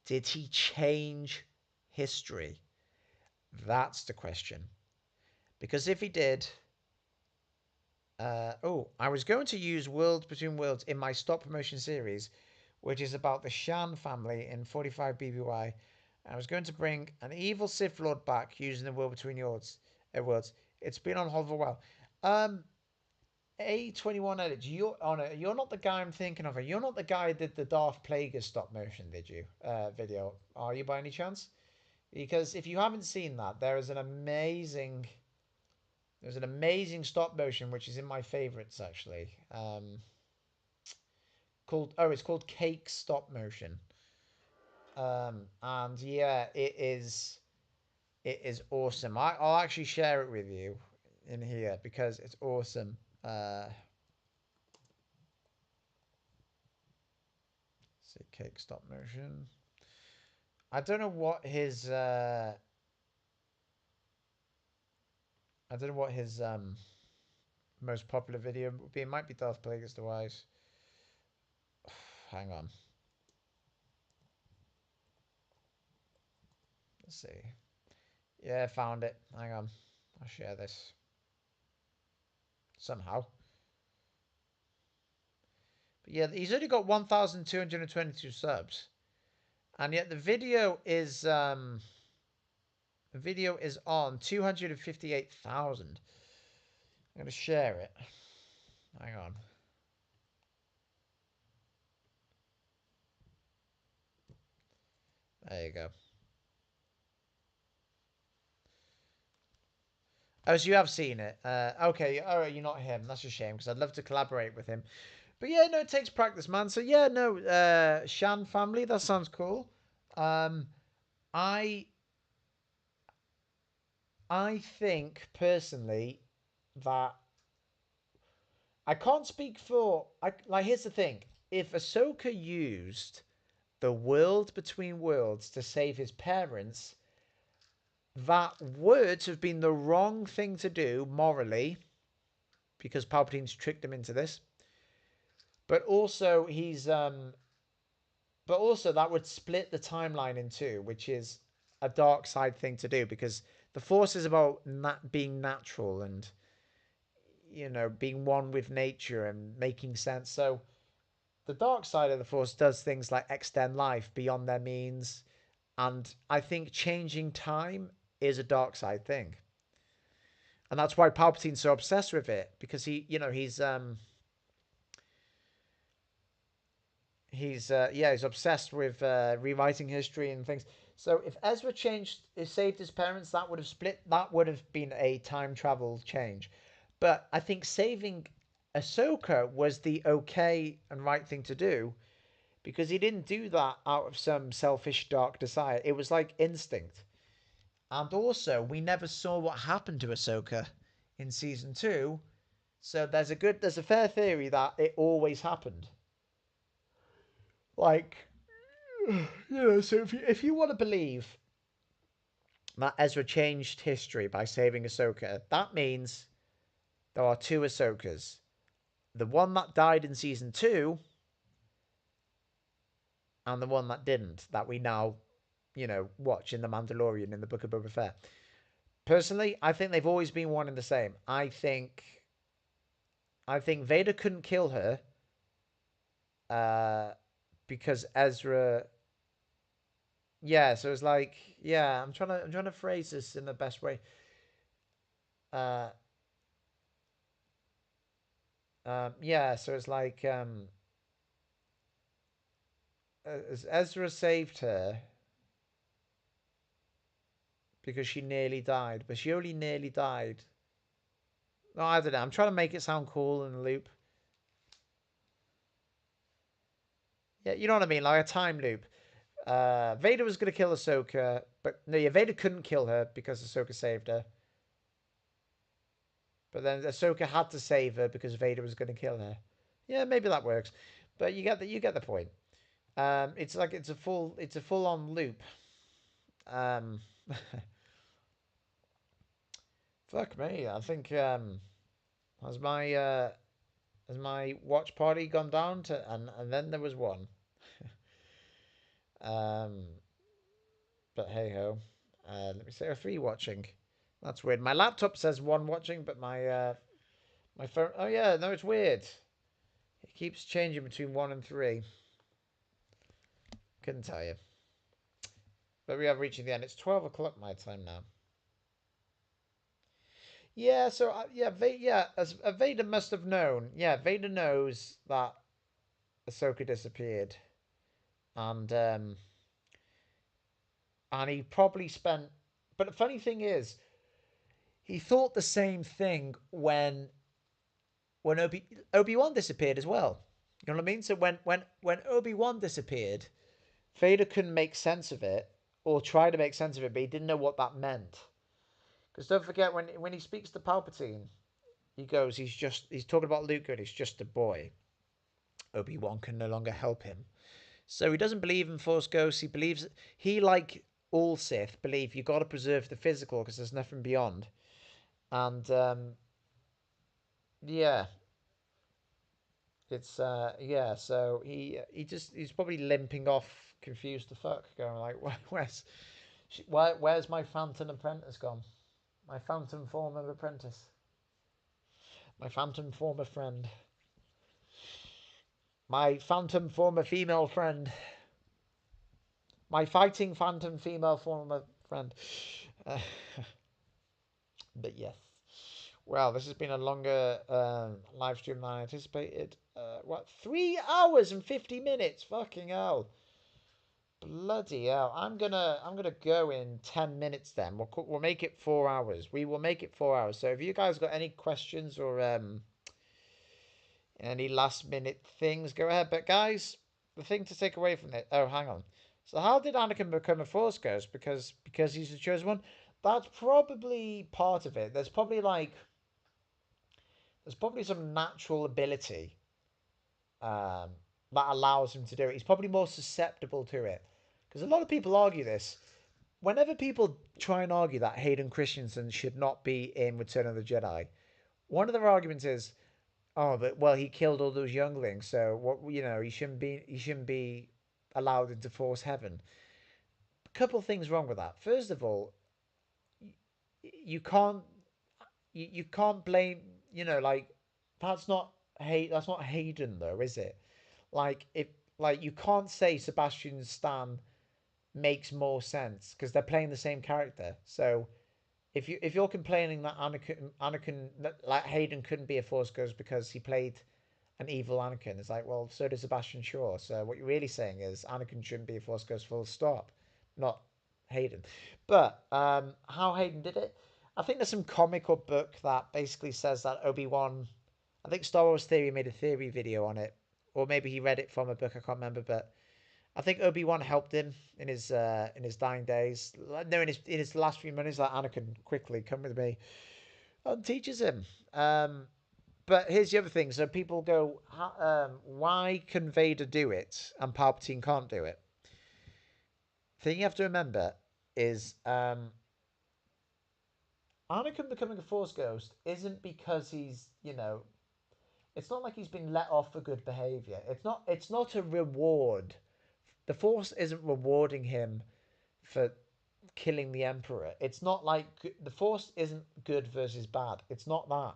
did he change history? That's the question. Because if he did, I was going to use World Between Worlds in my stop promotion series, which is about the Shan family in 45 BBY. I was going to bring an evil Sith Lord back using the World Between Worlds. It's been on hold for a while. A21 edit. You're not the guy I'm thinking of. You're not the guy that did the Darth Plagueis stop motion, did you? Video. Are you by any chance? Because if you haven't seen that, there's an amazing stop motion which is in my favorites actually. It's called Cake Stop Motion. And yeah, it is awesome. I'll actually share it with you in here because it's awesome. See Cake Stop Motion. I don't know what his most popular video would be. It might be Darth Plagueis the Wise. Hang on. Let's see. Yeah, found it. Hang on. I'll share this. Somehow. But yeah, he's only got 1,222 subs. And yet the video is on 258,000. I'm gonna share it. Hang on. There you go. Oh, so you have seen it. Okay, all right, you're not him. That's a shame because I'd love to collaborate with him. But yeah, no, it takes practice, man. So yeah, no, Shan family, that sounds cool. Um, I I think personally that I can't speak for. Here's the thing: if Ahsoka used the world between worlds to save his parents, that would have been the wrong thing to do morally, because Palpatine's tricked him into this. But also that would split the timeline in two, which is a dark side thing to do because the Force is about being natural and being one with nature and making sense. So the dark side of the Force does things like extend life beyond their means, and I think changing time is a dark side thing, and that's why Palpatine's so obsessed with it because he's obsessed with rewriting history and things. So if Ezra saved his parents, that would have split. That would have been a time travel change. But I think saving Ahsoka was the okay and right thing to do because he didn't do that out of some selfish dark desire. It was like instinct. And also, we never saw what happened to Ahsoka in season 2. So there's a fair theory that it always happened. Like, so if you want to believe that Ezra changed history by saving Ahsoka, that means there are two Ahsokas. The one that died in season 2 and the one that didn't, that we now, watch in The Mandalorian in the Book of Boba Fett. Personally, I think they've always been one and the same. I think Vader couldn't kill her uh, because Ezra. Yeah, so it's like, yeah, I'm trying to phrase this in the best way. Uh, yeah, so it's like Ezra saved her because she nearly died, but she only nearly died. No, I don't know. I'm trying to make it sound cool in the loop. Yeah, you know what I mean, like a time loop. Vader was gonna kill Ahsoka, but no, yeah, Vader couldn't kill her because Ahsoka saved her. But then Ahsoka had to save her because Vader was gonna kill her. Yeah, maybe that works. But you get the point. It's like it's a full on loop. Um, fuck me. I think has my uh, has my watch party gone down to and then there was one. Um, but hey ho. Let me say, three watching. That's weird. My laptop says one watching, but my phone. Oh yeah, no, it's weird. It keeps changing between one and three. Couldn't tell you. But we are reaching the end. It's 12 o'clock my time now. Yeah, so as Vader must have known. Yeah, Vader knows that Ahsoka disappeared, and he probably spent. But the funny thing is, he thought the same thing when Obi-Wan disappeared as well. You know what I mean? So when Obi-Wan disappeared, Vader couldn't make sense of it or try to make sense of it, but he didn't know what that meant. Because don't forget when he speaks to Palpatine, he goes, he's talking about Luke and he's just a boy. Obi-Wan can no longer help him. So he doesn't believe in Force Ghosts. He believes he, like all Sith, believe you got to preserve the physical because there's nothing beyond. And yeah, it's yeah. So he's probably limping off, confused the fuck, going like, where's my Phantom Apprentice gone? My Phantom former apprentice, my Phantom former friend, my Phantom former female friend, my fighting Phantom female former friend. Uh, but yes. Well, this has been a longer live stream than I anticipated. What, 3 hours and 50 minutes? Fucking hell! Bloody hell! I'm gonna go in 10 minutes. Then we'll make it 4 hours. We will make it 4 hours. So if you guys got any questions or any last minute things, go ahead. But guys, the thing to take away from it. Oh, hang on. So how did Anakin become a Force Ghost? Because he's the chosen one. That's probably part of it. There's probably some natural ability um, that allows him to do it. He's probably more susceptible to it. Because a lot of people argue this. Whenever people try and argue that Hayden Christensen should not be in Return of the Jedi, one of their arguments is, oh, but well, he killed all those younglings, so he shouldn't be allowed into Force Heaven. A couple of things wrong with that. First of all, you can't you can't blame like that's not that's not Hayden though, is it? Like if like you can't say Sebastian Stan makes more sense because they're playing the same character. So if you're complaining that Anakin like Hayden couldn't be a Force Ghost because he played an evil Anakin, it's like, well, so does Sebastian Shaw. So what you're really saying is Anakin shouldn't be a Force Ghost, full stop, not Hayden. But how Hayden did it, I think there's some comic or book that basically says that Obi-Wan, I think Star Wars Theory made a theory video on it, or maybe he read it from a book, I can't remember, but I think Obi-Wan helped him in his dying days. No, in his last few minutes, like, Anakin, quickly come with me, and teaches him. But here's the other thing. So people go, why can Vader do it and Palpatine can't do it? The thing you have to remember is Anakin becoming a Force Ghost isn't because it's not like he's been let off for good behavior. It's not a reward. The Force isn't rewarding him for killing the Emperor. It's not like the Force isn't good versus bad. It's not that.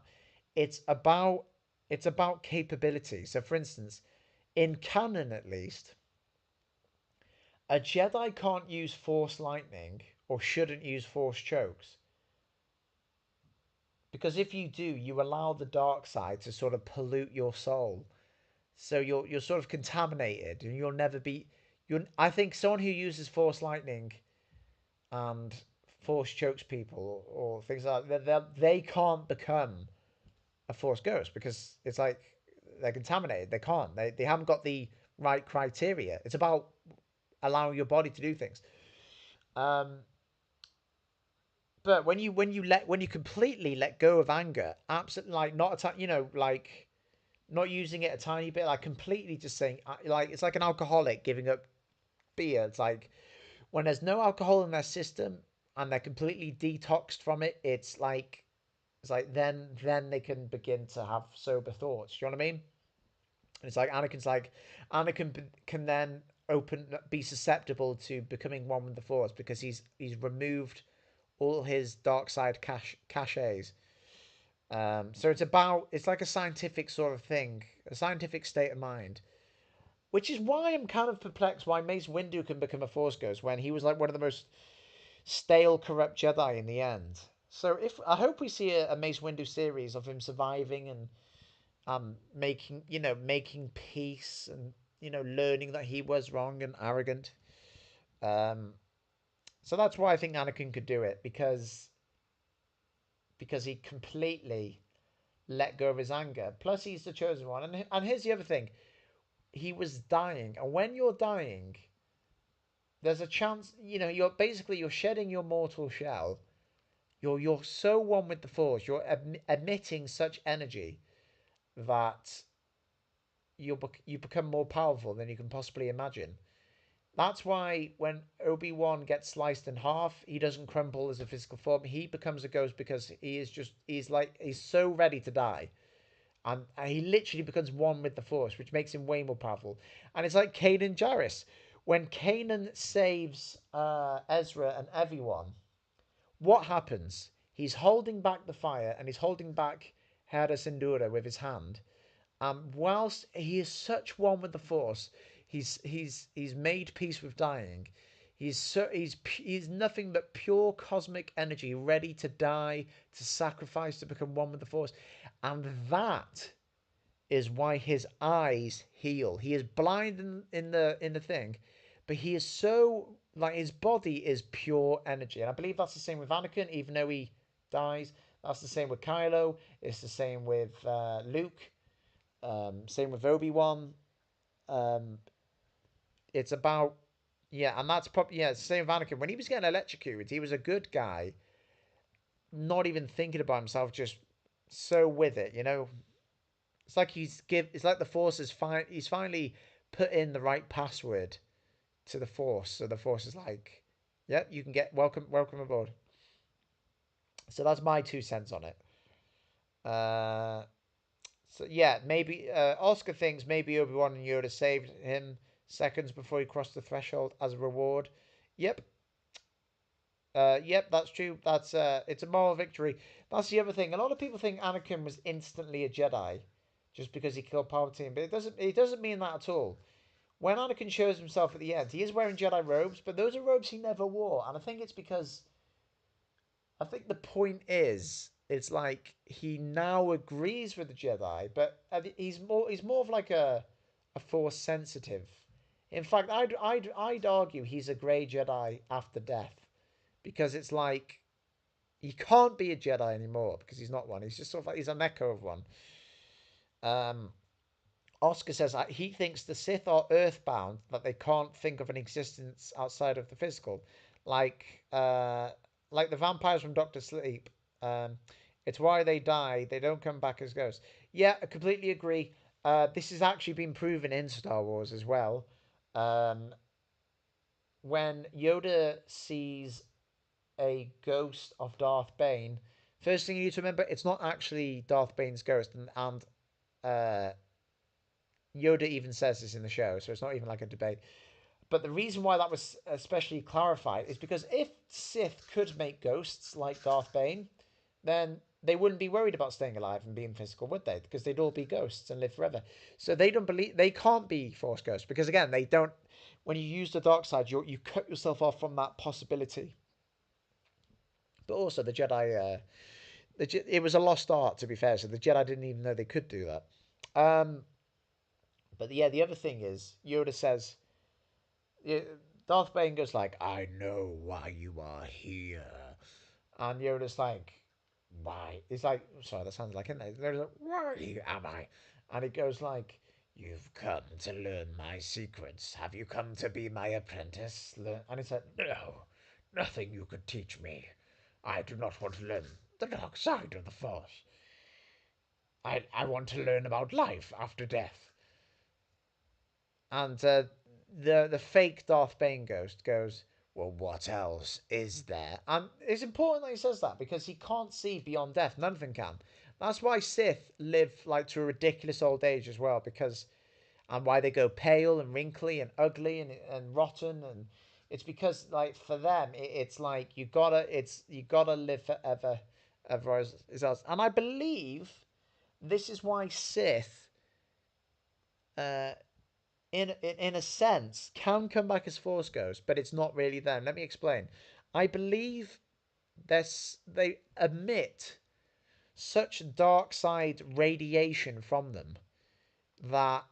It's about it's about capability. So for instance, in canon at least, a Jedi can't use Force lightning or shouldn't use Force chokes. Because if you do, you allow the dark side to sort of pollute your soul. So you're sort of contaminated and you'll never be I think someone who uses Force lightning and Force chokes people or things like that, they can't become a Force ghost because it's like they're contaminated. They can't. They haven't got the right criteria. It's about allowing your body to do things. Um, but when you completely let go of anger, absolutely like not like not using it a tiny bit, like completely just saying like it's like an alcoholic giving up beer. It's like when there's no alcohol in their system and they're completely detoxed from it, it's like then they can begin to have sober thoughts. You know what I mean? And it's like Anakin can then be susceptible to becoming one with the Force because he's removed all his dark side caches. So it's like a scientific sort of thing, a scientific state of mind, which is why I'm kind of perplexed why Mace Windu can become a Force Ghost when he was like one of the most stale, corrupt Jedi in the end. So if I hope we see a Mace Windu series of him surviving and making peace and learning that he was wrong and arrogant. Um, so that's why I think Anakin could do it because he completely let go of his anger. Plus, he's the chosen one. And here's the other thing: he was dying, and when you're dying, there's a chance. You're shedding your mortal shell. You're so one with the Force. You're emitting such energy that you become more powerful than you can possibly imagine. That's why when Obi-Wan gets sliced in half, he doesn't crumple as a physical form. He becomes a ghost because he's so ready to die. And he literally becomes one with the Force, which makes him way more powerful. And it's like Kanan Jarrus. When Kanan saves Ezra and everyone, what happens? He's holding back the fire and he's holding back Hera Syndulla with his hand. Whilst he is such one with the Force, he's made peace with dying. He's nothing but pure cosmic energy, ready to die, to sacrifice, to become one with the Force, and that is why his eyes heal. He is blind in the thing, but he is so like his body is pure energy, and I believe that's the same with Anakin, even though he dies. That's the same with Kylo. It's the same with Luke. Same with Obi-Wan. Um, it's about yeah, and that's probably yeah, it's the same with Anakin. When he was getting electrocuted, he was a good guy, not even thinking about himself, just so with it. It's like it's like the Force is fine. He's finally put in the right password to the Force, so the Force is like, "Yep, you can get welcome aboard." So that's my 2 cents on it. Uh, so yeah, maybe Oscar thinks maybe Obi-Wan and Yoda saved him seconds before he crossed the threshold as a reward. Yep, yep, that's true. It's a moral victory. That's the other thing. A lot of people think Anakin was instantly a Jedi just because he killed Palpatine, but it doesn't mean that at all. When Anakin shows himself at the end, he is wearing Jedi robes, but those are robes he never wore, and I think it's because I think the point is it's like he now agrees with the Jedi, but he's more of like a Force sensitive. In fact, I'd argue he's a grey Jedi after death because it's like he can't be a Jedi anymore because he's not one. He's just sort of like he's an echo of one. Um, Oscar says he thinks the Sith are earthbound, that they can't think of an existence outside of the physical, like uh, like the vampires from Doctor Sleep. Um, it's why they die; they don't come back as ghosts. Yeah, I completely agree. This has actually been proven in Star Wars as well. Um, when Yoda sees a ghost of Darth Bane, first thing you need to remember, it's not actually Darth Bane's ghost, and uh, Yoda even says this in the show, so it's not even like a debate. But the reason why that was especially clarified is because if Sith could make ghosts like Darth Bane, then they wouldn't be worried about staying alive and being physical, would they? Because they'd all be ghosts and live forever. So they can't be Force ghosts because again, they don't. When you use the dark side, you cut yourself off from that possibility. But also the Jedi, it was a lost art to be fair. So the Jedi didn't even know they could do that. Um, but yeah, the other thing is Yoda says Darth Bane goes like, "I know why you are here," and Yoda's like, "Why?" He's like, "Sorry, that sounds like it." There's like, "Why am I?" And he goes like, You've come to learn my secrets. Have you come to be my apprentice? And he said, No, nothing you could teach me. I do not want to learn the dark side of the Force. I want to learn about life after death. And the fake Darth Bane ghost goes, Well, what else is there? And it's important that he says that because he can't see beyond death. None of them can. That's why Sith live like to a ridiculous old age as well, because and why they go pale and wrinkly and ugly and rotten, and it's because like for them it's like you gotta live forever, ever as else. And I believe this is why Sith, uh, in a sense, can come back as Force Ghosts, but it's not really them. Let me explain. I believe they emit such dark side radiation from them that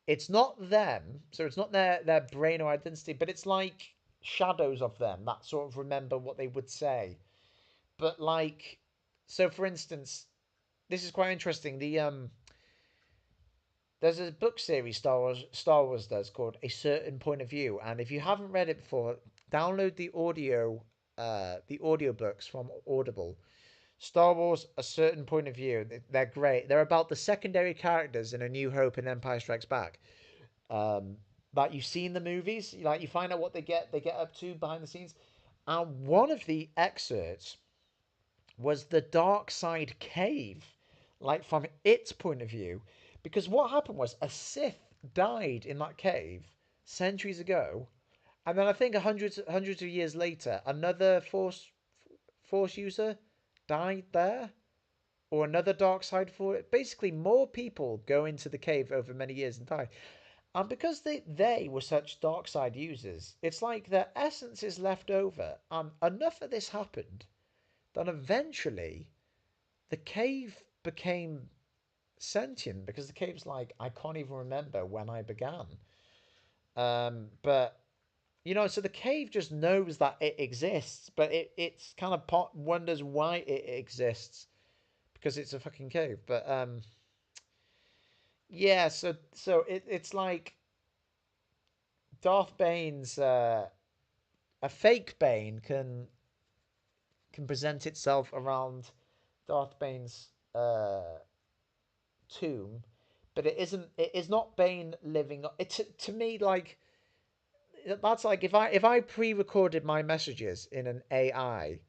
it's not them, so it's not their brain or identity, but it's like shadows of them that sort of remember what they would say. But like, so for instance, this is quite interesting. There's a book series Star Wars does called A Certain Point of View, and if you haven't read it before, download the audiobooks from Audible. Star Wars A Certain Point of View. They're great. They're about the secondary characters in A New Hope and Empire Strikes Back. Um, that you see in the movies, like you find out what they get up to behind the scenes. And one of the excerpts was the dark side cave, like from its point of view, because what happened was a Sith died in that cave centuries ago, and then I think hundreds of years later, another Force user died there, or another dark side for it. Basically, more people go into the cave over many years and die. And because they were such dark side users, it's like their essence is left over. And enough of this happened that eventually the cave became sentient because the cave's like, I can't even remember when I began. But so the cave just knows that it exists, but it's kind of wonders why it exists because it's a fucking cave. But yeah, so it's like Darth Bane's a fake Bane can present itself around Darth Bane's tomb, but it isn't. It is not Bane living. It to me like that's like if I pre-recorded my messages in an AI,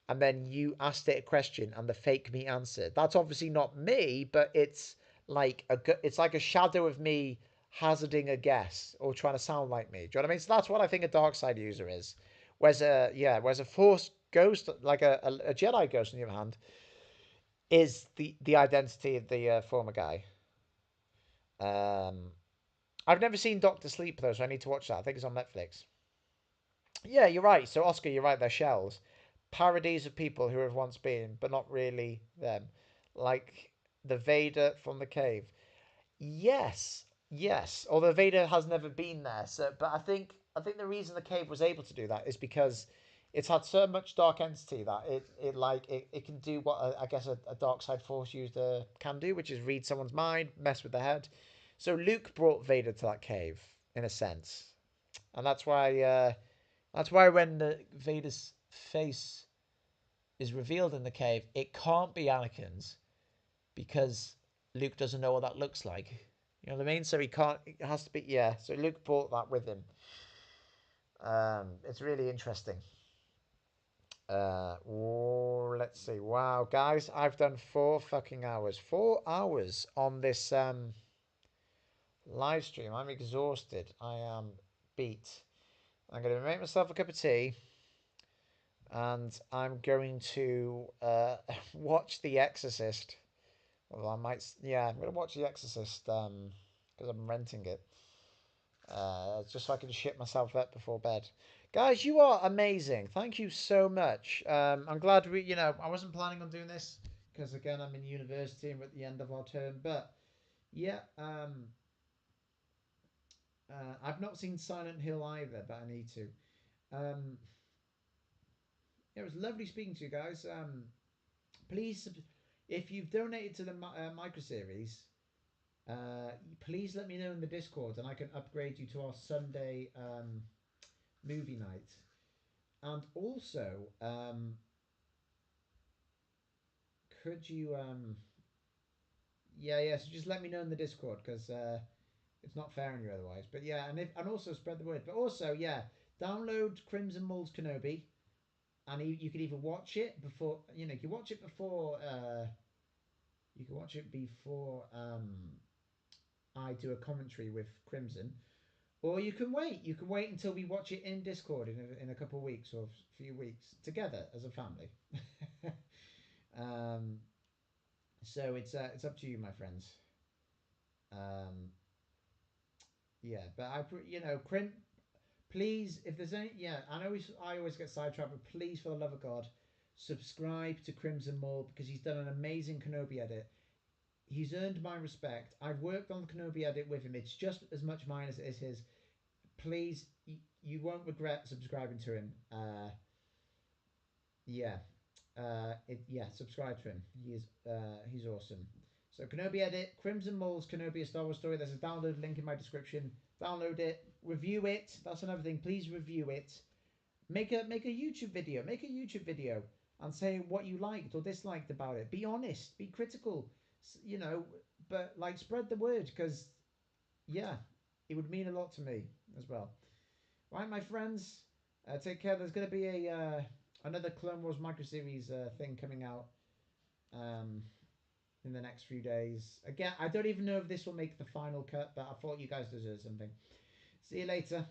and then you asked it a question and the fake me answered. That's obviously not me, but it's like a shadow of me hazarding a guess or trying to sound like me. Do you know what I mean? So that's what I think a dark side user is. Whereas a force ghost, like a Jedi ghost, on the other hand, is the identity of the former guy. Um, I've never seen Doctor Sleep though, so I need to watch that. I think it's on Netflix. Yeah, you're right. So Oscar, you're right. They're shells, parodies of people who have once been, but not really them, like the Vader from the cave. Yes, yes. Although Vader has never been there, so but I think the reason the cave was able to do that is because it's had so much dark entity that it can do what I guess a dark side force user can do, which is read someone's mind, mess with their head. So Luke brought Vader to that cave in a sense, and that's why when the Vader's face is revealed in the cave, it can't be Anakin's because Luke doesn't know what that looks like. You know what I mean? So he can't. It has to be. Yeah. So Luke brought that with him. It's really interesting. Let's see. Wow, guys, I've done 4 fucking hours. 4 hours on this live stream. I'm exhausted. I am beat. I'm gonna make myself a cup of tea, and I'm going to watch The Exorcist. Well, I might. Yeah, I'm gonna watch The Exorcist. Because I'm renting it. Just so I can shit myself up before bed. Guys, you are amazing. Thank you so much. I'm glad I wasn't planning on doing this because again, I'm in university and we're at the end of our term. But yeah, I've not seen Silent Hill either, but I need to. Um, it was lovely speaking to you guys. Please, if you've donated to the micro series, Please let me know in the Discord, and I can upgrade you to our Sunday movie night. And also, could you yeah, so just let me know in the Discord because it's not fair on you otherwise. But yeah, and also spread the word. But also, yeah, download Crimson Mull's Kenobi, and you could either watch it before you can watch it before I do a commentary with Crimson, or you can wait. You can wait until we watch it in Discord in a couple of weeks or a few weeks together as a family. um, so it's up to you, my friends. Um, yeah, but Crim. Please, if there's any, yeah, I always get sidetracked, but please, for the love of God, subscribe to Crimson Mull because he's done an amazing Kenobi edit. He's earned my respect. I've worked on the Kenobi edit with him. It's just as much mine as it is his. Please, you won't regret subscribing to him. Yeah, subscribe to him. He's awesome. So Kenobi edit, Crimson Mull's Kenobi a Star Wars story. There's a download link in my description. Download it, review it. That's another thing. Please review it. Make a YouTube video. Make a YouTube video and say what you liked or disliked about it. Be honest. Be critical. You know, but like spread the word because yeah, it would mean a lot to me as well. Right, my friends. Take care. There's going to be a another Clone Wars micro series thing coming out in the next few days. Again, I don't even know if this will make the final cut, but I thought you guys deserve something. See you later.